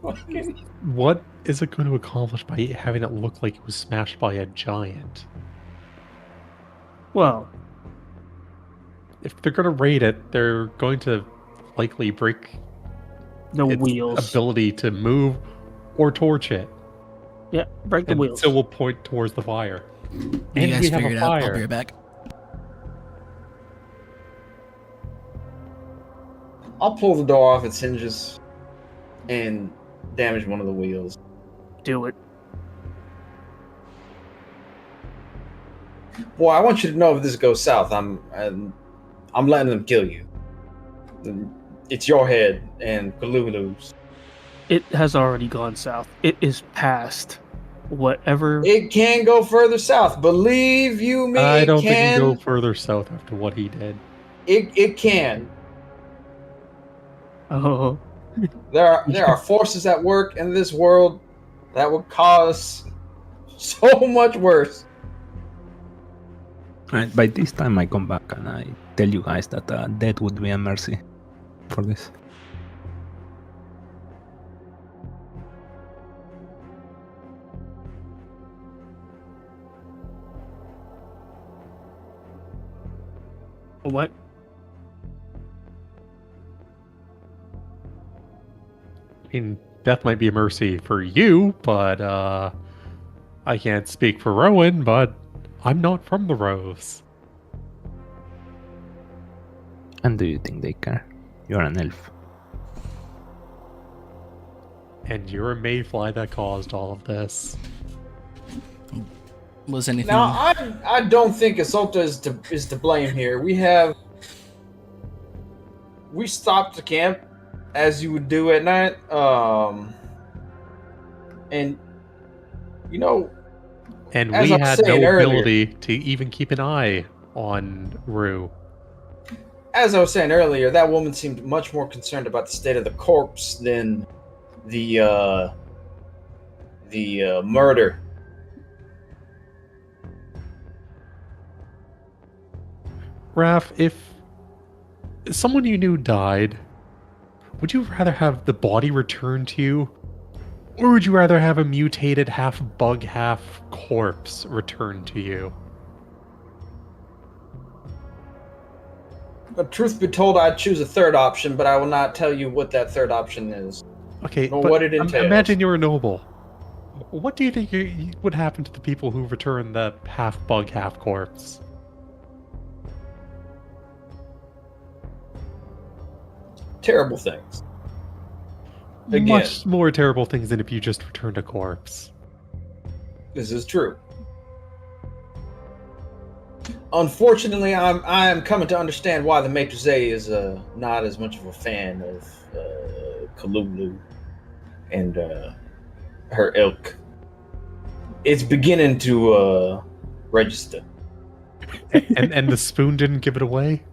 fucking. What is it going to accomplish by having it look like it was smashed by a giant? Well, If they're going to raid it, they're going to likely break the its wheels. ability to move or torch it. Yeah, break the And wheels. so we'll point towards the fire. You And guys we have figure a it out. I'll fire. be right back. I'll pull the door off its hinges and damage one of the wheels. Do it. Boy, I want you to know if this goes south, I'm letting them kill you. It's your head and Kalulu's. It has already gone south. It is past whatever. It can go further south. Believe you me, I don't it think he can. can go further south after what he did. It can. Oh, There are forces at work in this world that would cause so much worse. Right, by this time I come back and I tell you guys that death would be a mercy for this. what? I mean, death might be a mercy for you, but I can't speak for Rowan, but I'm not from the Rose. And do you think they care? You're an elf. And you're a mayfly that caused all of this. Was anything? Now, I don't think Isolta is to blame here. We stopped the camp as you would do at night, and you know, And As we I was had no saying earlier- ability to even keep an eye on Rue. as I was saying earlier, that woman seemed much more concerned about the state of the corpse than the murder. Raph, if someone you knew died, would you rather have the body returned to you? Or would you rather have a mutated half bug, half corpse returned to you? But truth be told, I'd choose a third option, but I will not tell you what that third option is. Okay, Or but what it entails. imagine you're a noble. What do you think would happen to the people who return the half bug, half corpse? Terrible things. Again. Much more terrible things than if you just returned a corpse. This is true. Unfortunately, I am coming to understand why the Maîtresse is not as much of a fan of Kalulu and her ilk. It's beginning to register. and the spoon didn't give it away?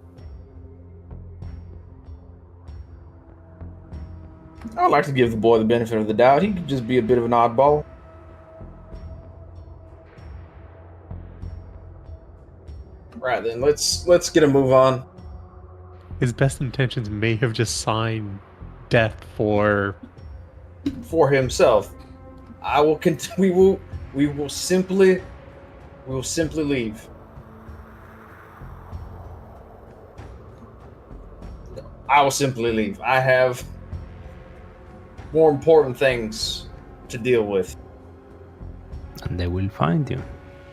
I'd like to give the boy the benefit of the doubt. He could just be a bit of an oddball. Right then, let's get a move on. His best intentions may have just signed death for... For himself. I will we will simply leave. I will simply leave. I have more important things to deal with. And they will find you.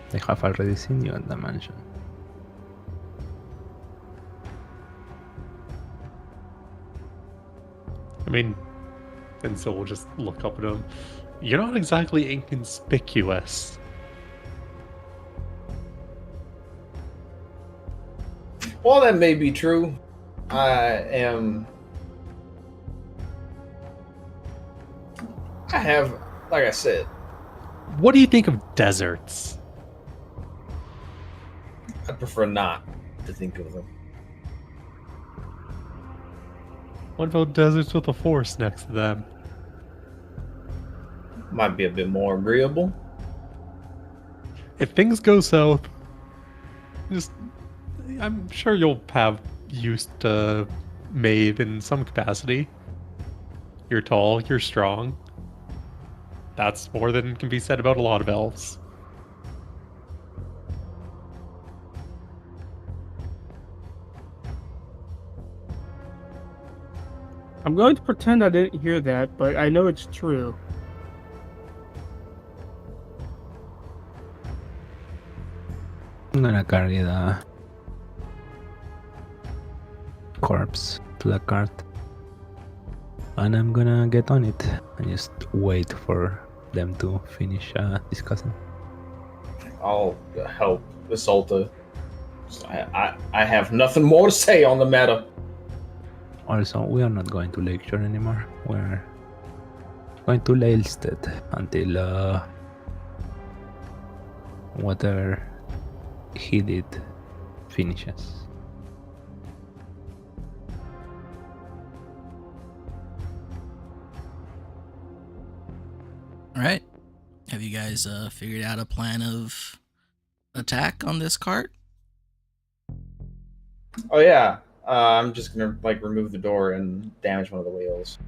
They have already seen you at the mansion. I mean, and so we'll just look up at him. You're not exactly inconspicuous. While that may be true, I have, like I said, What do you think of deserts? I prefer not to think of them. What about deserts with a forest next to them? Might be a bit more agreeable. If things go south, just I'm sure you'll have use to Maeve in some capacity. You're tall, you're strong. That's more than can be said about a lot of elves. I'm going to pretend I didn't hear that, but I know it's true. I'm gonna carry the corpse to the cart. And I'm gonna get on it and just wait for them to finish discussing. I'll help Isolta. I have nothing more to say on the matter. Also, we are not going to lecture anymore. We're going to Leilstead until whatever he did finishes. All right. Have you guys figured out a plan of attack on this cart? Oh yeah, I'm just gonna like remove the door and damage one of the wheels.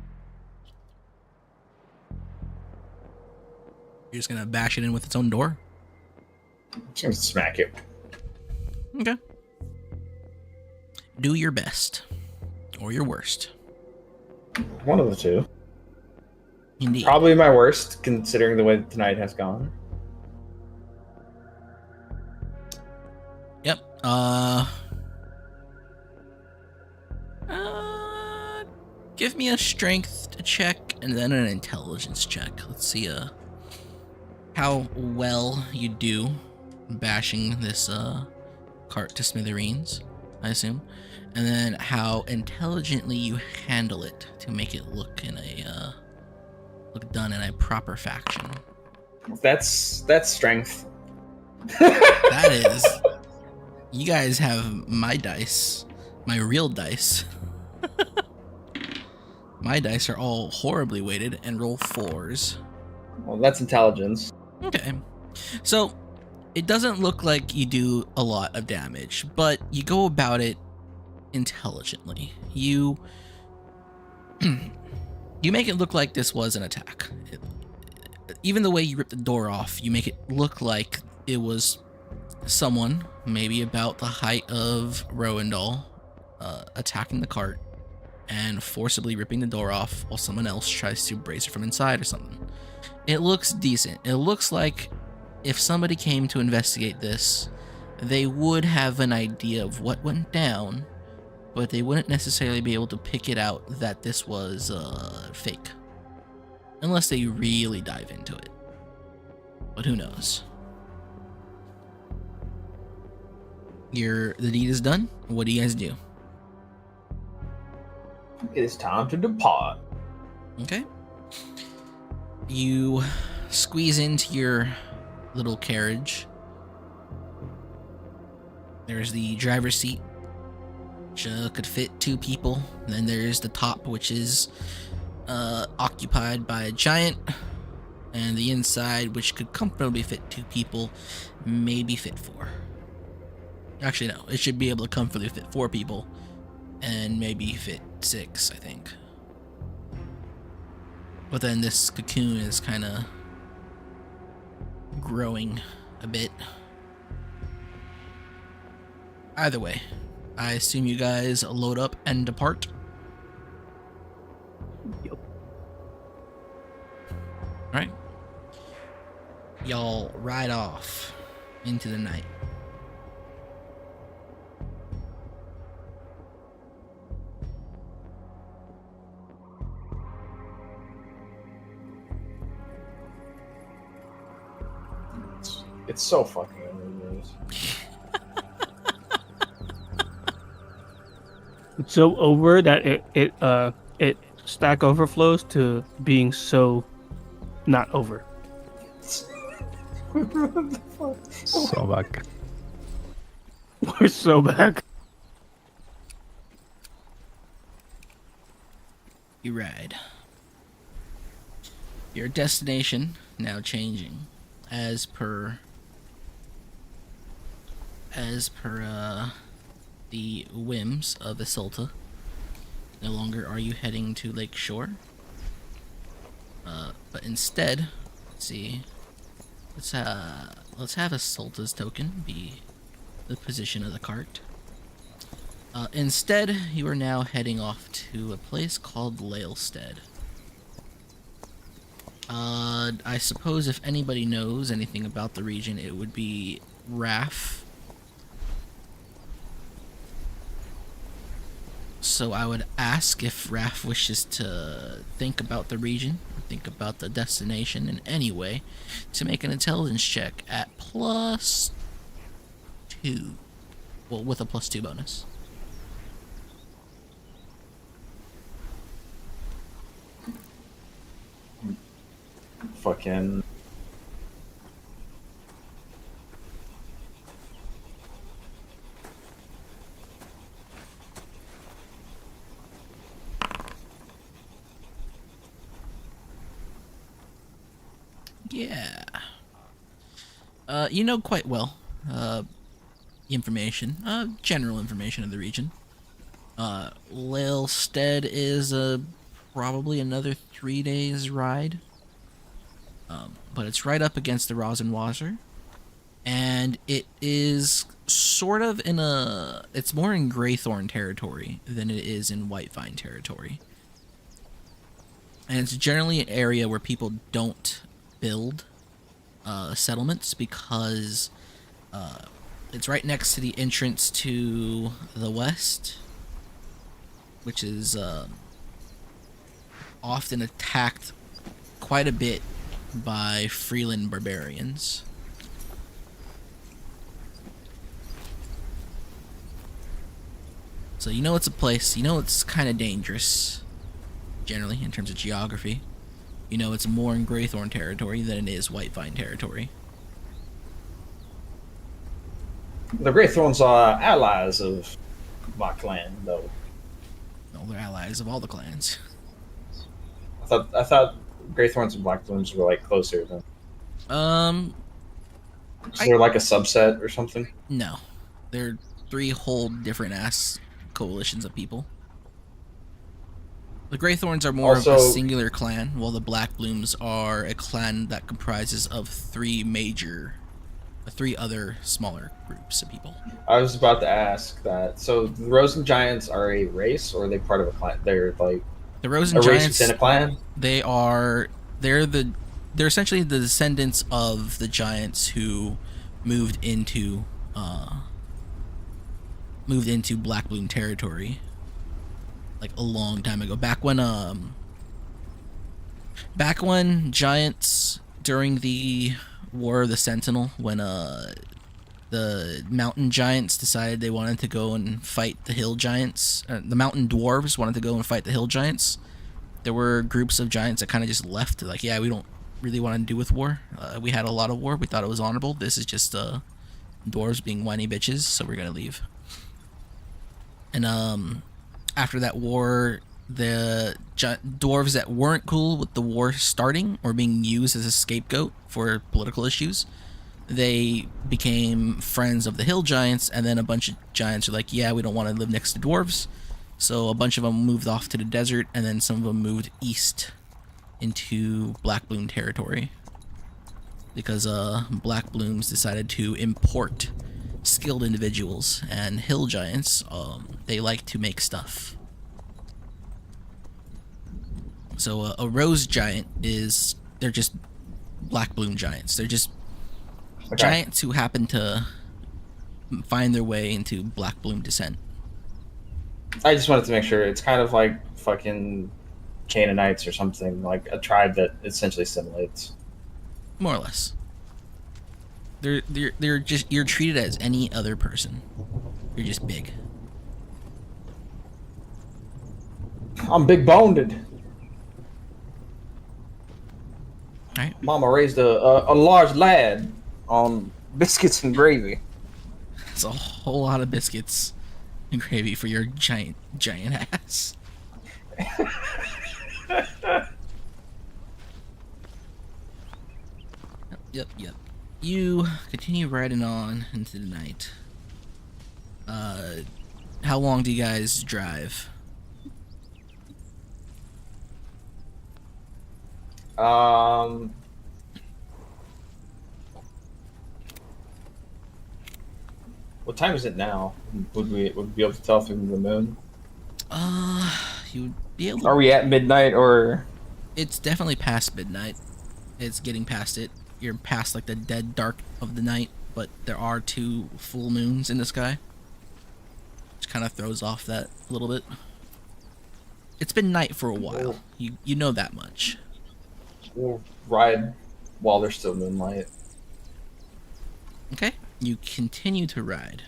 You're just gonna bash it in with its own door? I'm just gonna smack it. Okay. Do your best. Or your worst. One of the two. Indeed. Probably my worst, considering the way that tonight has gone. Yep. Give me a strength check and then an intelligence check. Let's see how well you do bashing this cart to smithereens, I assume. And then how intelligently you handle it to make it look in a look done in a proper fashion. That's strength. That is. You guys have my dice, my real dice. My dice are all horribly weighted and roll 4s. Well, that's intelligence. Okay. So, it doesn't look like you do a lot of damage, but you go about it intelligently. You make it look like this was an attack. Even the way you rip the door off, you make it look like it was someone, maybe about the height of Rowendal, attacking the cart and forcibly ripping the door off while someone else tries to brace it from inside or something. It looks decent. It looks like if somebody came to investigate this, they would have an idea of what went down, but they wouldn't necessarily be able to pick it out that this was fake. Unless they really dive into it. But who knows? The deed is done. What do you guys do? It is time to depart. Okay. You squeeze into your little carriage. There's the driver's seat, which could fit 2 people. And then there's the top, which is occupied by a giant. And the inside, which could comfortably fit 2 people, maybe fit 4. Actually, no. It should be able to comfortably fit 4 people. And maybe fit 6, I think. But then this cocoon is kind of growing a bit. Either way, I assume you guys load up and depart. Yep. Alright. Y'all ride off into the night. It's so fucking underused. so over that it stack overflows to being so not over. So back. We're so back. You ride. Your destination now changing as per the whims of Isolta. No longer are you heading to Lake Shore, but instead, let's see. Let's have Isolta's token be the position of the cart. Instead, you are now heading off to a place called Lalestead. I suppose if anybody knows anything about the region, it would be Raph. So I would ask if Raph wishes to think about the region, think about the destination in any way, to make an intelligence check at +2. Well, with a +2 bonus. Fucking. Yeah. You know quite well, information, general information of the region. Lalestead is probably another 3 days ride. But it's right up against the Rosenwasser, and it is sort of it's more in Greythorn territory than it is in Whitevine territory. And it's generally an area where people don't build settlements because it's right next to the entrance to the west, which is often attacked quite a bit by Freeland barbarians. So you know it's a place, you know it's kind of dangerous, generally, in terms of geography. You know it's more in Greythorn territory than it is Whitevine territory. The Greythorns are allies of my clan, though. No, they're allies of all the clans. I thought Greythorns and Blackblooms were like closer than. So they're like a subset or something. No, they're 3 whole different ass coalitions of people. The Greythorns are more of a singular clan, while the Blackblooms are a clan that comprises of 3 other smaller groups of people. I was about to ask that. So the Rosen Giants are a race, or are they part of a clan? They're like the Rosen a Giants race within a clan. They're essentially the descendants of the giants who moved into Blackbloom territory like a long time ago. Back when giants, during the War of the Sentinel, when the mountain giants decided they wanted to go and fight the hill giants, the mountain dwarves wanted to go and fight the hill giants. There were groups of giants that kind of just left, like, yeah, we don't really want to do with war. We had a lot of war. We thought it was honorable. This is just dwarves being whiny bitches, so we're gonna leave. And after that war, the dwarves that weren't cool with the war starting or being used as a scapegoat for political issues, they became friends of the hill giants, and then a bunch of giants are like, yeah, we don't want to live next to dwarves. So a bunch of them moved off to the desert, and then some of them moved east into Blackbloom territory because Blackblooms decided to import skilled individuals, and hill giants, they like to make stuff. So a rose giant they're just Blackbloom giants. They're just giants who happen to find their way into Blackbloom descent. I just wanted to make sure. It's kind of like fucking Canaanites or something, like a tribe that essentially assimilates. More or less. They're just, you're treated as any other person. You're just big. I'm big boned. All right. Mama raised a large lad on biscuits and gravy. It's a whole lot of biscuits and gravy for your giant ass. Yep. You continue riding on into the night. How long do you guys drive? What time is it now? Would we be able to tell from the moon? You would be able to... Are we at midnight or? It's definitely past midnight. It's getting past it. You're past like the dead dark of the night, but there are 2 full moons in the sky. Which kind of throws off that a little bit. It's been night for a while. You know that much. We'll ride while there's still moonlight. Okay. You continue to ride.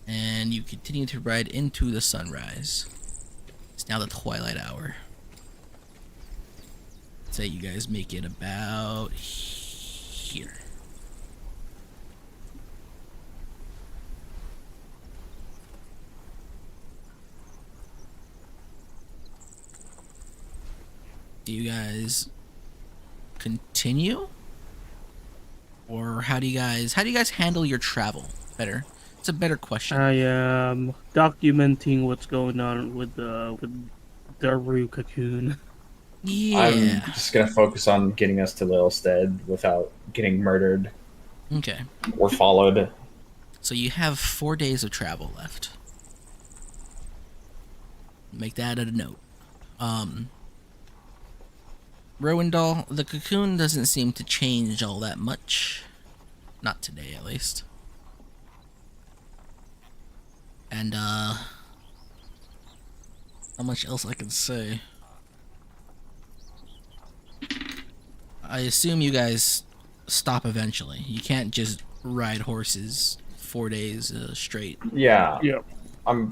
And you continue to ride into the sunrise. It's now the twilight hour. Say you guys make it about here. Do you guys continue? Or how do you guys handle your travel better? It's a better question. I am documenting what's going on with Daru Cocoon. Yeah. I'm just gonna focus on getting us to Lilstead without getting murdered Okay. or followed. So you have 4 days of travel left. Make that a note. Rowendal, the cocoon doesn't seem to change all that much. Not today, at least. And, how much else I can say? I assume you guys stop eventually. You can't just ride horses 4 days straight. Yeah. Yep. We'll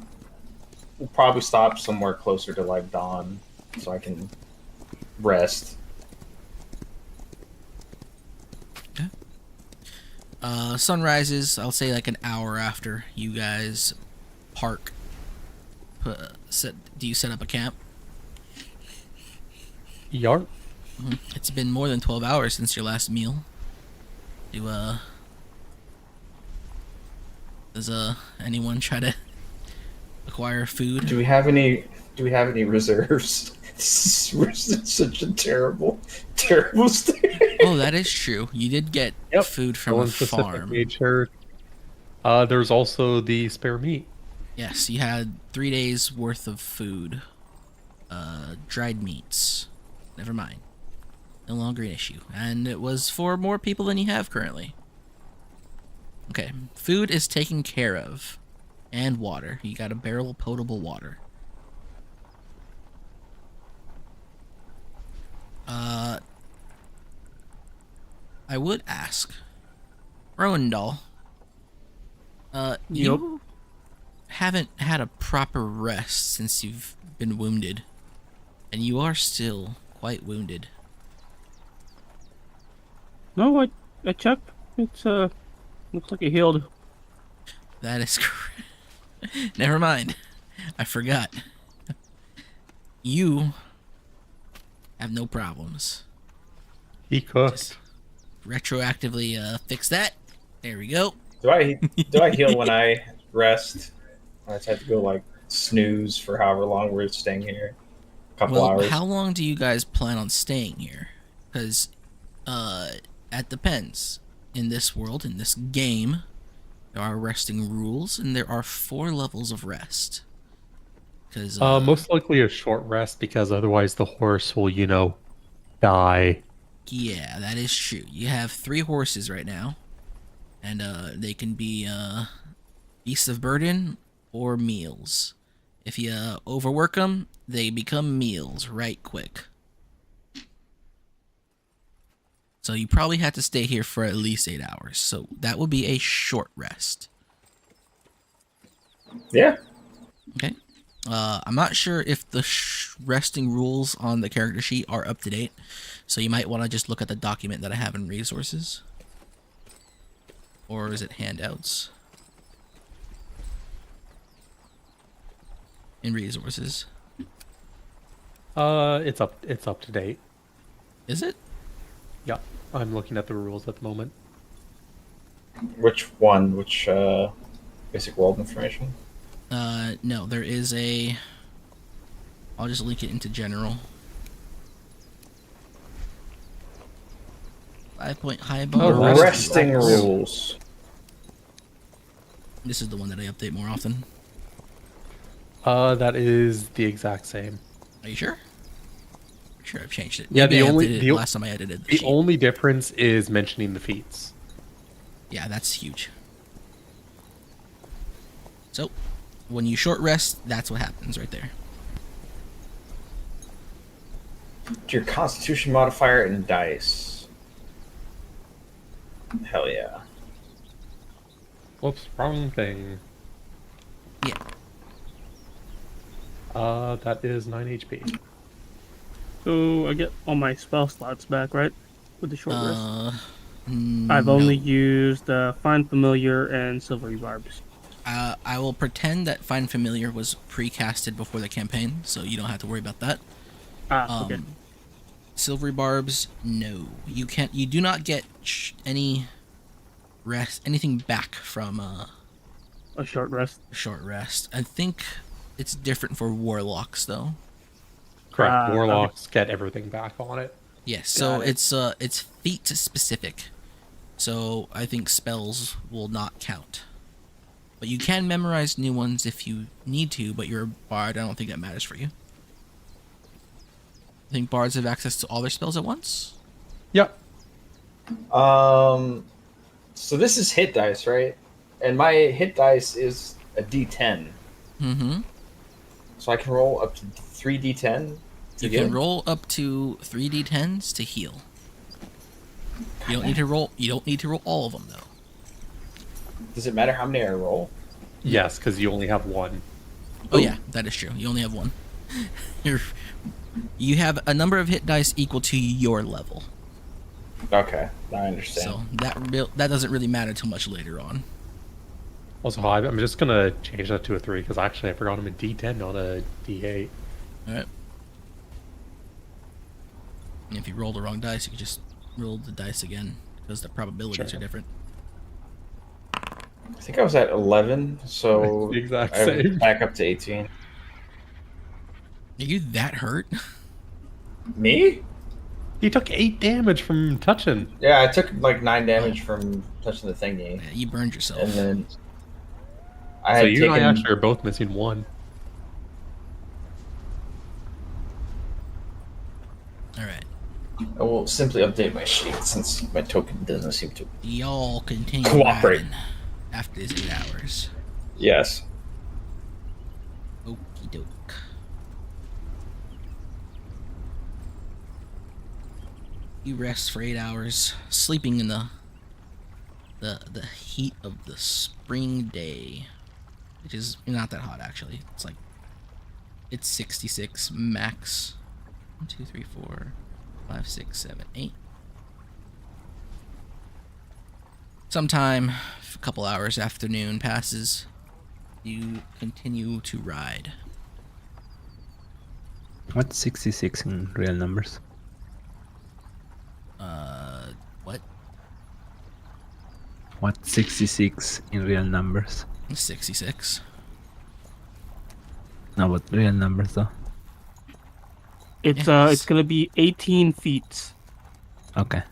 probably stop somewhere closer to like dawn so I can rest. Sun rises, I'll say like an hour after you guys park. Do you set up a camp? Yarp. It's been more than 12 hours since your last meal. Does anyone try to acquire food? Do we have any reserves? This is such a terrible state. Oh, that is true. You did get Yep. food from a Going farm. specifically to there's also the spare meat. Yes, you had 3 days worth of food. Dried meats. Never mind. No longer an issue. And it was for more people than you have currently. Okay, food is taken care of. And water. You got a barrel of potable water. I would ask, Rowendal, you haven't had a proper rest since you've been wounded, and you are still quite wounded. No, I checked. It's looks like it healed. That is correct. Never mind. I forgot. You have no problems. He cooked. Just retroactively fix that. There we go. Do I heal when I rest? I just have to go like snooze for however long we're staying here. A couple hours. How long do you guys plan on staying here? Because it depends. In this world, in this game, there are resting rules, and there are 4 levels of rest. Because Most likely a short rest because otherwise the horse will, die. yeah, that is true. You have 3 horses right now, and they can be beasts of burden or meals. If you overwork them, they become meals right quick. So you probably have to stay here for at least 8 hours. So that would be a short rest. Yeah. Okay. I'm not sure if the resting rules on the character sheet are up to date, so you might want to just look at the document that I have in resources. Or is it handouts? In resources. It's up to date. Is it? Yeah, I'm looking at the rules at the moment. Which one? Which basic world information? No, there is a... I'll just link it into general. 5-point high bar. Oh, Resting rules. This is the one that I update more often. That is the exact same. Are you sure? I'm sure I've changed it. Yeah, Maybe the I only- updated it the o- last time I edited The sheet. only difference is mentioning the feats. Yeah, that's huge. So, when you short rest, that's what happens right there. Your Constitution modifier and dice. Hell yeah. Whoops, wrong thing. Yeah. That is 9 HP. So I get all my spell slots back, right? With the short rest. I've No. only used Find Familiar and Silvery Barbs. I will pretend that Find Familiar was pre-casted before the campaign, so you don't have to worry about that. Okay. Silvery Barbs, no. You can't. You do not get anything back from A short rest. a short rest. I think it's different for warlocks though. Correct. Okay. Warlocks get everything back on it. Yes. So Got it. it's feat specific. So I think spells will not count. But you can memorize new ones if you need to, but you're a bard, I don't think that matters for you. I think bards have access to all their spells at once? Yep. So this is hit dice, right? And my hit dice is a D10. Mm-hmm. So I can roll up to 3d10 to You get can roll up to 3d10s to heal. You don't need to roll all of them though. Does it matter how many I roll? Yes, because you only have one. Oh yeah, that is true. You only have one. You have a number of hit dice equal to your level. Okay, I understand. So that doesn't really matter too much later on. Also, I'm just gonna change that to a 3 because actually I forgot I'm a D10, not a D8. Alright. And if you roll the wrong dice, you can just roll the dice again because the probabilities Sure. are different. I think I was at 11, so The exact I same. back up to 18. Are you that hurt? Me? He took 8 damage from touching. Yeah, I took like 9 damage from touching the thingy, Yeah, you burned yourself. and then I So had you taken. and I actually are both missing 1. Alright. I will simply update my sheet since my token doesn't seem to. Y'all continue Cooperate. riding after these 8 hours. Yes. Okie doke. You rest for 8 hours, sleeping in the heat of the spring day, which is not that hot actually. It's 66 max. 1, 2, 3, 4, 5, 6, 7, 8. Sometime, a couple hours after noon passes, you continue to ride. What's 66 in real numbers? What? What's 66 in real numbers? 66. No, but real numbers though. It's Yes. it's gonna be 18 feet. Okay.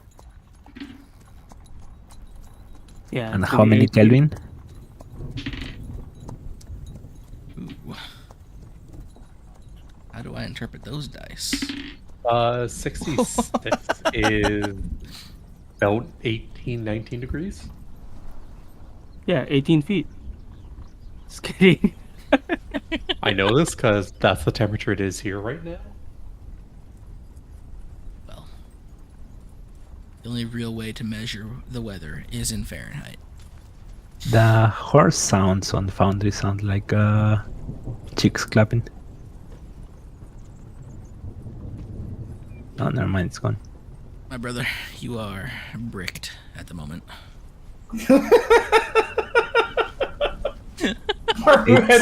Yeah. And it's how gonna be many 18. Kelvin? Ooh. How do I interpret those dice? 66 is about 18, 19 degrees. Yeah, 18 feet. Just kidding. I know this because that's the temperature it is here right now. Well, the only real way to measure the weather is in Fahrenheit. The horse sounds on the foundry sound like cheeks clapping. Oh, never mind, it's gone. My brother, you are bricked at the moment. Haru had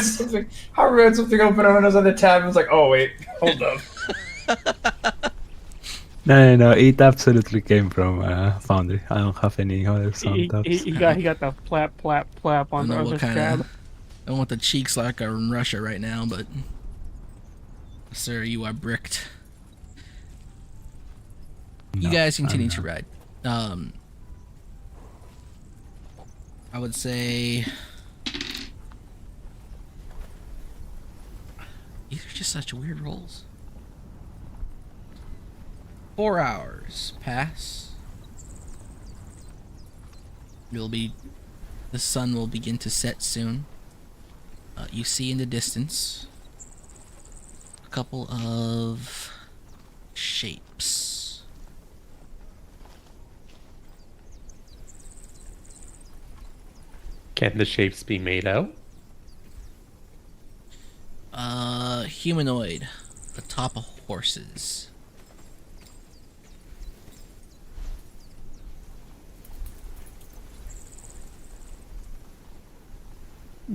something open on his other tab and was like, oh wait, hold up. No, it absolutely came from foundry. I don't have any other sound He tabs. got the flap I on don't know the what other kind tab. of. I don't want the cheeks like are in Russia right now, but sir, you are bricked. You No, guys continue I'm to not. ride. I would say these are just such weird rolls. 4 hours pass. The sun will begin to set soon. You see in the distance a couple of shapes. Can the shapes be made out? Humanoid atop of horses.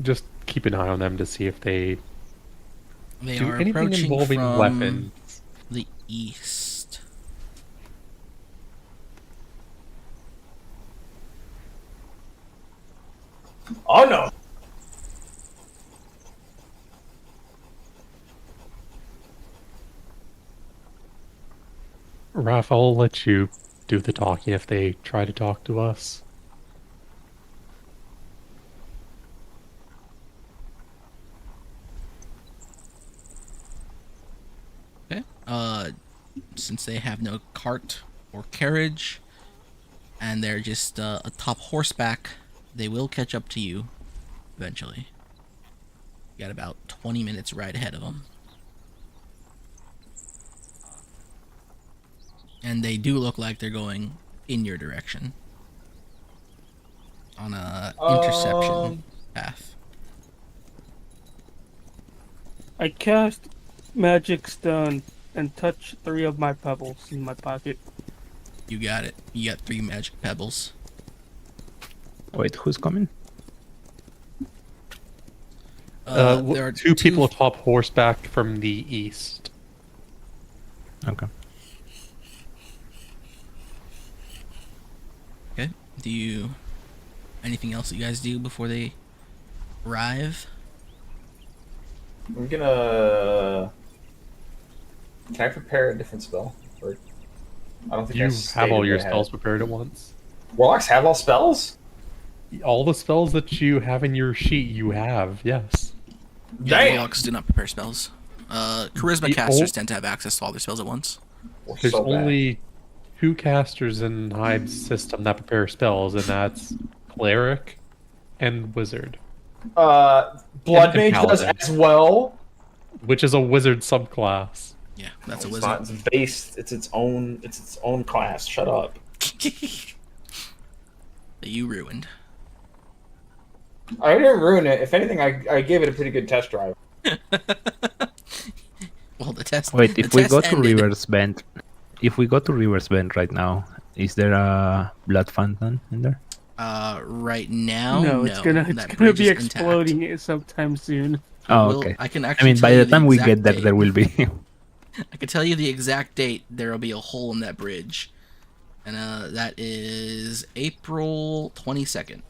Just keep an eye on them to see if they They do are anything approaching involving from weapons. the east. Oh no. Raph, I'll let you do the talking if they try to talk to us. Okay. Since they have no cart or carriage, and they're just atop horseback, they will catch up to you eventually. You got about 20 minutes ride ahead of them. And they do look like they're going in your direction. On a interception path. I cast magic stone and touch 3 of my pebbles in my pocket. You got it. You got 3 magic pebbles. Wait, who's coming? There are two people atop horseback from the east. Okay. Okay. Do you... anything else that you guys do before they arrive? I'm gonna. Can I prepare a different spell? Or I don't think You I have all stated your I had. spells prepared at once. Warlocks have all spells? All the spells that you have in your sheet, you have, yes. Yeah, Damn. warlocks do not prepare spells. Charisma The casters ol- tend to have access to all their spells at once. We're There's so bad. only 2 casters in Hyde's system that prepare spells, and that's Cleric and Wizard, Blood And Mage does Paladin. as well. which is a Wizard subclass. Yeah, that's a It's wizard. not. It's based. It's its own class. Shut up. That you ruined. I didn't ruin it. If anything, I gave it a pretty good test drive. Well, the test. Wait, the if we test go to ended. River's Bend, right now, is there a blood fountain in there? Right now, no, it's gonna that bridge be is intact. exploding it sometime soon. Oh, Well, okay. I can I actually. mean, tell by you the time we exact get there, date. there will be. I can tell you the exact date. There will be a hole in that bridge, and that is April 22nd.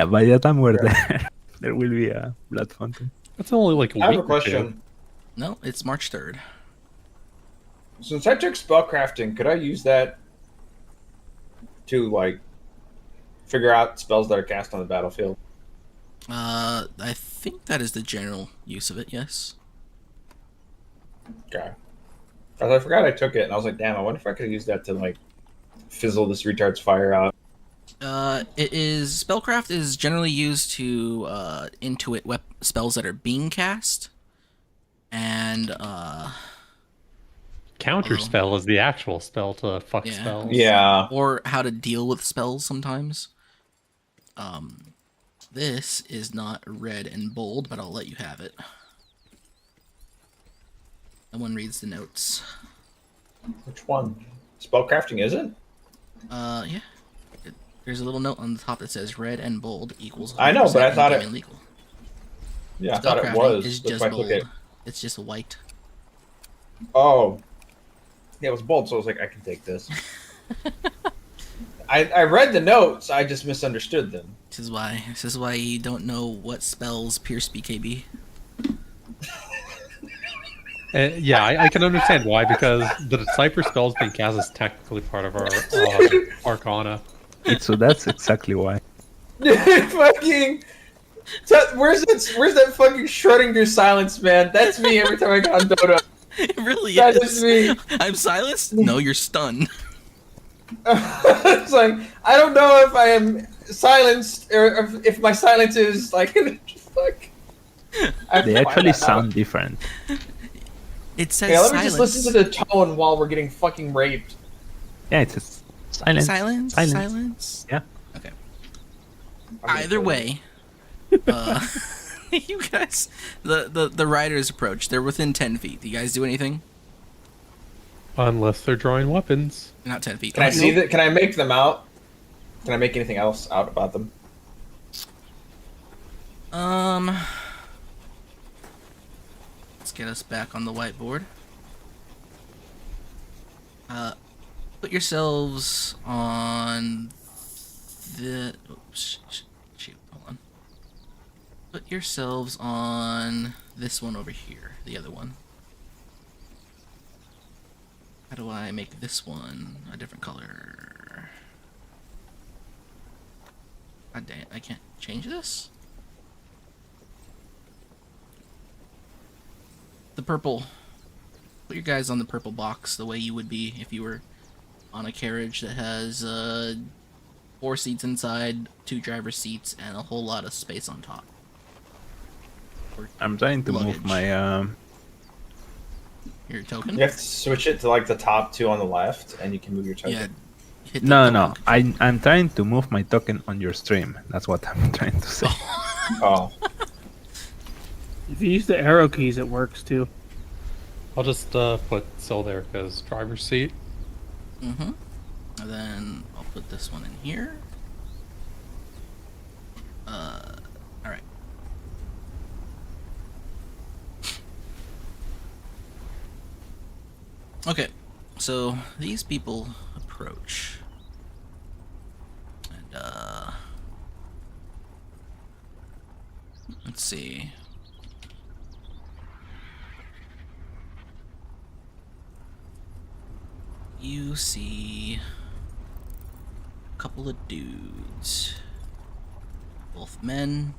Yeah, by the time we're there, there will be a blood fountain. That's only like a I week have a question. No, it's March 3rd. Since I took spellcrafting, could I use that to like figure out spells that are cast on the battlefield? I think that is the general use of it. Yes. Okay. Because I forgot I took it, and I was like, "Damn! I wonder if I could use that to like fizzle this retard's fire out." It is spellcraft is generally used to intuit spells that are being cast, and Counterspell is the actual spell to fuck Yeah. spells. Yeah. or how to deal with spells sometimes. This is not red and bold, but I'll let you have it. Someone reads the notes. Which one? Spellcrafting, is it? Yeah. There's a little note on the top that says red and bold equals. I know, but I thought in-game it- and legal. Yeah, I thought it Spellcrafting was. is That's just why I clicked bold. it. It's just white. Oh. Yeah, it was bold, so I was like, I can take this. I read the notes, I just misunderstood them. This is why you don't know what spells pierce BKB. Yeah, I can understand why, because the Decipher spells being cast is technically part of our Arcana. So that's exactly why. Fucking. Where's that fucking Schrödinger silence, man? That's me every time I get on Dota. It really That is. is me. I'm silenced? No, you're stunned. It's like, I don't know if I am silenced or if my silence is like. Fuck. They actually sound different. It says Okay, let me silence. just listen to the tone while we're getting fucking raped. Yeah, it's silent. Silence. Silence. Yeah. Okay. I'm gonna Either kill way, you guys, the riders approach. They're within 10 feet. Do you guys do anything? Unless they're drawing weapons. Not 10 feet. Can I see that? Can I make them out? Can I make anything else out about them? Let's get us back on the whiteboard. Put yourselves on the. Oops, shoot, hold on. Put yourselves on this one over here, the other one. How do I make this one a different color? God damn it, I can't change this? The purple. Put your guys on the purple box the way you would be if you were on a carriage that has 4 seats inside, 2 driver's seats, and a whole lot of space on top. Or I'm trying to luggage. move my Your token? You have to switch it to like the top 2 on the left, and you can move your token. Yeah. Hit the No, token. I'm trying to move my token on your stream. That's what I'm trying to say. Oh. If you use the arrow keys, it works too. I'll just put Sil there because driver's seat. Mm-hmm. And then I'll put this one in here. Alright. Okay, so these people approach. And, let's see. You see a couple of dudes, both men,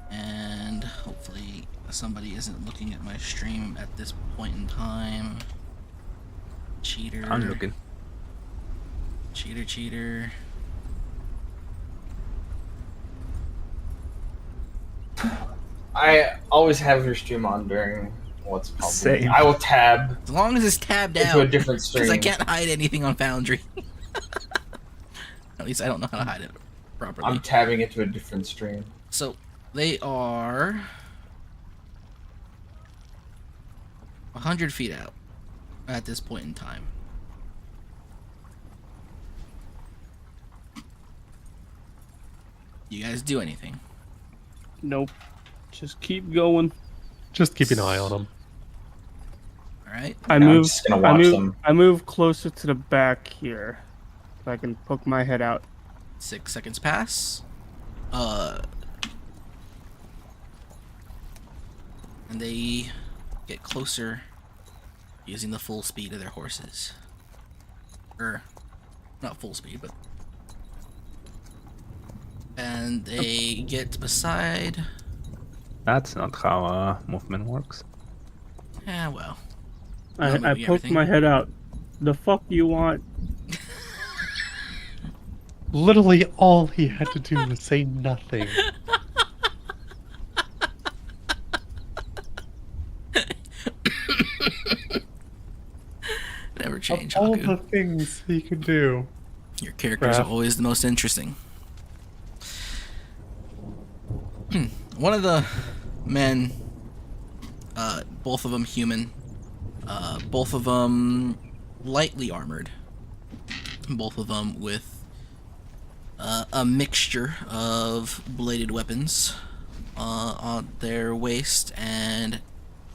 and hopefully somebody isn't looking at my stream at this point in time. Cheater. I'm looking. Cheater. I always have your stream on during what's called. Same. I will tab As long as it's tabbed into a out, different stream. because I can't hide anything on Foundry. At least I don't know how to hide it properly. I'm tabbing into a different stream. So they are 100 feet out at this point in time. You guys do anything? Nope. Just keep going. Just keep an eye on them. All right. I I'm move. just gonna watch them. I move closer to the back here, so I can poke my head out. 6 seconds pass. And they get closer using the full speed of their horses. Or, not full speed, but. And they get beside. That's not how movement works. Yeah, well. I moving poke everything. my head out. The fuck you want? Literally, all he had to do was say nothing. Never change, Of all Haku. the things he could do. Your characters are Raph. always the most interesting. One of the men, both of them human, both of them lightly armored, both of them with a mixture of bladed weapons on their waist and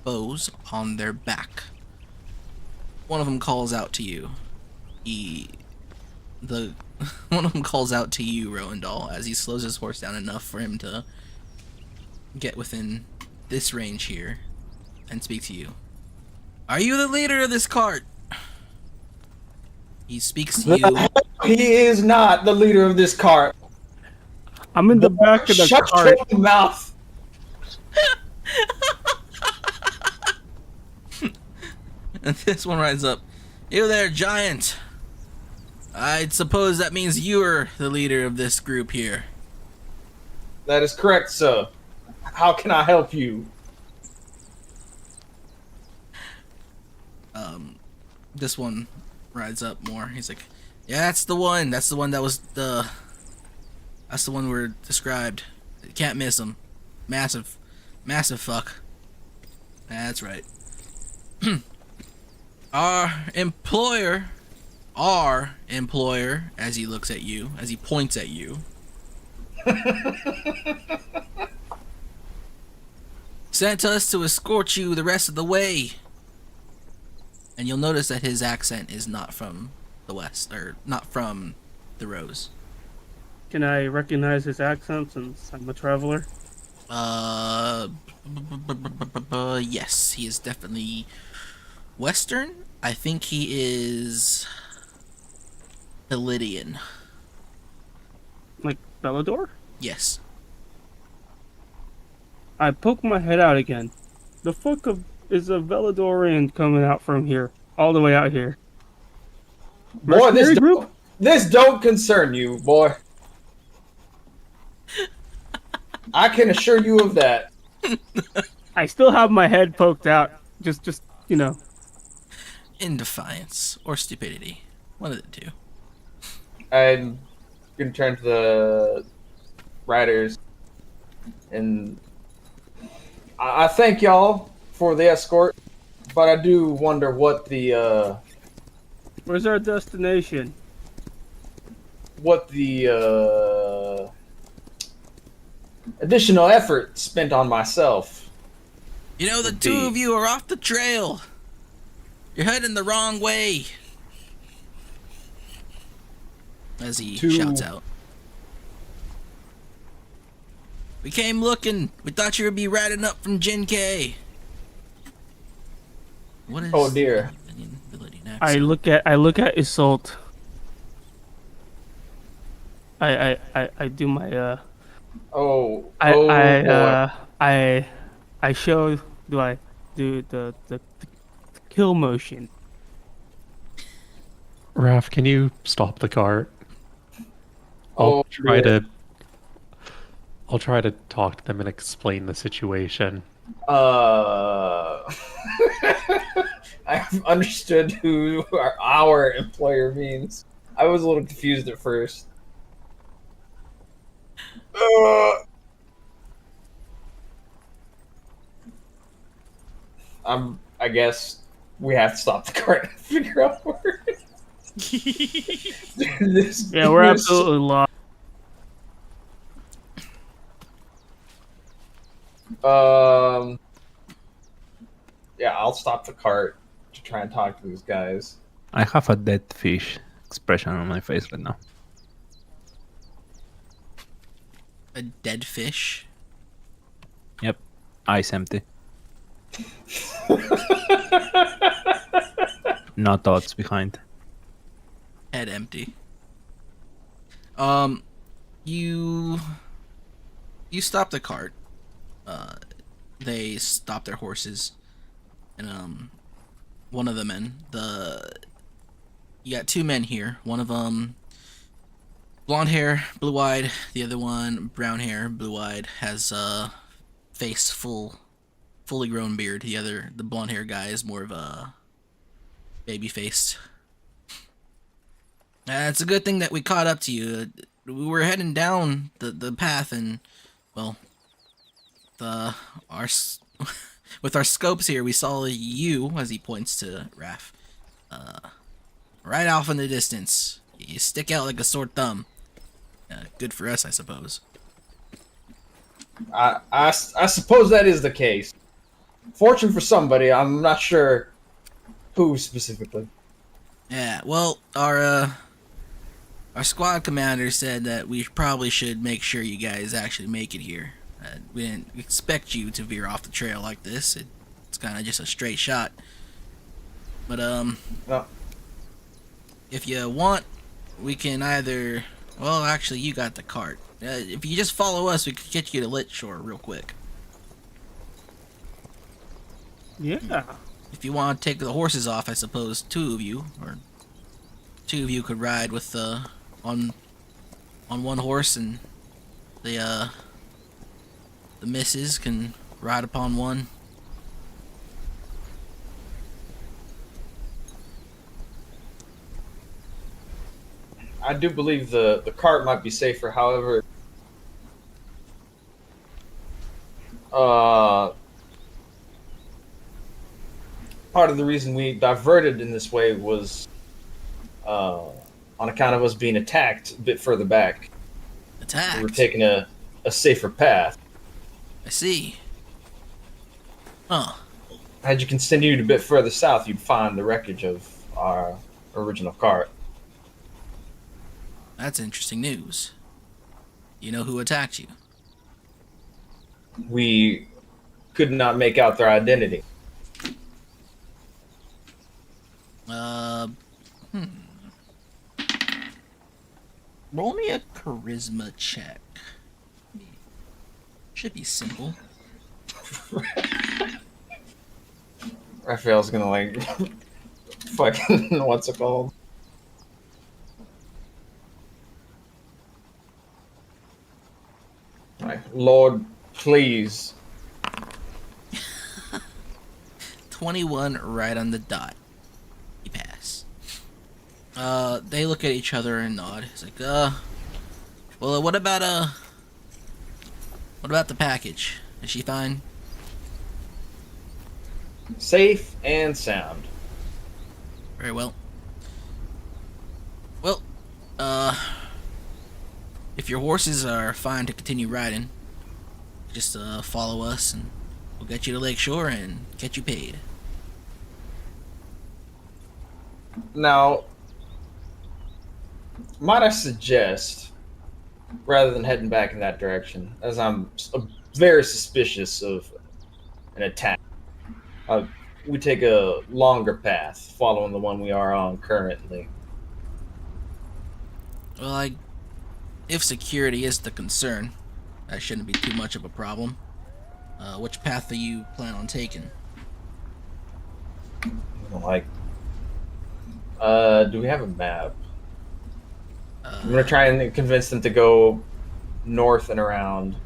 bows on their back. One of them calls out to you. One of them calls out to you, Roandal, as he slows his horse down enough for him to get within this range here and speak to you. Are you the leader of this cart? He speaks to you. He is not the leader of this cart. I'm in the back of the Shut cart. your mouth. And this one rides up. You there, giant. I'd suppose that means you're the leader of this group here. That is correct, sir. How can I help you? This one rides up more. He's like, yeah, that's the one. That's the one that was that's the one we're described. You can't miss him. Massive fuck. That's right. Our employer, as he looks at you, as he points at you, sent us to escort you the rest of the way. And you'll notice that his accent is not from the West, or not from the Rose. Can I recognize his accent since I'm a traveler? Yes, he is definitely Western. I think he is Elydian. Like Bellador? Yes. I poke my head out again. The fuck is a Veladorian coming out from here, all the way out here? Boy, Mercenary group? this don't concern you, boy. I can assure you of that. I still have my head poked out. Just you know. In defiance or stupidity. One of the two. I'm gonna turn to the riders, and I thank y'all for the escort, but I do wonder what the Where's our destination? additional effort spent on myself. You know, the two of you are off the trail. You're heading the wrong way. As he shouts out. We came looking. We thought you would be riding up from Jin K. What is? Oh dear. I look at Isolt. I do my I show do the kill motion. Raph, can you stop the cart? I'll try to talk to them and explain the situation. I've understood who our employer means. I was a little confused at first. I guess we have to stop the cart and figure out where. Yeah, we're absolutely lost. Yeah, I'll stop the cart to try and talk to these guys. I have a dead fish expression on my face right now. A dead fish? Yep. Eyes empty. No thoughts behind. Head empty. You stop the cart. They stop their horses, and one of the men, you got two men here. One of them, blonde hair, blue-eyed. The other one, brown hair, blue-eyed, has a face fully grown beard. The blonde hair guy is more of a baby-faced. It's a good thing that we caught up to you. We were heading down the path, and well, our with our scopes here, we saw you, as he points to Raph, right off in the distance. You stick out like a sore thumb. Good for us, I suppose. I suppose that is the case. Fortune for somebody. I'm not sure who specifically. Yeah, well, our squad commander said that we probably should make sure you guys actually make it here. We didn't expect you to veer off the trail like this. It's kind of just a straight shot. But, No. if you want, we can either... Well, actually, you got the cart. If you just follow us, we could get you to Litshore real quick. Yeah. If you want to take the horses off, I suppose two of you could ride with on one horse, and the missus can ride upon one. I do believe the cart might be safer. However, part of the reason we diverted in this way was on account of us being attacked a bit further back. Attacked? We were taking a safer path. I see. Huh. Had you continued a bit further south, you'd find the wreckage of our original cart. That's interesting news. You know who attacked you? We could not make out their identity. Roll me a charisma check. Should be simple. Raphael's gonna like fucking what's it called? Like, Lord, please. 21 right on the dot. You pass. They look at each other and nod. It's like, well, what about the package? Is she fine? Safe and sound. Very well. Well, if your horses are fine to continue riding, just follow us and we'll get you to Lakeshore and get you paid. Now, might I suggest, rather than heading back in that direction, as I'm very suspicious of an attack, we take a longer path, following the one we are on currently. Well, if security is the concern, that shouldn't be too much of a problem. Which path do you plan on taking? Like, do we have a map? I'm gonna try and convince them to go north and around,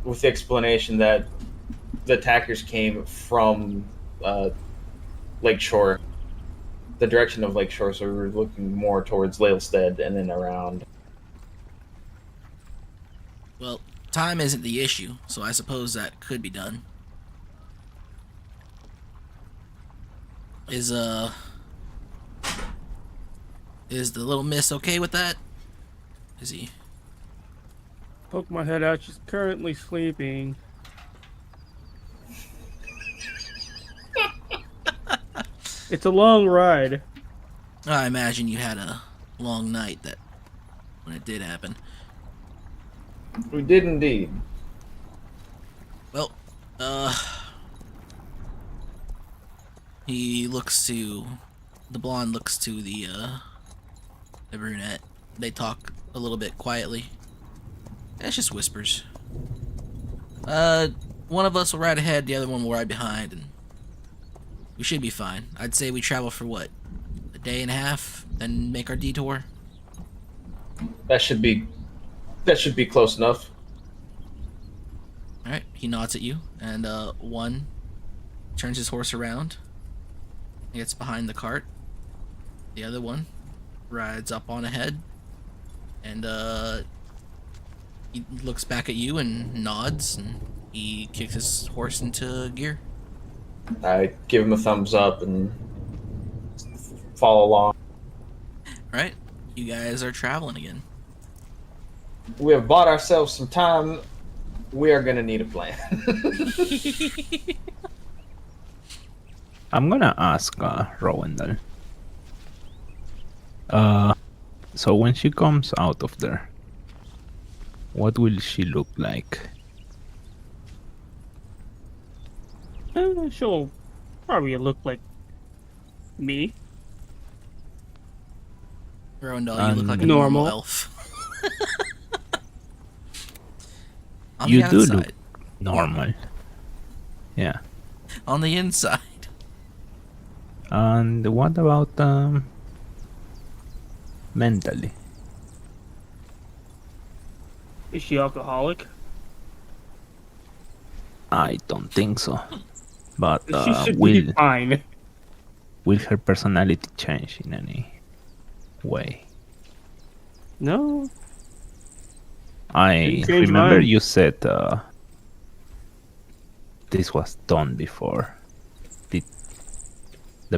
with the explanation that the attackers came from Lakeshore, the direction of Lakeshore, so we were looking more towards Lalestead and then around. Well, time isn't the issue, so I suppose that could be done. Is the little miss okay with that? Is he? Poke my head out. She's currently sleeping. It's a long ride. I imagine you had a long night when it did happen. We did indeed. Well, the blonde looks to the brunette. They talk a little bit quietly. It's just whispers. One of us will ride ahead, the other one will ride behind, and we should be fine. I'd say we travel for what? A day and a half, then make our detour? That should be close enough. Alright, he nods at you, and one turns his horse around, gets behind the cart. The other one rides up on ahead, and He looks back at you and nods, and he kicks his horse into gear. I give him a thumbs up and follow along. All right, you guys are traveling again. We have bought ourselves some time. We are gonna need a plan. I'm gonna ask Rowendell. So when she comes out of there, what will she look like? She'll probably look like me. Rowendell, you look like a Normal. normal elf. On You the do outside. look normal. Yeah. On the inside. And what about mentally? Is she alcoholic? I don't think so. But She should be fine. will her personality change in any way? No. I Didn't change remember mine. you said this was done before.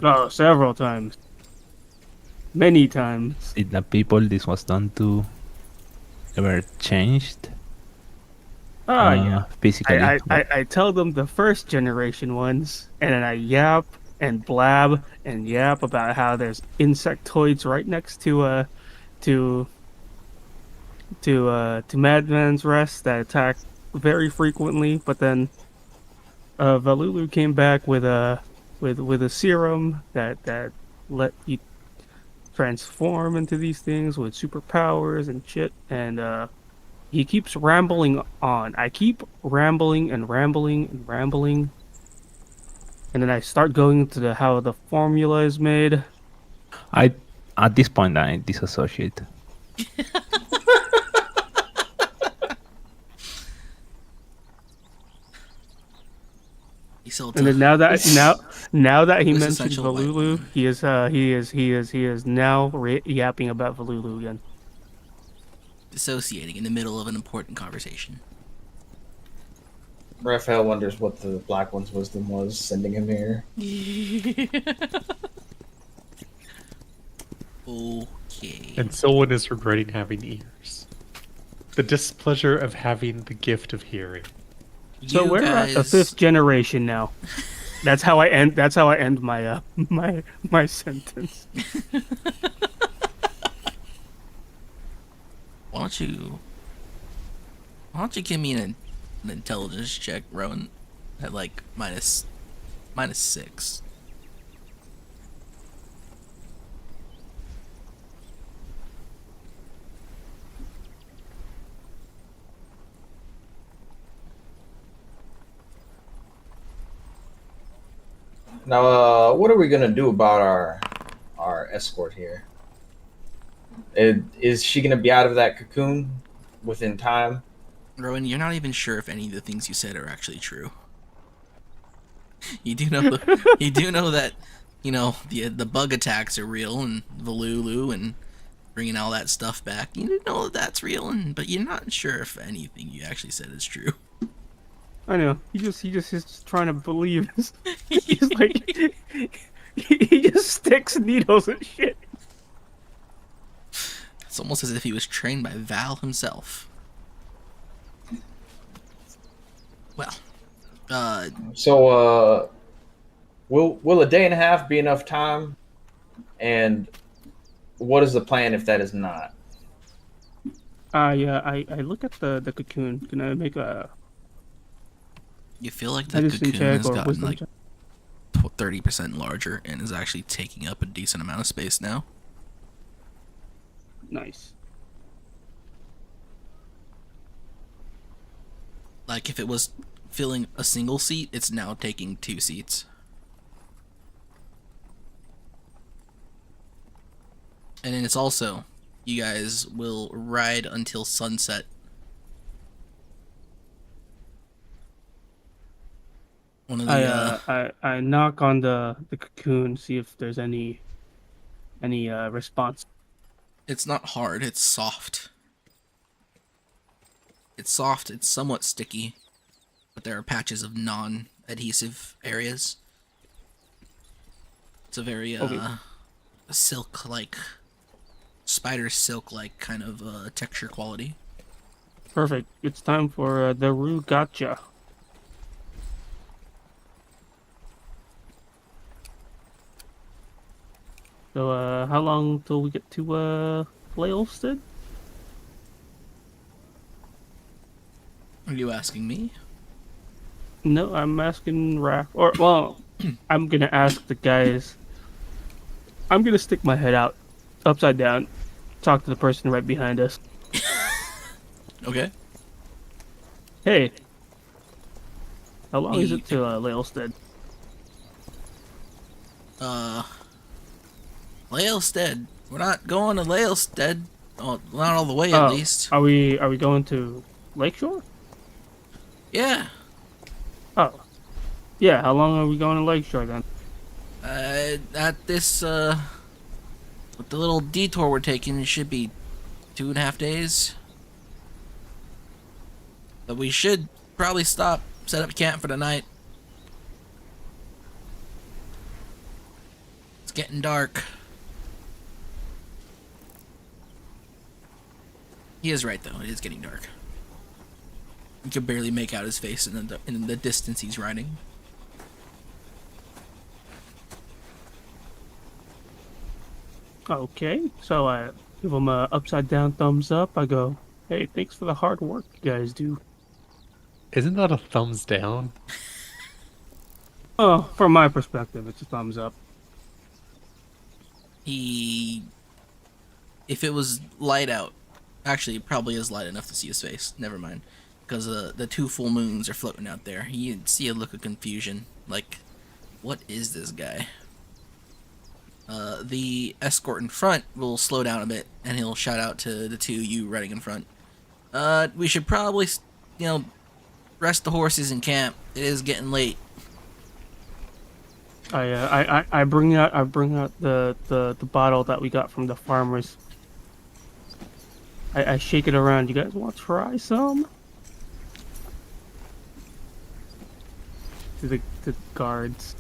Oh, several times. Many times. Did the people this was done to ever changed? Oh, yeah. Physically. I tell them the first generation ones, and then I yap and blab and yap about how there's insectoids right next to Madman's Rest that attack very frequently. But then Valulu came back with a serum that let you transform into these things with superpowers and shit, and he keeps rambling on. I keep rambling and rambling and rambling, and then I start going into how the formula is made. At this point I disassociate. And then now that he This mentioned essential white Valulu, woman. he is now yapping about Valulu again. Dissociating in the middle of an important conversation. Raphael wonders what the Black One's wisdom was sending him here. Okay. And Selwyn is regretting having ears. The displeasure of having the gift of hearing. So You we're at the guys- 5th generation now. That's how I end. That's how I end my my sentence. Why don't you give me an intelligence check, Rowan, at like minus 6. Now, what are we gonna do about our escort here? Is she gonna be out of that cocoon within time? Rowan, you're not even sure if any of the things you said are actually true. You do know that, you know, the bug attacks are real, and Valulu and bringing all that stuff back. You do know that that's real, but you're not sure if anything you actually said is true. I know. He just is trying to believe. He's like he just sticks needles and shit. It's almost as if he was trained by Val himself. Well, So, will a day and a half be enough time? And what is the plan if that is not? Yeah. I look at the cocoon. Can I make a you feel like the medicine cocoon check has or gotten wisdom like check? 30% larger and is actually taking up a decent amount of space now. Nice. Like if it was filling a single seat, it's now taking 2 seats. And then it's also, you guys will ride until sunset. One of the I knock on the cocoon, see if there's any response. it's not hard, it's soft. It's soft, it's somewhat sticky, but there are patches of non-adhesive areas. It's a very Okay. silk-like, spider silk-like kind of texture quality. Perfect. It's time for the Rue Gotcha. So, how long till we get to Flailstead? Are you asking me? No, I'm asking Raph. Or, well, I'm gonna ask the guys. I'm gonna stick my head out, upside down, talk to the person right behind us. Okay. Hey, how long is He- it to Lailstead? Laelstead. We're not going to Laelstead. Oh, not all the way, at Oh, least. are we going to Lakeshore? Yeah. Oh, yeah. How long are we going to Lakeshore then? At this, with the little detour we're taking, it should be 2.5 days. But we should probably stop, set up camp for the night. It's getting dark. He is right, though. It is getting dark. You can barely make out his face in the distance he's riding. Okay, so I give him a upside down thumbs up. I go, hey, thanks for the hard work you guys do. Isn't that a thumbs down? Oh, from my perspective, it's a thumbs up. If it was light out, actually, it probably is light enough to see his face. Never mind. Because the 2 full moons are floating out there. You'd see a look of confusion. Like, what is this guy? The escort in front will slow down a bit, and he'll shout out to the 2 you riding in front. We should probably, rest the horses in camp. It is getting late. I bring out the bottle that we got from the farmers. I shake it around. You guys want to try some? To the guards.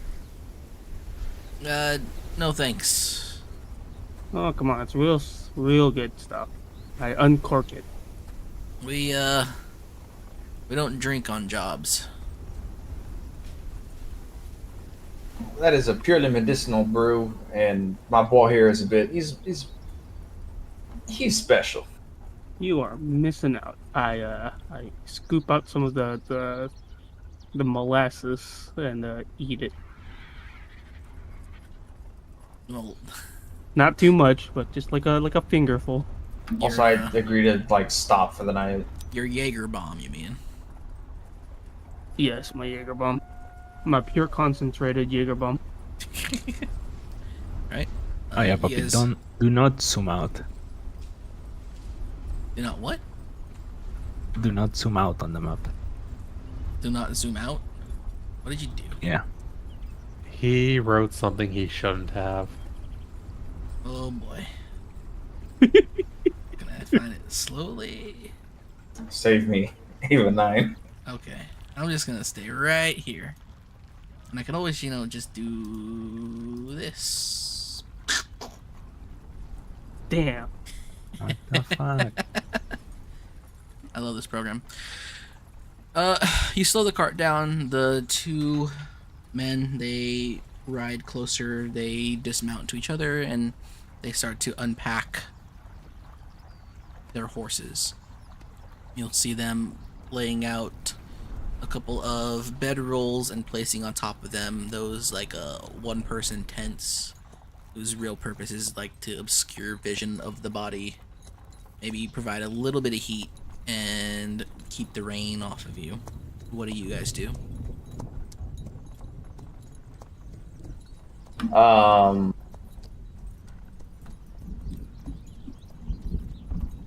No thanks. Oh come on, it's real good stuff. I uncork it. We don't drink on jobs. That is a purely medicinal brew, and my boy here is a bit. He's special. You are missing out. I scoop out some of the molasses and eat it. Well, Not too much, but just like a fingerful. Also, I agree to stop for the night. your Jaeger bomb, you mean? Yes, my Jaeger bomb. My pure concentrated Jaeger bomb. Right? Oh yeah, you Poppy, guys do not zoom out. do not what? Do not zoom out on the map. Do not zoom out? What did you do? Yeah. He wrote something he shouldn't have. Oh boy. Gonna find it slowly. Save me, even 9. Okay. I'm just gonna stay right here. And I can always, just do this. Damn. What the fuck? I love this program. You slow the cart down. The 2 men, they ride closer. They dismount to each other, and they start to unpack their horses. You'll see them laying out a couple of bedrolls and placing on top of them those one-person tents whose real purpose is to obscure vision of the body, maybe provide a little bit of heat and keep the rain off of you. What do you guys do?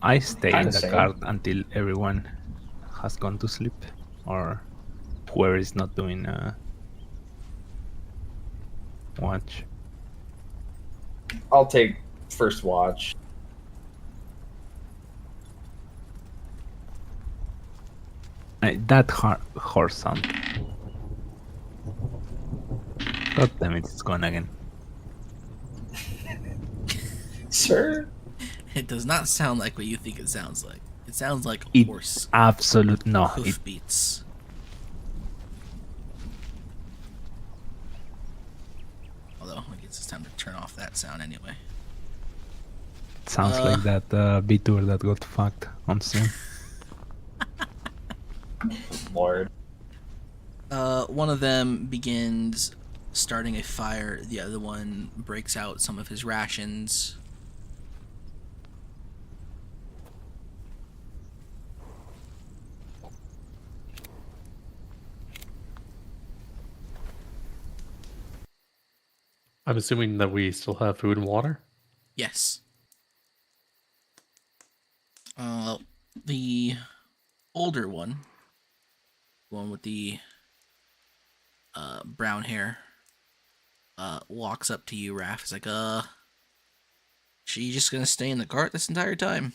I stay in Kinda the same. cart until everyone has gone to sleep, or whoever is not doing watch. I'll take first watch. That horse sound. God damn it, it's gone again. Sir? It does not sound like what you think it sounds like. It sounds like It horse absolute no. It hoof beats. Although, I guess it's time to turn off that sound anyway. sounds like that B-tour that got fucked on stream. Lord. One of them begins starting a fire. The other one breaks out some of his rations. I'm assuming that we still have food and water. Yes. The older one with the brown hair, walks up to you, Raph. He's like, she just gonna stay in the cart this entire time?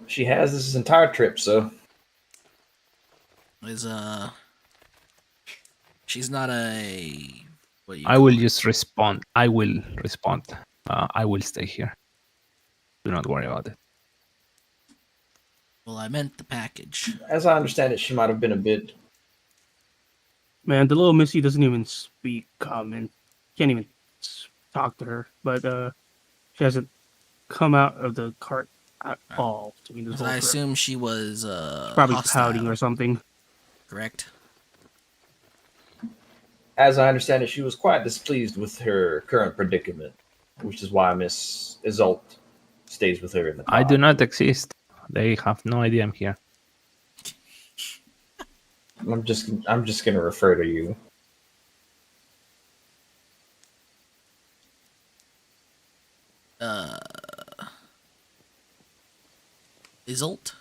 She has this entire trip, so Is she's not a what do you I call will it? just respond. I will respond. I will stay here. Do not worry about it. Well, I meant the package. as I understand it, she might have been a bit. Man, the little Missy doesn't even speak common. Can't even talk to her. But she hasn't come out of the cart at all. During this 'Cause whole I trip. assume she was Probably hostile, pouting or something. correct? As I understand it, she was quite displeased with her current predicament, which is why Miss Isolt stays with her in the car. I do not exist. They have no idea I'm here. I'm just gonna refer to you. Isolt?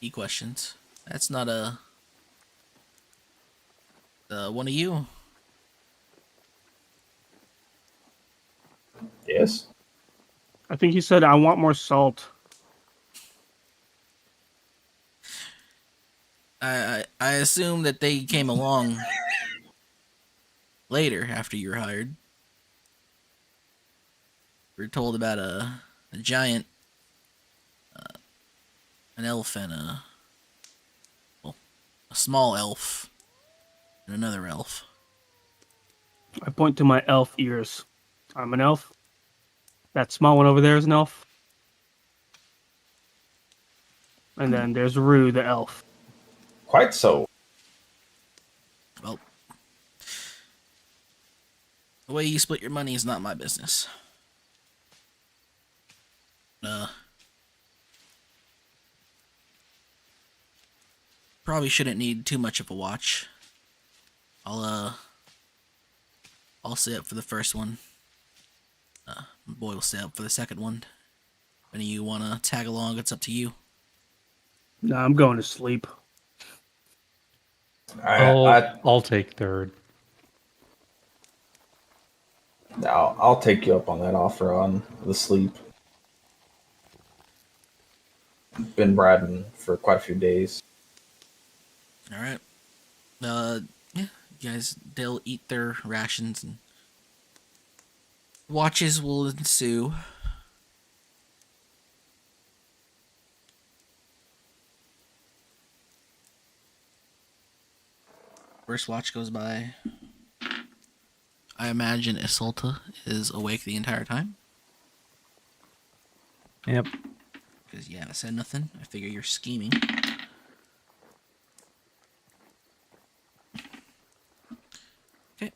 He questions. That's not a one of you. Yes. I think he said, "I want more salt." I assume that they came along later after you were hired. We were told about a giant, an elf and a small elf and another elf. I point to my elf ears. I'm an elf. That small one over there is an elf. And then there's Rue, the elf. Quite so. Well, the way you split your money is not my business. Probably shouldn't need too much of a watch. I'll stay up for the first one. My boy will stay up for the second one. If any of you wanna tag along, it's up to you. Nah, I'm going to sleep. I'll take third. I'll take you up on that offer on the sleep. Been riding for quite a few days. All right. Yeah, you guys, they'll eat their rations and watches will ensue. First watch goes by. I imagine Isolta is awake the entire time. Yep. Because you haven't said nothing. I figure you're scheming. Okay.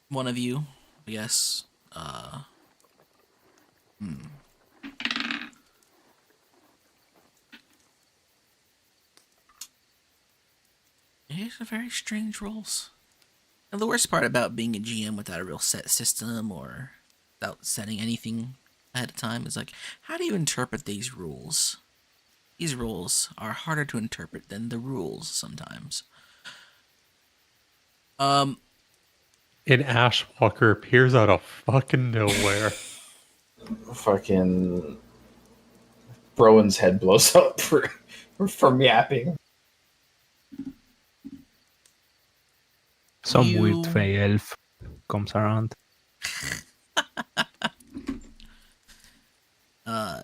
One of you, I guess, These are very strange roles. And the worst part about being a GM without a real set system or without setting anything ahead of time is like, how do you interpret these rules? These rules are harder to interpret than the rules sometimes. An Ashwalker appears out of fucking nowhere. Fucking Rowan's head blows up from yapping. Some weird You fey elf comes around. uh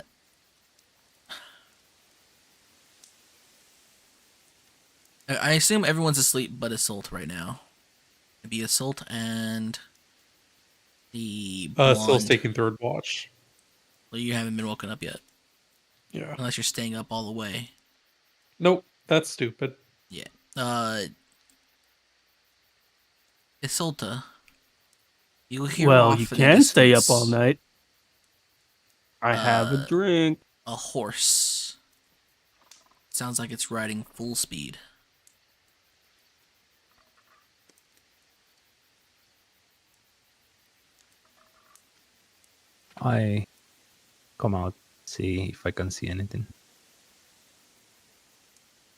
I assume everyone's asleep but Assault right now. It'd be Assault and the Still's blonde. taking third watch. Well, you haven't been woken up yet. Yeah. Unless you're staying up all the way. Nope, that's stupid. Yeah. Isolta. You hear Well, you off in the can stay up all distance night. I have a drink. a horse. Sounds like it's riding full speed. I come out, see if I can see anything.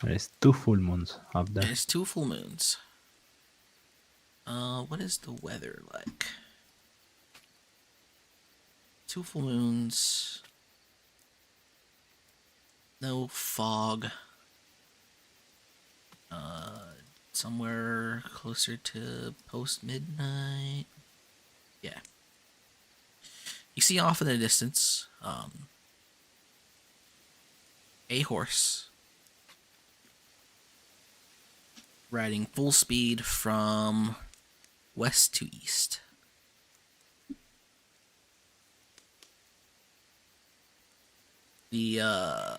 There's 2 full moons up there. There's 2 full moons. What is the weather like? 2 full moons. No fog. Somewhere closer to post midnight. Yeah. You see off in the distance, a horse riding full speed from west to east. The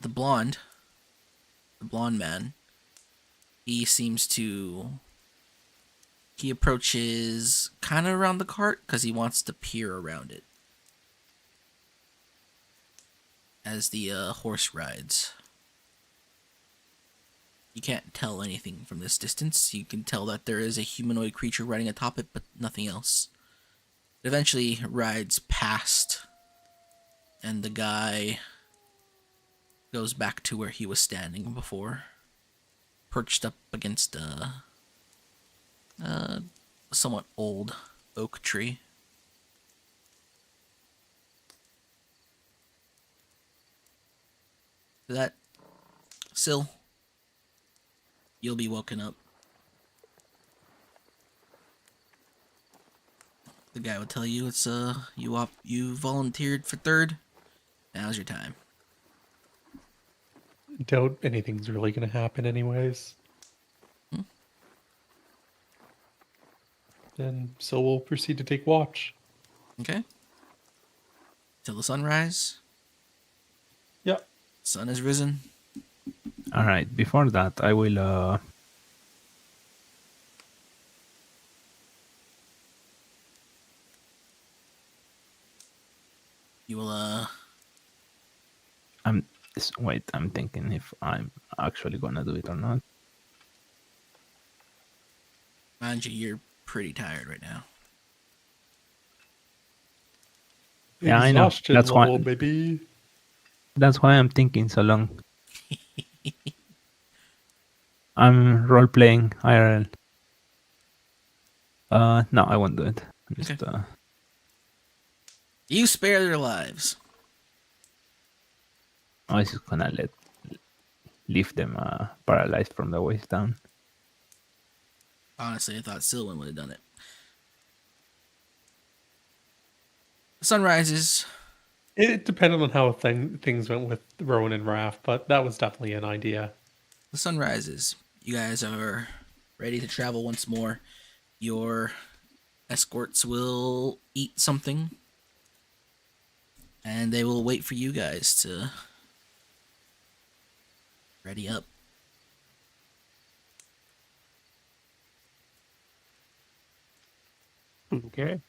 blonde man, he approaches kind of around the cart because he wants to peer around it as the horse rides. You can't tell anything from this distance. You can tell that there is a humanoid creature riding atop it, but nothing else. It eventually rides past, and the guy goes back to where he was standing before, perched up against a somewhat old oak tree. That, Syl, you'll be woken up. The guy would tell you it's you volunteered for third. Now's your time. Doubt anything's really gonna happen anyways. Then so we'll proceed to take watch. Okay. Till the sunrise. Yeah. Sun has risen. Alright, before that, I will You will I'm thinking if I'm actually gonna do it or not. mind you, you're pretty tired right now. Yeah, I know. Exhaustion That's why- level, baby. That's why I'm thinking so long. I'm role playing IRL. No, I won't do it. Just Okay. You spare their lives. I was just gonna leave them paralyzed from the waist down. Honestly, I thought Sylvan would have done it. The sun rises. It depended on how things went with Rowan and Raph, but that was definitely an idea. The sun rises. You guys are ready to travel once more. Your escorts will eat something, and they will wait for you guys to ready up. Okay.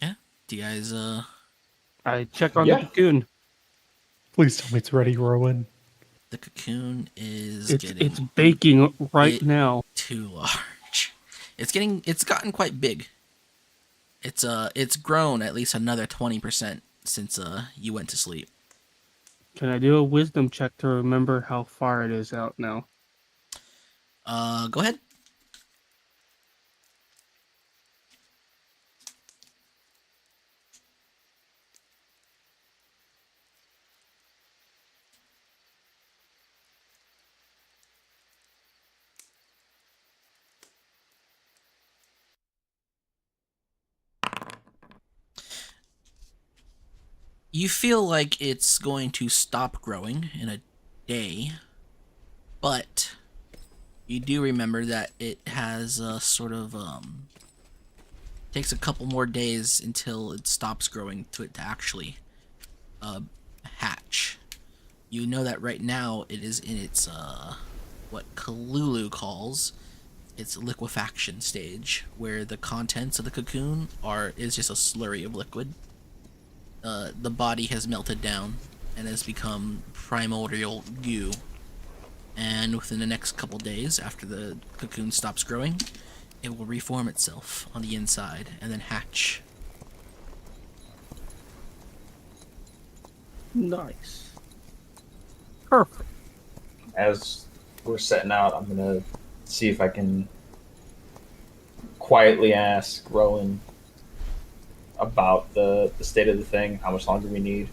Yeah. Do you guys I check on Yeah. the cocoon. Please tell me it's ready, Rowan. the cocoon is It's baking right it- now. too large. It's gotten quite big. It's grown at least another 20% since you went to sleep. Can I do a wisdom check to remember how far it is out now? Go ahead. You feel like it's going to stop growing in a day, but you do remember that it has a sort of takes a couple more days until it stops growing to it to actually hatch. You know that right now it is in its what Kalulu calls its liquefaction stage, where the contents of the cocoon is just a slurry of liquid. The body has melted down and has become primordial goo. And within the next couple days, after the cocoon stops growing, it will reform itself on the inside and then hatch. Nice. Perfect. As we're setting out, I'm gonna see if I can quietly ask Rowan about the state of the thing, how much longer we need.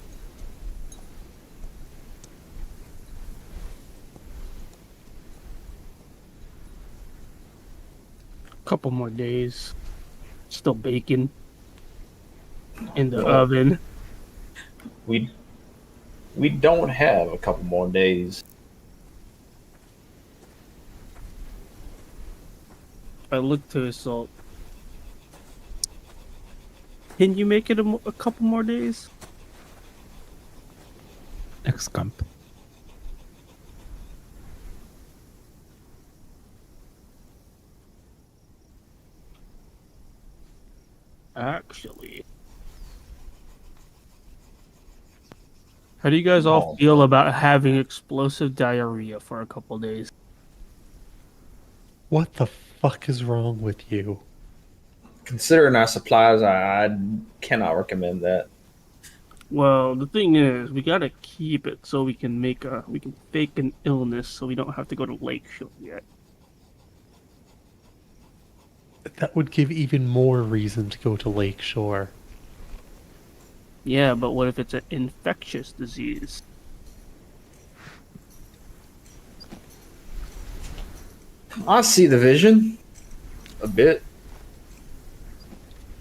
Couple more days. Still baking in the oven. We don't have a couple more days. I look to Assault. Can you make it a couple more days? Next camp. Actually. How do you guys all Oh. feel about having explosive diarrhea for a couple days? What the fuck is wrong with you? Considering our supplies, I cannot recommend that. Well, the thing is, we gotta keep it so we can fake an illness so we don't have to go to Lakeshore yet. That would give even more reason to go to Lakeshore. Yeah, but what if it's an infectious disease? I see the vision a bit.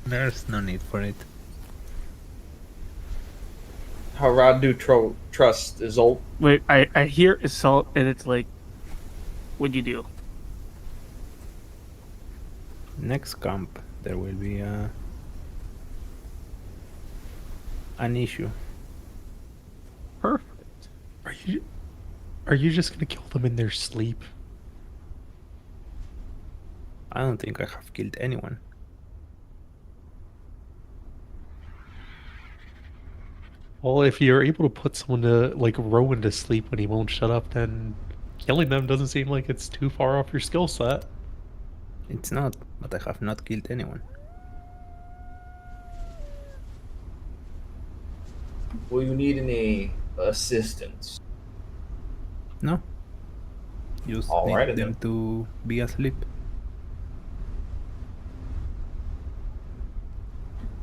There's no need for it. However, I do trust Isolt. Wait, I hear Assault and it's like, what'd you do? Next camp, there will be an issue. Perfect. Are you just gonna kill them in their sleep? I don't think I have killed anyone. Well, if you're able to put someone to, like, Rowan to sleep when he won't shut up, then killing them doesn't seem like it's too far off your skill set. It's not, but I have not killed anyone. Will you need any assistance? No. Just Alrighty need them then. to be asleep.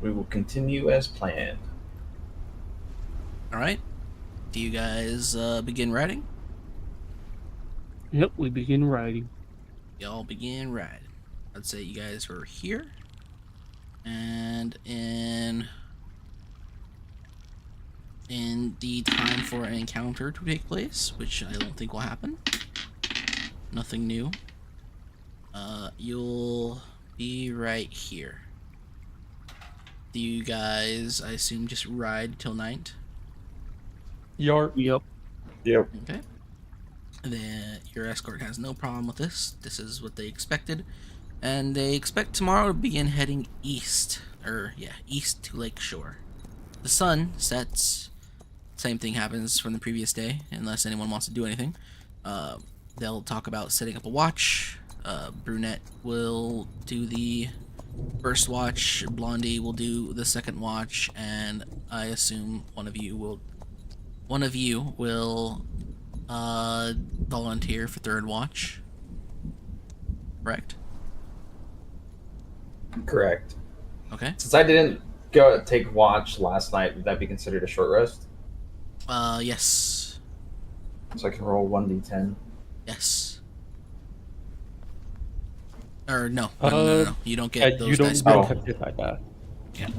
We will continue as planned. All right. Do you guys begin riding? Yep, we begin riding. Y'all begin riding. I'd say you guys are here, and in the time for an encounter to take place, which I don't think will happen. Nothing new. You'll be right here. Do you guys, I assume, just ride till night? Yar. Yep. Yep. Okay. Then your escort has no problem with this. This is what they expected. And they expect tomorrow to begin heading east. East to Lakeshore. The sun sets. Same thing happens from the previous day, unless anyone wants to do anything. They'll talk about setting up a watch. Brunette will do the first watch. Blondie will do the second watch. And I assume one of you will volunteer for third watch. Correct? Correct. Okay. Since I didn't go take watch last night, would that be considered a short rest? Yes. So I can roll 1d10. Yes. Or no. No. You don't get those you don't dice get back. tempted by that.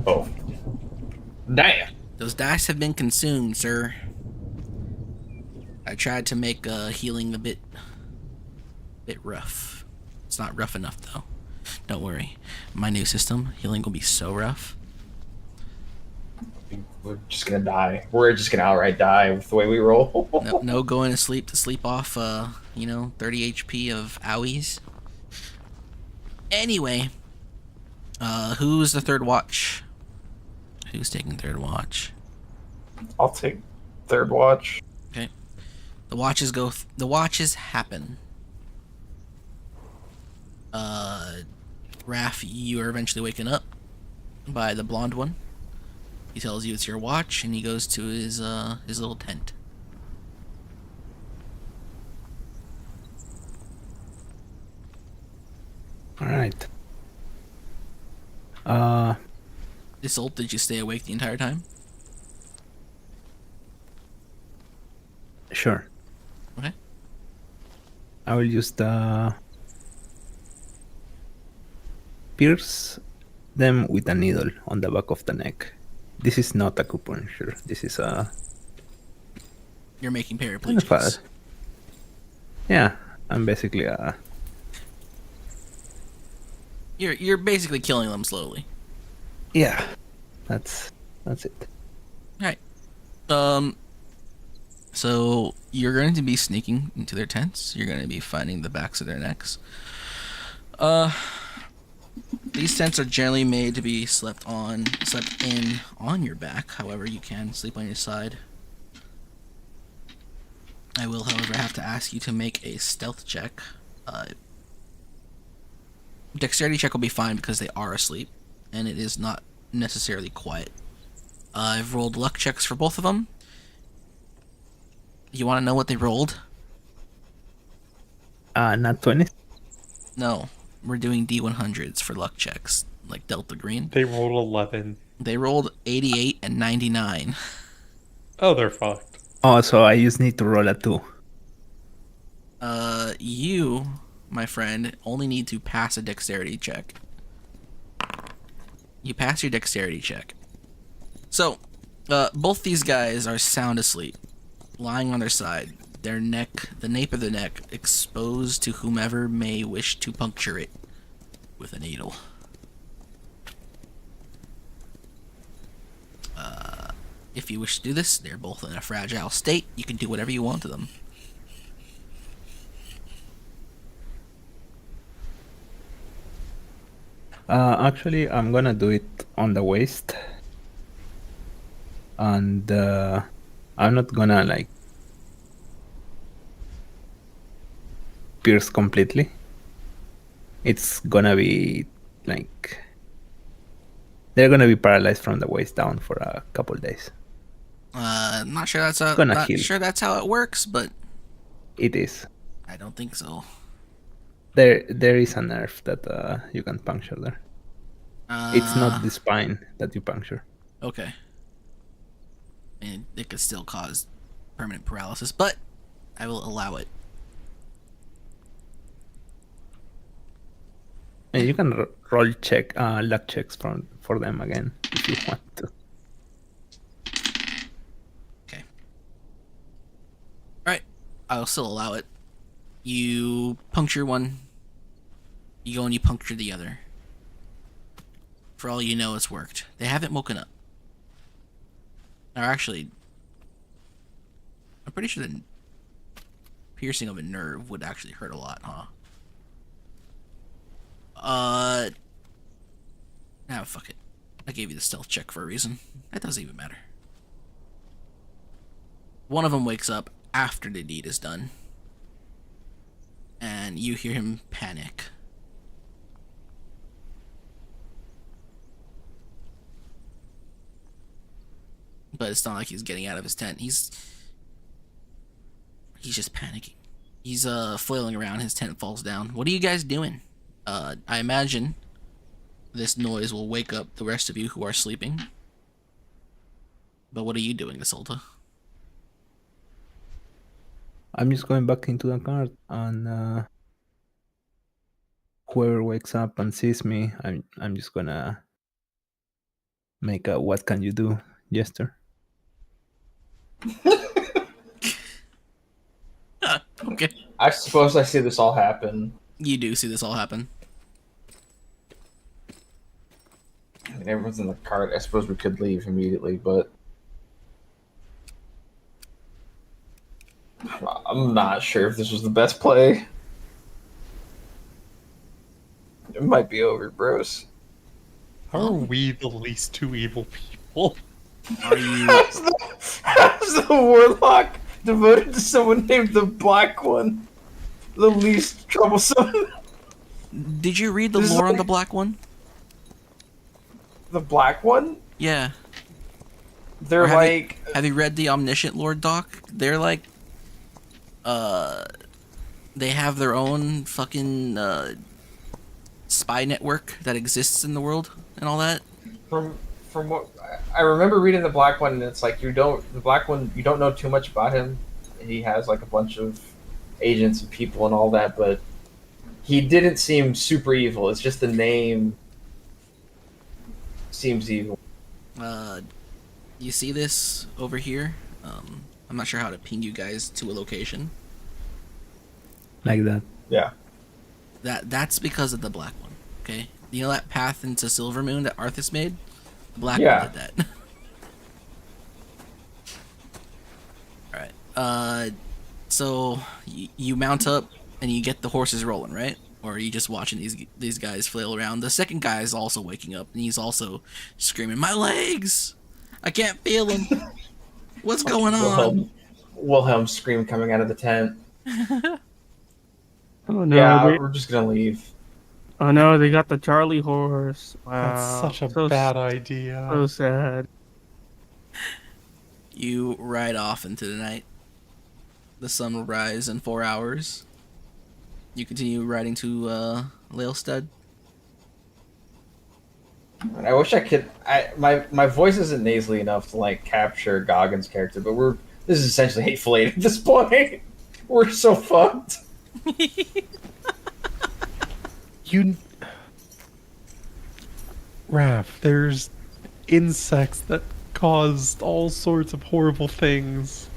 Oh. Damn. Those dice have been consumed, sir. I tried to make healing a bit rough. It's not rough enough though. Don't worry. My new system, healing will be so rough. We're just gonna die. We're just gonna outright die with the way we roll. No going to sleep off 30 HP of owies. Anyway, who's the third watch? Who's taking third watch? I'll take third watch. Okay. The watches happen. Raph, you are eventually waken up by the blonde one. He tells you it's your watch, and he goes to his little tent. All right. Isolt, did you stay awake the entire time? Sure. Okay. I will just pierce them with a needle on the back of the neck. This is not acupuncture. This is a You're making kind of paraplegics. yeah. I'm basically a You're basically killing them slowly. yeah. That's it. Alright. So you're going to be sneaking into their tents. You're going to be finding the backs of their necks. These tents are generally made to be slept in on your back. However, you can sleep on your side. I will, however, have to ask you to make a stealth check. Dexterity check will be fine because they are asleep, and it is not necessarily quiet. I've rolled luck checks for both of them. You want to know what they rolled? Not 20. No, we're doing D100s for luck checks, like Delta Green. They rolled 11. They rolled 88 and 99. Oh, they're fucked. Oh, so I just need to roll a 2. You, my friend, only need to pass a dexterity check. You pass your dexterity check. So, both these guys are sound asleep, lying on their side, their neck, the nape of the neck, exposed to whomever may wish to puncture it with a needle. If you wish to do this, they're both in a fragile state. You can do whatever you want to them. Actually, I'm gonna do it on the waist, and I'm not gonna like pierce completely. It's gonna be like they're gonna be paralyzed from the waist down for a couple days. Not sure that's Gonna heal. sure that's how it works, but It is. I don't think so. There is a nerve that you can puncture there. It's not the spine that you puncture. Okay. And it could still cause permanent paralysis, but I will allow it. And you can roll luck checks for them again if you want to. Okay. Alright. I'll still allow it. You puncture one. You go and you puncture the other. For all you know, it's worked. They haven't woken up. Or actually, I'm pretty sure the piercing of a nerve would actually hurt a lot, huh? Fuck it. I gave you the stealth check for a reason. That doesn't even matter. One of them wakes up after the deed is done. And you hear him panic. But it's not like he's getting out of his tent. He's just panicking. He's flailing around. His tent falls down. What are you guys doing? I imagine this noise will wake up the rest of you who are sleeping. But what are you doing, Isolta? I'm just going back into the car, and whoever wakes up and sees me, I'm just gonna make a "what can you do" gesture. Okay. I suppose I see this all happen. You do see this all happen. I mean, everyone's in the cart. I suppose we could leave immediately, but I'm not sure if this was the best play. It might be over, bros. How are we the least two evil people? Are you? How's the warlock devoted to someone named the Black One? The least troublesome. Did you read the This is lore on like- the black one? The Black One? Yeah. They're Or have you- like. Have you read the Omniscient Lord doc? They're like, they have their own fucking spy network that exists in the world and all that. From what I remember reading the Black One, and it's like the Black One, you don't know too much about him. He has like a bunch of agents and people and all that, but he didn't seem super evil. It's just the name seems evil. You see this over here? I'm not sure how to ping you guys to a location. Like that. Yeah. That's because of the black one. Okay, you know that path into Silvermoon that Arthas made? The black Yeah. one did that. All right. So you mount up and you get the horses rolling, right? Or are you just watching these guys flail around? The second guy is also waking up and he's also screaming, "My legs! I can't feel them. What's going on?" Wilhelm scream coming out of the tent. Oh no! Yeah, they, we're just gonna leave. oh no! They got the Charlie horse. Wow, That's such a so, bad idea. So sad. You ride off into the night. The sun will rise in 4 hours. You continue riding to Laelstead. And I wish I could. My voice isn't nasally enough to like capture Goggins' character, but this is essentially Hateful Eight at this point. We're so fucked. Raph, there's insects that caused all sorts of horrible things.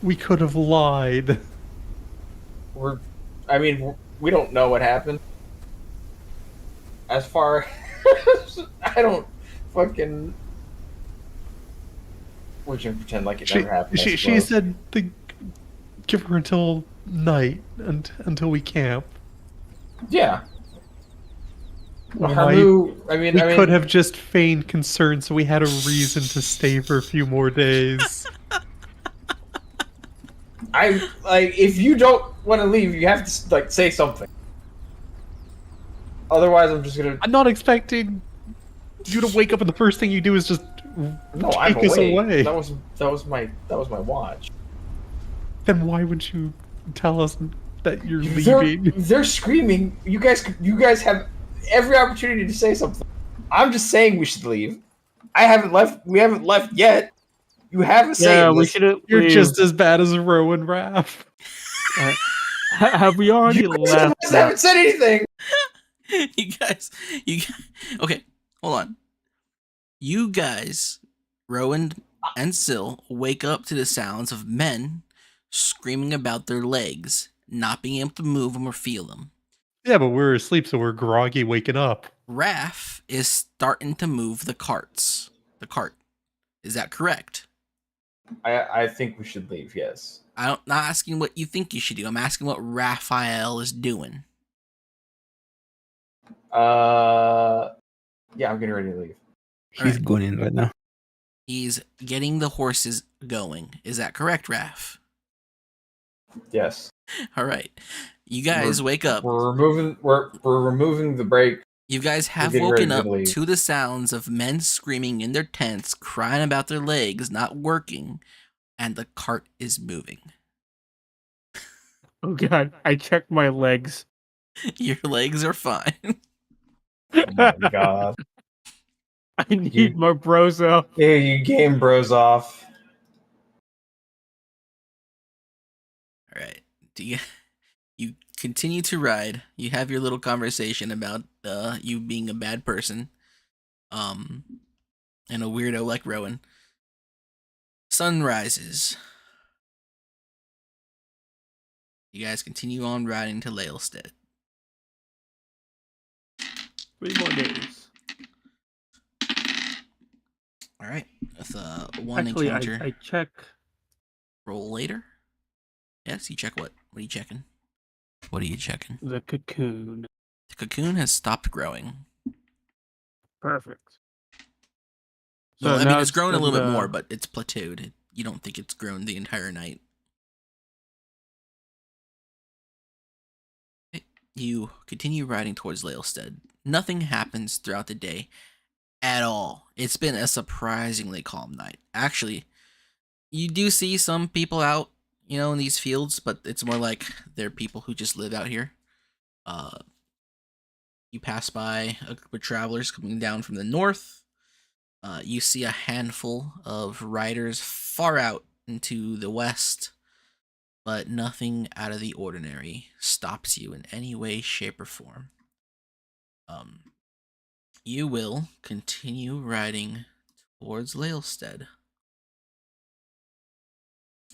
We could have lied. We don't know what happened. As far I don't fucking. We can pretend like it never happened. I She suppose. said to give her until night until we camp. Yeah. Why- Harmu, We could have just feigned concern so we had a reason to stay for a few more days. if you don't want to leave, you have to like say something. Otherwise, I'm just gonna. I'm not expecting you to wake up and the first thing you do is just No, I'm take us awake. away. That was my watch. Then why would you tell us that you're They're, leaving? they're screaming. You guys have every opportunity to say something. I'm just saying we should leave. I haven't left. We haven't left yet. You haven't said Yeah, we this. shouldn't. You're leave. just as bad as Rowan Raph. Have we already You left? guys haven't said anything. Okay, hold on. You guys, Rowan and Syl, wake up to the sounds of men screaming about their legs, not being able to move them or feel them. Yeah, but we're asleep, so we're groggy waking up. Raph is starting to move the carts. The cart. Is that correct? I think we should leave. Yes. I'm not asking what you think you should do. I'm asking what Raphael is doing. Yeah, I'm getting ready to leave. He's Alright. going in right now. He's getting the horses going. Is that correct, Raph? Yes. All right. You guys wake up. We're removing the brake. You guys have getting woken ready up to leave. to the sounds of men screaming in their tents, crying about their legs not working, and the cart is moving. Oh god, I checked my legs. Your legs are fine. Oh my god. I need my bros up. Yeah, you game bros off. All right. You continue to ride. You have your little conversation about you being a bad person, and a weirdo like Rowan. sun rises. You guys continue on riding to Lalestead. 3 more days. All right. With one Actually, encounter. I check Roll later. Yes, you check what? What are you checking? What are you checking? the cocoon. The cocoon has stopped growing. Perfect. Well, I mean, now it's grown a in little bit the- more, but it's plateaued. You don't think it's grown the entire night. You continue riding towards Lalestead. Nothing happens throughout the day at all. It's been a surprisingly calm night. Actually, you do see some people out, in these fields, but it's more like they're people who just live out here. You pass by a group of travelers coming down from the north. You see a handful of riders far out into the west, but nothing out of the ordinary stops you in any way, shape, or form. You will continue riding towards Lalestead.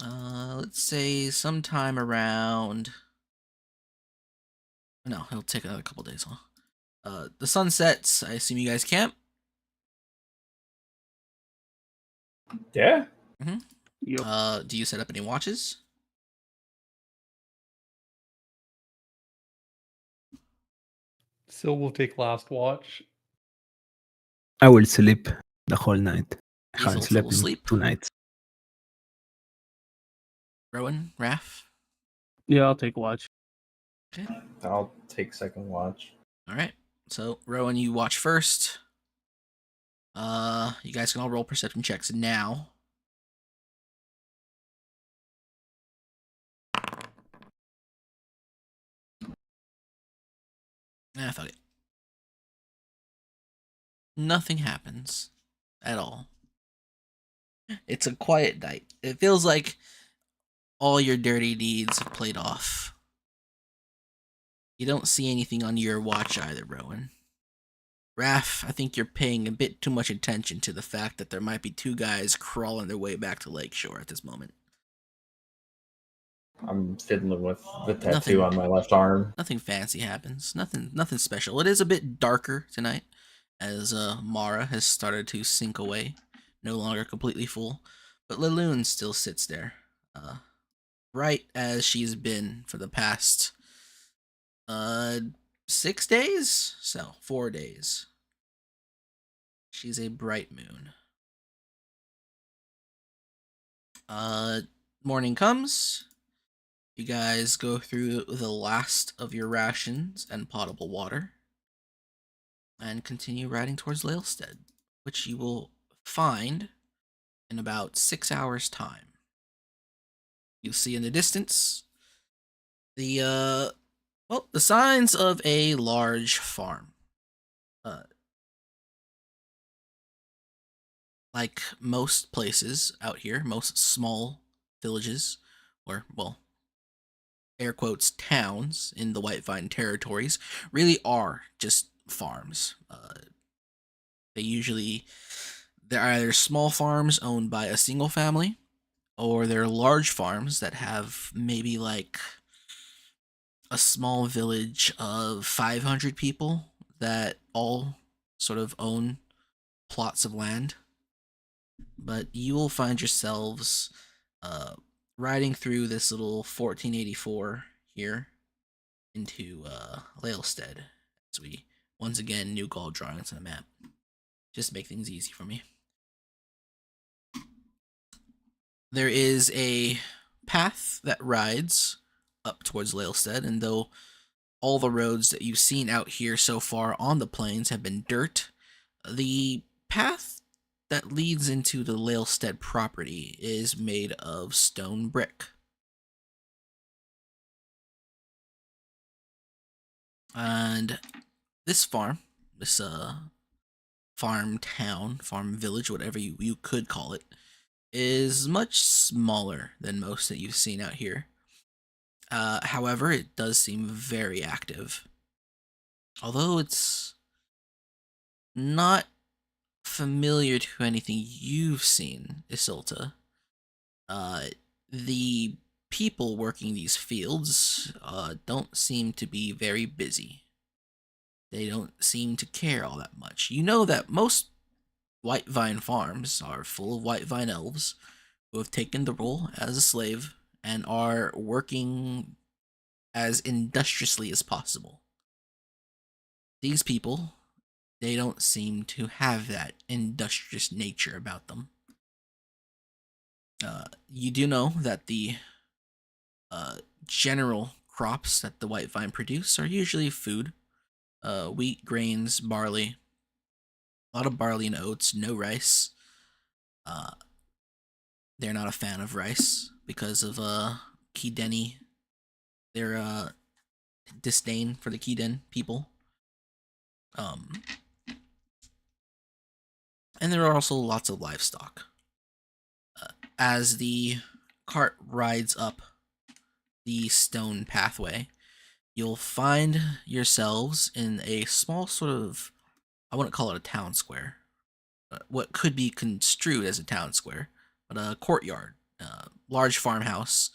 Let's say sometime around. No, it'll take another couple days, huh? The sun sets. I assume you guys camp. Yeah. Yep. Do you set up any watches? Still will take last watch. I will sleep the whole night. I He's haven't also slept in sleep. 2 nights. Rowan, Raph. Yeah, I'll take watch. Okay. I'll take second watch. All right. So Rowan, you watch first. You guys can all roll perception checks now. Fuck it. Nothing happens at all. It's a quiet night. It feels like all your dirty deeds have played off. You don't see anything on your watch either, Rowan. Raph, I think you're paying a bit too much attention to the fact that there might be 2 guys crawling their way back to Lakeshore at this moment. I'm fiddling with the tattoo Nothing. on my left arm. Nothing fancy happens. Nothing special. It is a bit darker tonight, as Mara has started to sink away, no longer completely full. But Laloon still sits there, right as she's been for the past 6 days? So, 4 days. She's a bright moon. Morning comes. You guys go through the last of your rations and potable water and continue riding towards Lalestead, which you will find in about 6 hours' time. You'll see in the distance the signs of a large farm. Like most places out here, most small villages, or, well, air quotes, towns in the Whitevine territories, really are just farms. They're either small farms owned by a single family, or they're large farms that have maybe like a small village of 500 people that all sort of own plots of land. But you will find yourselves riding through this little 1484 here into Lalestead, as we once again new gold drawings on the map. Just make things easy for me. There is a path that rides up towards Lalestead, and though all the roads that you've seen out here so far on the plains have been dirt, the path that leads into the Lalestead property is made of stone brick. And this farm, this farm town, farm village, whatever you could call it, is much smaller than most that you've seen out here. However, it does seem very active. Although it's not familiar to anything you've seen, Isilta, Uh, the people working these fields don't seem to be very busy. They don't seem to care all that much. You know that most white vine farms are full of white vine elves who have taken the role as a slave and are working as industriously as possible. These people, they don't seem to have that industrious nature about them. You do know that the general crops that the white vine produce are usually food, wheat, grains, barley, a lot of barley and oats, no rice. Uh, they're not a fan of rice because of Kideni, their disdain for the Kiden people. Um, and there are also lots of livestock. As the cart rides up the stone pathway, you'll find yourselves in a small sort of, I wouldn't call it a town square, what could be construed as a town square, but a courtyard, large farmhouse,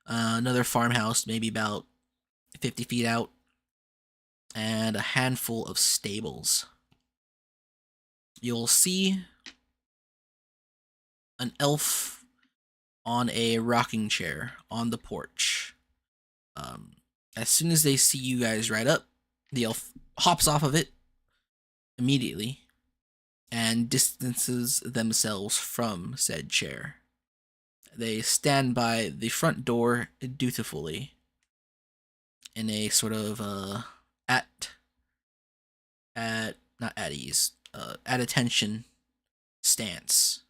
another farmhouse maybe about 50 feet out, and a handful of stables. You'll see an elf on a rocking chair on the porch. As soon as they see you guys ride up, the elf hops off of it immediately and distances themselves from said chair. They stand by the front door dutifully in a sort of at not at ease, at attention stance.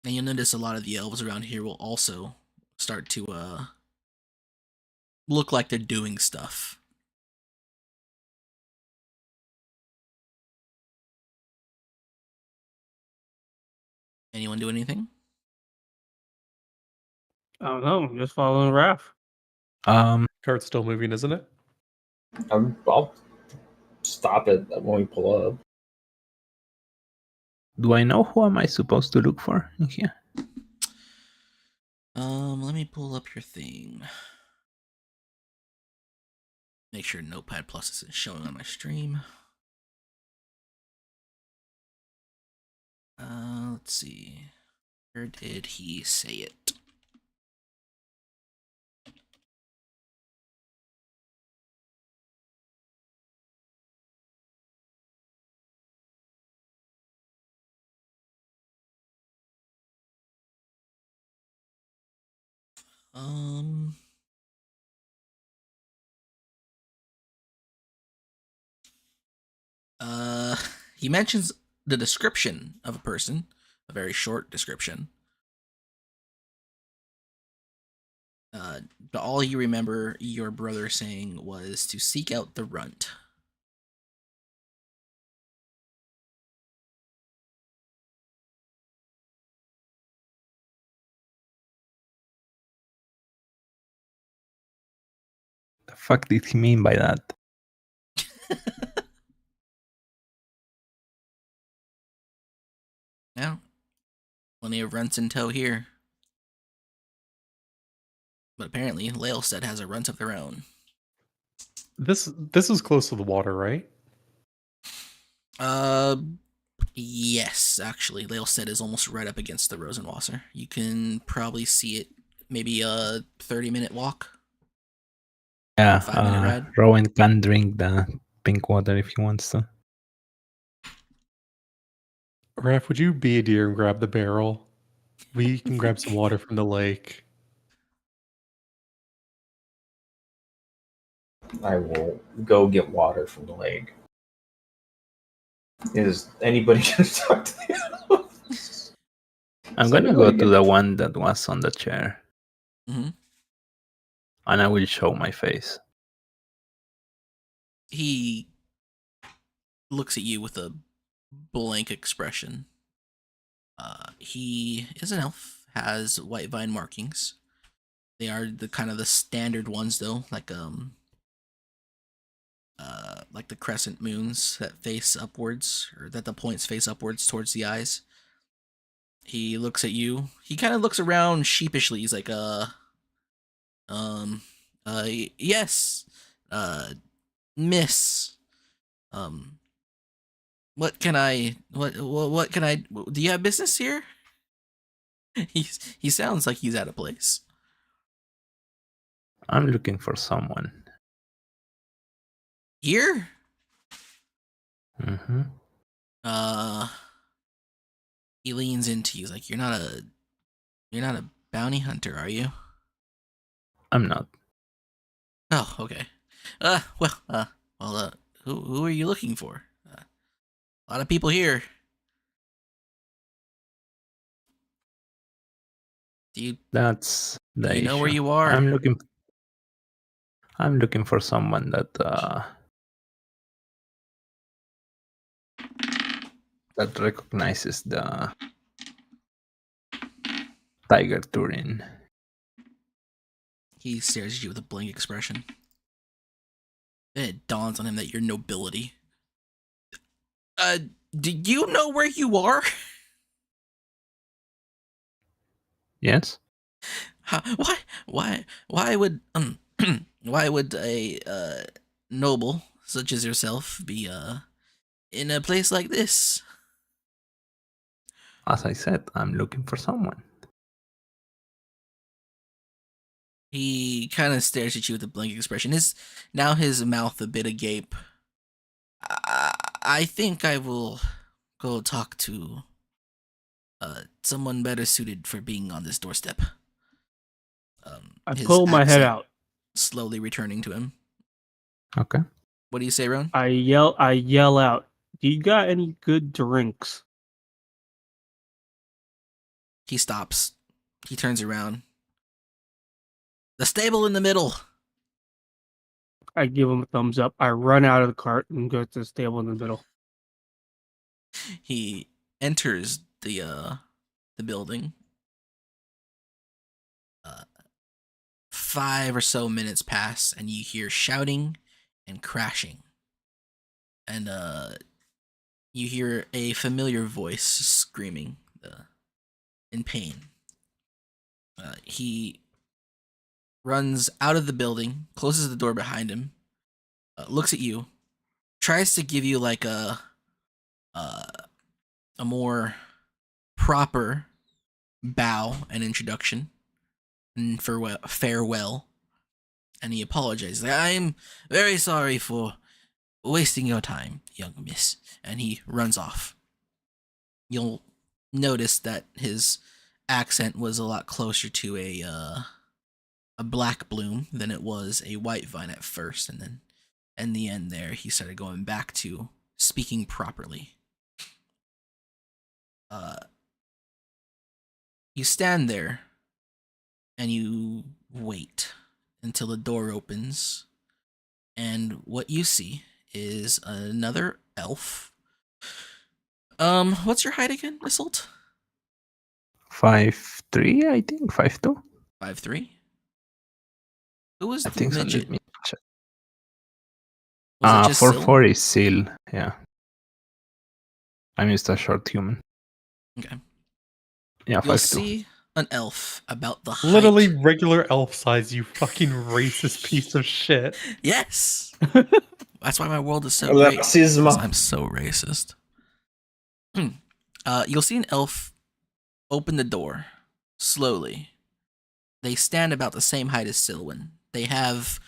And you'll notice a lot of the elves around here will also start to look like they're doing stuff. Anyone do anything? I don't know. I'm just following Raph. Cart's still moving, isn't it? I'll stop it when we pull up. Do I know who am I supposed to look for in here? Let me pull up your thing. Make sure Notepad Plus isn't showing on my stream. Let's see. Where did he say it? Um, he mentions the description of a person, a very short description. But all you remember your brother saying was to seek out the runt. The fuck did he mean by that? Now, plenty of runts in tow here. But apparently, Laelstead has a runt of their own. This is close to the water, right? Yes, actually, Laelstead is almost right up against the Rosenwasser. You can probably see it, maybe a 30-minute walk. Yeah, 5-minute ride. Rowan can drink the pink water if he wants to. Raph, would you be a deer and grab the barrel? We can grab some water from the lake. I will go get water from the lake. Is anybody gonna talk to the I'm gonna go to the one that was on the chair. Mm-hmm. And I will show my face. He looks at you with a blank expression. He is an elf, has white vine markings. They are the kind of the standard ones though, like the crescent moons that face upwards, or that the points face upwards towards the eyes. He looks at you. He kind of looks around sheepishly. He's like, um, yes, uh, miss, um, what can I, do you have business here? He sounds like he's out of place. I'm looking for someone. Here? Mm-hmm. He leans into you. He's like, you're not a bounty hunter, are you? I'm not. Oh, okay. Who are you looking for? A lot of people here. That's the Do you know where issue. you are? I'm looking for someone that that recognizes the Tiger Turin. He stares at you with a blank expression. Then it dawns on him that you're nobility. Do you know where you are? Yes? Why would why would a noble such as yourself be in a place like this? As I said, I'm looking for someone. He kind of stares at you with a blank expression. His mouth a bit agape. I think I will go talk to someone better suited for being on this doorstep. I His pull my head accent out. slowly returning to him. Okay. What do you say, Ron? I yell out. Do you got any good drinks? He stops. He turns around. The stable in the middle. I give him a thumbs up. I run out of the cart and go to the stable in the middle. He enters the building. 5 or so minutes pass, and you hear shouting and crashing, and you hear a familiar voice screaming in pain. He runs out of the building, closes the door behind him, looks at you, tries to give you like a more proper bow and introduction and farewell, and he apologizes. Like, I am very sorry for wasting your time, young miss, and he runs off. You'll notice that his accent was a lot closer to a black bloom than it was a white vine at first, and then in the end there he started going back to speaking properly. You stand there and you wait until the door opens, and what you see is another elf. What's your height again, Assault? 5'3", I think. 5'2". 5'3". Who was I the think so. midget? Let me check. Was it just 4'4" is Seal. Yeah. I'm just a short human. Okay. Yeah, You'll 5'2". see an elf about the height. Literally regular elf size, you fucking racist piece of shit. Yes. That's why my world is so great. Racism. 'Cause I'm so racist. You'll see an elf open the door slowly. They stand about the same height as Silwyn. They have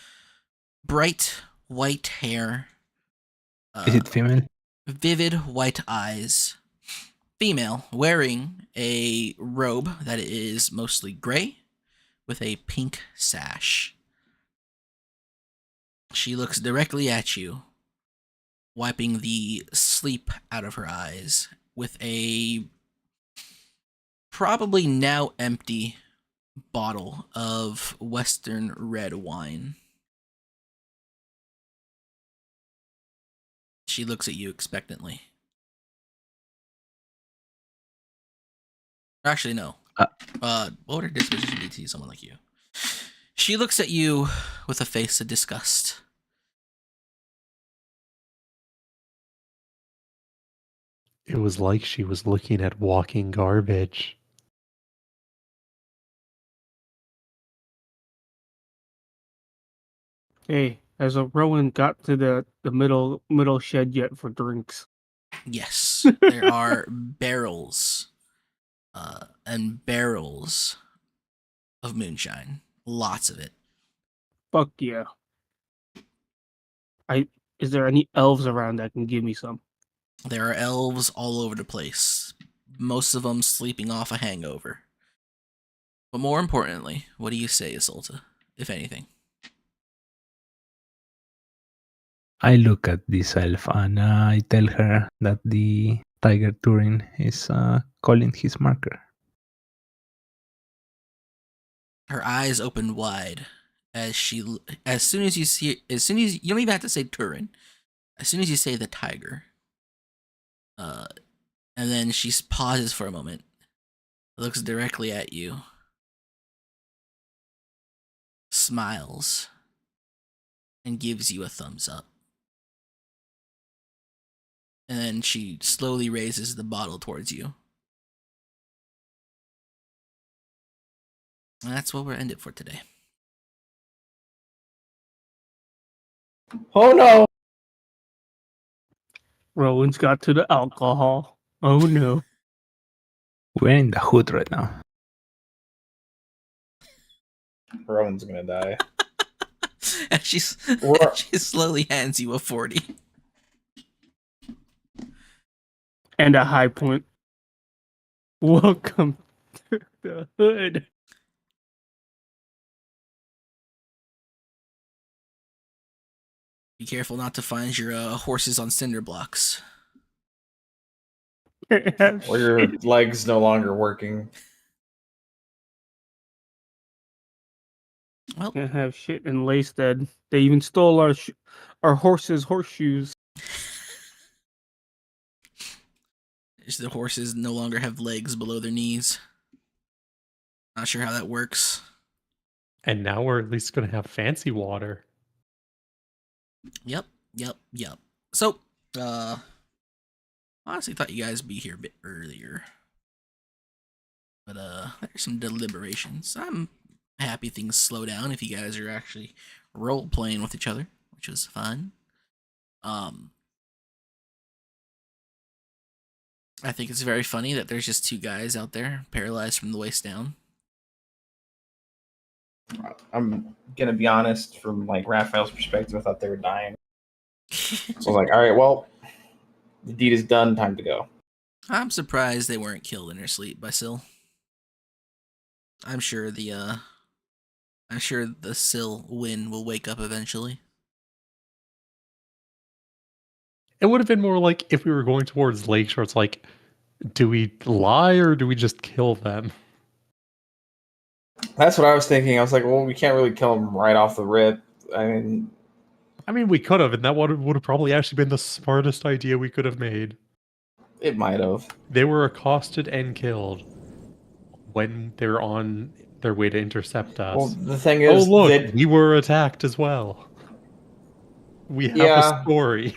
bright white hair. Is it female? Vivid white eyes. Female, wearing a robe that is mostly gray with a pink sash. She looks directly at you, wiping the sleep out of her eyes with a probably now empty bottle of Western red wine. She looks at you expectantly. Actually, no. What would her disposition be to see someone like you? She looks at you with a face of disgust. It was like she was looking at walking garbage. Hey, has a Rowan got to the middle shed yet for drinks? Yes, there are barrels and barrels of moonshine. Lots of it. Fuck yeah. Is there any elves around that can give me some? There are elves all over the place, most of them sleeping off a hangover. But more importantly, what do you say, Isolta, if anything? I look at this elf and I tell her that the Tiger Turin is calling his marker. Her eyes open wide as soon as you don't even have to say Turin. As soon as you say the tiger, uh, and then she pauses for a moment, looks directly at you, smiles, and gives you a thumbs up. And then she slowly raises the bottle towards you. And that's where we'll end it for today. Oh no! Rowan's got to the alcohol. Oh no. We're in the hood right now. Rowan's gonna die. and she slowly hands you a 40. And a high point. Welcome to the hood. Be careful not to find your horses on cinder blocks. Or your legs no longer working. Well, Can't have shit in Lacestead. They even stole our horses' horseshoes. the horses no longer have legs below their knees. Not sure how that works. And now we're at least going to have fancy water. Yep. So, honestly thought you guys would be here a bit earlier. But, there's some deliberations. I'm happy things slow down if you guys are actually role-playing with each other, which was fun. I think it's very funny that there's just two guys out there paralyzed from the waist down. I'm gonna be honest, from like Raphael's perspective, I thought they were dying. So I was like, all right, well, the deed is done, time to go. I'm surprised they weren't killed in their sleep by Syl. I'm sure the Syl Win will wake up eventually. It would have been more like if we were going towards Lakeshore, it's like, do we lie or do we just kill them? That's what I was thinking. I was like, well, we can't really kill them right off the rip. I mean, We could have, and that would have probably actually been the smartest idea we could have made. it might have. They were accosted and killed when they were on their way to intercept us. Well, the thing Oh, is, look, we were attacked as well. We have a story.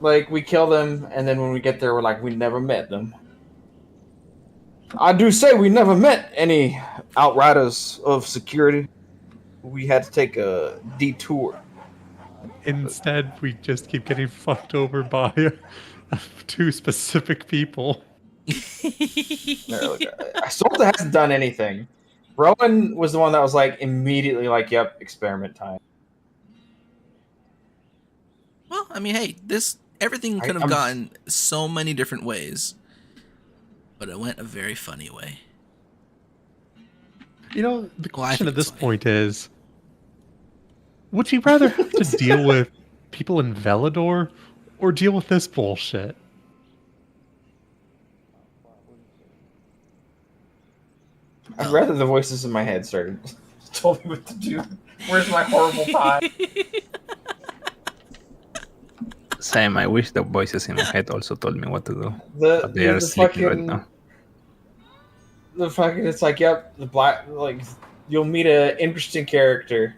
Like, we kill them, and then when we get there, we're like, we never met them. I do say we never met any outriders of security. We had to take a detour. Instead, we just keep getting fucked over by two specific people. Solta hasn't done anything. Rowan was the one that was like immediately like, "Yep, experiment time." Well, I mean, hey, everything could have gone so many different ways, but it went a very funny way. The question at this point is, would you rather have to deal with people in Velador or deal with this bullshit? I'd rather the voices in my head started told me what to do. Where's my horrible pie? Same, I wish the voices in my head also told me what to do. But they are sleeping right now. It's like, yep, the black, like, you'll meet an interesting character.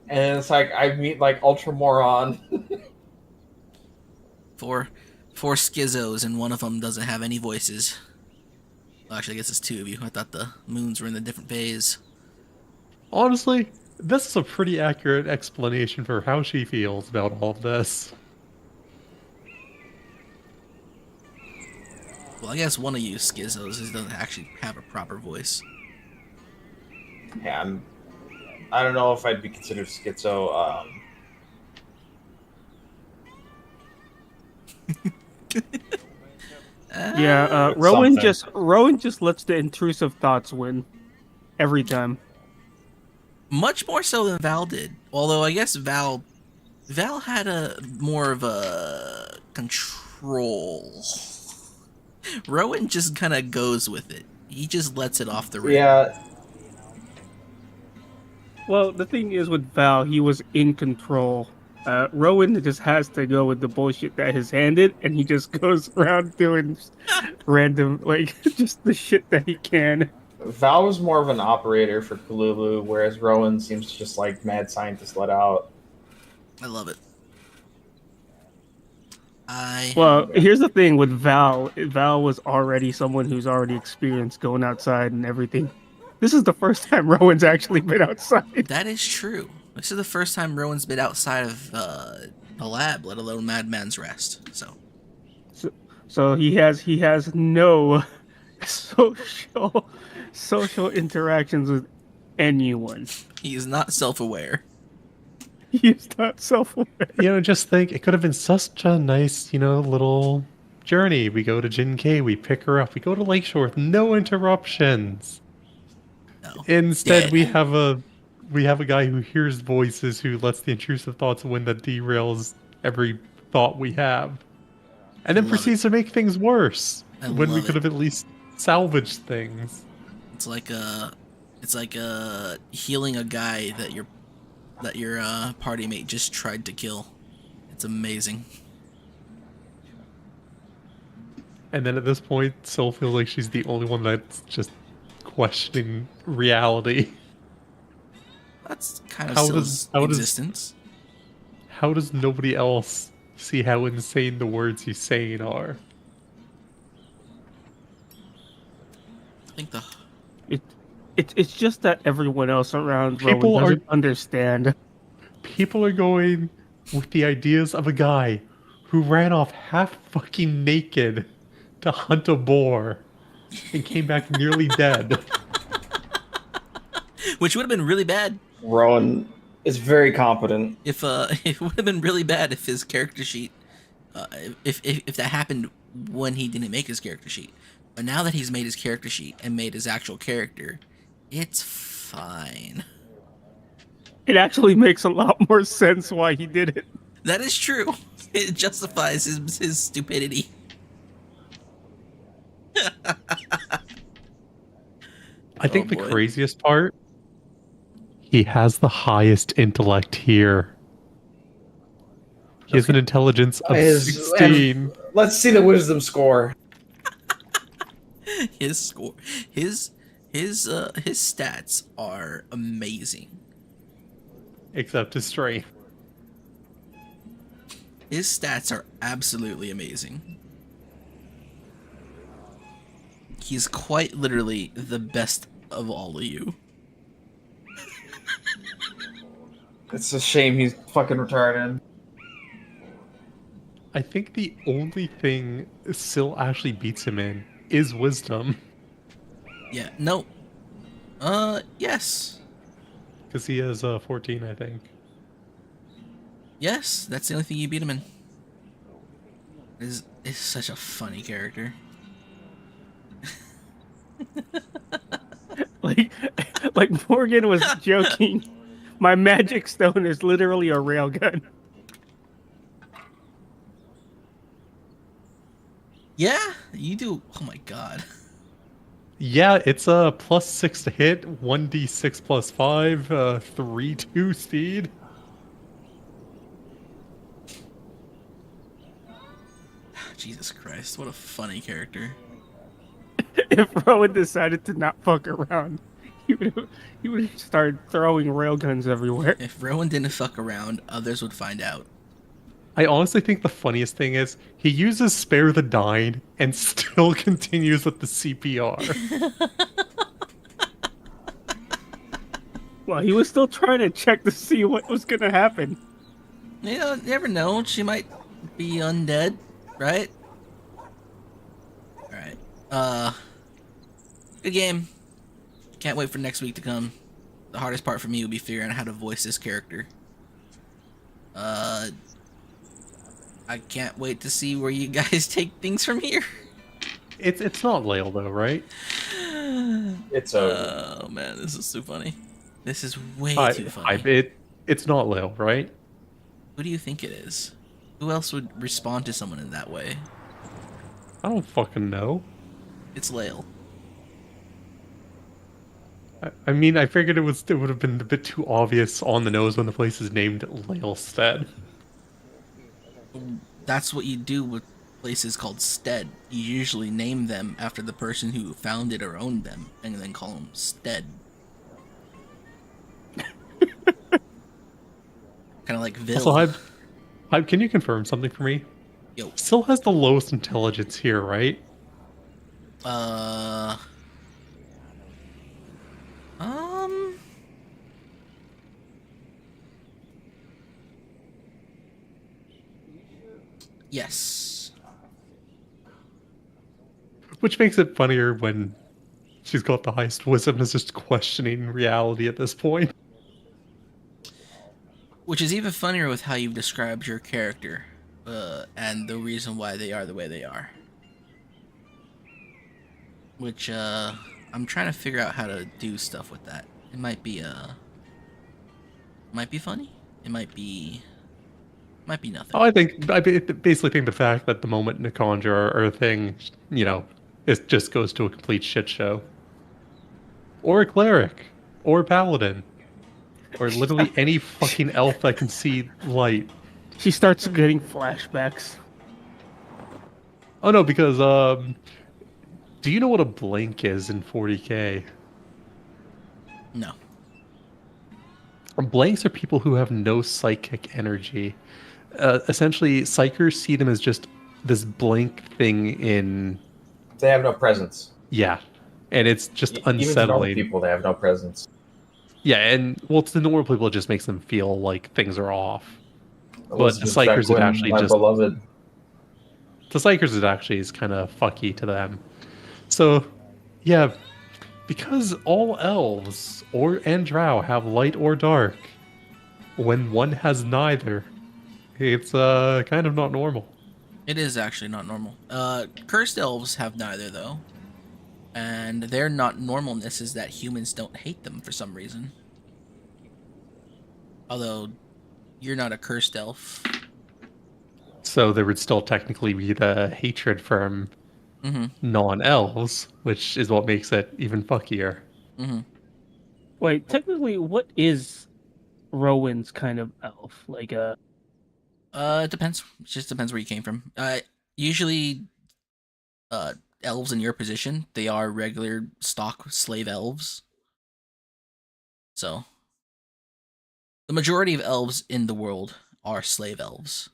And it's like, I meet, like, Ultramoron. Four schizos, and one of them doesn't have any voices. Well, actually, I guess it's two of you. I thought the moons were in a different phase. Honestly, this is a pretty accurate explanation for how she feels about all of this. Well, I guess one of you schizos doesn't actually have a proper voice. Yeah, I don't know if I'd be considered schizo. Yeah, Rowan Something. just lets the intrusive thoughts win every time. Much more so than Val did. Although I guess Val had a more of a control. Rowan just kind of goes with it. He just lets it off the rim. Yeah, Well, the thing is with Val, he was in control. Rowan just has to go with the bullshit that is handed, and he just goes around doing random, like, just the shit that he can. Val was more of an operator for Kalulu, whereas Rowan seems to just like mad scientist let out. I love it. Well, here's the thing with Val. Val was already someone who's already experienced going outside and everything. This is the first time Rowan's actually been outside. That is true. This is the first time Rowan's been outside of the lab, let alone Madman's Rest. So he has no social interactions with anyone. He is not self-aware. He's not self-aware. Just think, it could have been such a nice, little journey. We go to Jinkai, we pick her up, we go to Lakeshore with no interruptions. No. Instead, Dead. we have a guy who hears voices, who lets the intrusive thoughts win, that derails every thought we have, and then proceeds to make things worse when we could have at least salvaged things. It's like healing a guy that your party mate just tried to kill. It's amazing. And then at this point, Syl feels like she's the only one that's just questioning reality. That's kind of Syl's existence. How does nobody else see how insane the words he's saying are? I think It's just that everyone else around People Rowan doesn't understand. People are going with the ideas of a guy who ran off half fucking naked to hunt a boar and came back nearly dead. Which would have been really bad. Rowan is very competent. If it would have been really bad if his character sheet, if that happened when he didn't make his character sheet. But now that he's made his character sheet and made his actual character, it's fine. It actually makes a lot more sense why he did it. That is true. It justifies his stupidity. I think the craziest part, he has the highest intellect here. He has an intelligence of 16. Let's see the wisdom score. His score, his stats are amazing. Except his strength. His stats are absolutely amazing. He's quite literally the best of all of you. It's a shame he's fucking retarded. I think the only thing Syl actually beats him in is wisdom. Yeah, no. Yes. Because he has 14, I think. Yes, that's the only thing you beat him in. Is such a funny character. like Morgan was joking. My magic stone is literally a railgun. Yeah, you do. Oh my god. Yeah, it's a +6 to hit, 1d6 +5, 3-2 speed. Jesus Christ, what a funny character. If Rowan decided to not fuck around, he would have started throwing railguns everywhere. If Rowan didn't fuck around, others would find out. I honestly think the funniest thing is he uses spare the dying and still continues with the CPR. Well, he was still trying to check to see what was gonna happen. You know, you never know. She might be undead, right? All right. Good game. Can't wait for next week to come. The hardest part for me will be figuring out how to voice this character. I can't wait to see where you guys take things from here. It's not Lael though, right? It's over. Oh man, this is too funny. This is way too I funny. it's not Lael, right? Who do you think it is? Who else would respond to someone in that way? I don't fucking know. It's Lael. I mean, I figured it would have been a bit too obvious on the nose when the place is named Laelstead. That's what you do with places called stead. You usually name them after the person who founded or owned them, and then call them stead. Kind of like Ville. Also, Hybe, can you confirm something for me? Yo. Still has the lowest intelligence here, right? Uh. Um. Yes. Which makes it funnier when she's got the highest wisdom and is just questioning reality at this point. Which is even funnier with how you've described your character, and the reason why they are the way they are. Which, I'm trying to figure out how to do stuff with that. It might be funny. It might be nothing. I basically think the fact that the moment in a conjure or a thing, it just goes to a complete shit show. Or a cleric, or a paladin, or literally any fucking elf that can see light. She starts getting flashbacks. Oh no, because do you know what a blink is in 40k? No. Blanks are people who have no psychic energy. Essentially, psychers see them as just this blank thing in. They have no presence. Yeah, and it's just Even to normal unsettling. people, they have no presence. Yeah, and well, to the normal people, it just makes them feel like things are off. But the Elizabeth psychers, it Beckwin, actually my just beloved. the psychers, it actually is kind of fucky to them. So, yeah, because all elves and drow have light or dark, when one has neither, it's kind of not normal. It is actually not normal. Cursed elves have neither, though. And their not normalness is that humans don't hate them for some reason. Although, you're not a cursed elf. So there would still technically be the hatred from Mm-hmm. non-elves, which is what makes it even fuckier. Mm-hmm. Wait, technically, what is Rowan's kind of elf? Like It depends. It just depends where you came from. Usually, elves in your position, they are regular stock slave elves. So, the majority of elves in the world are slave elves.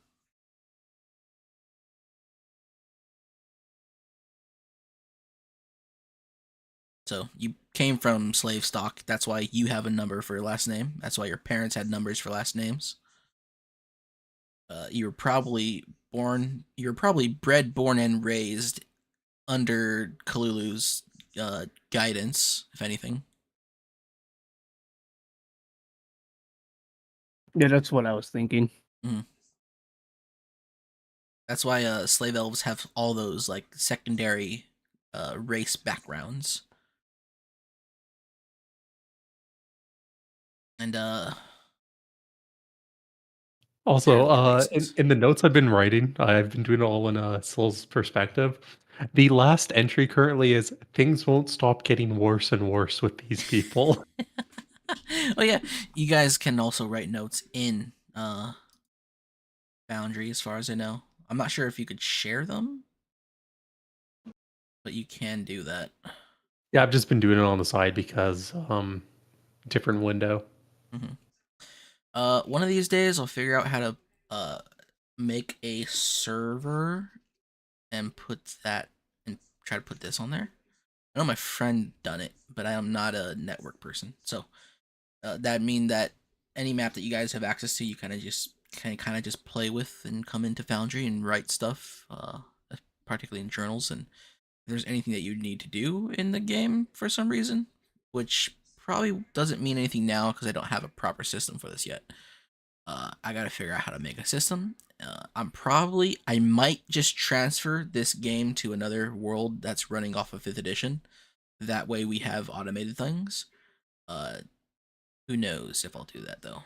So, you came from slave stock. That's why you have a number for your last name. That's why your parents had numbers for last names. You were probably bred, born, and raised under Kalulu's guidance, if anything. yeah, that's what I was thinking. That's why slave elves have all those like secondary race backgrounds. And Also, yeah, that makes sense. in the notes I've been writing, I've been doing it all in Sill's perspective. The last entry currently is things won't stop getting worse and worse with these people. Oh yeah, you guys can also write notes in Boundary, as far as I know. I'm not sure if you could share them, but you can do that. Yeah, I've just been doing it on the side because different window. Mm-hmm. One of these days, I'll figure out how to make a server and put that and try to put this on there. I know my friend done it, but I am not a network person. So that mean that any map that you guys have access to, you kind of just play with and come into Foundry and write stuff, particularly in journals. And if there's anything that you need to do in the game for some reason, which probably doesn't mean anything now because I don't have a proper system for this yet. I gotta figure out how to make a system. I might just transfer this game to another world that's running off of 5th edition. That way we have automated things. Who knows if I'll do that though.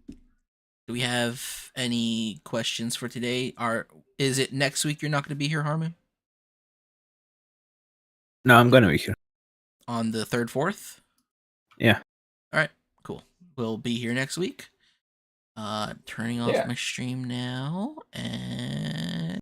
Do we have any questions for today? Is it next week you're not going to be here, Harmon? No, I'm gonna be here. On the 3rd, 4th? Yeah. All right, cool. We'll be here next week. Turning off Yeah. my stream now, and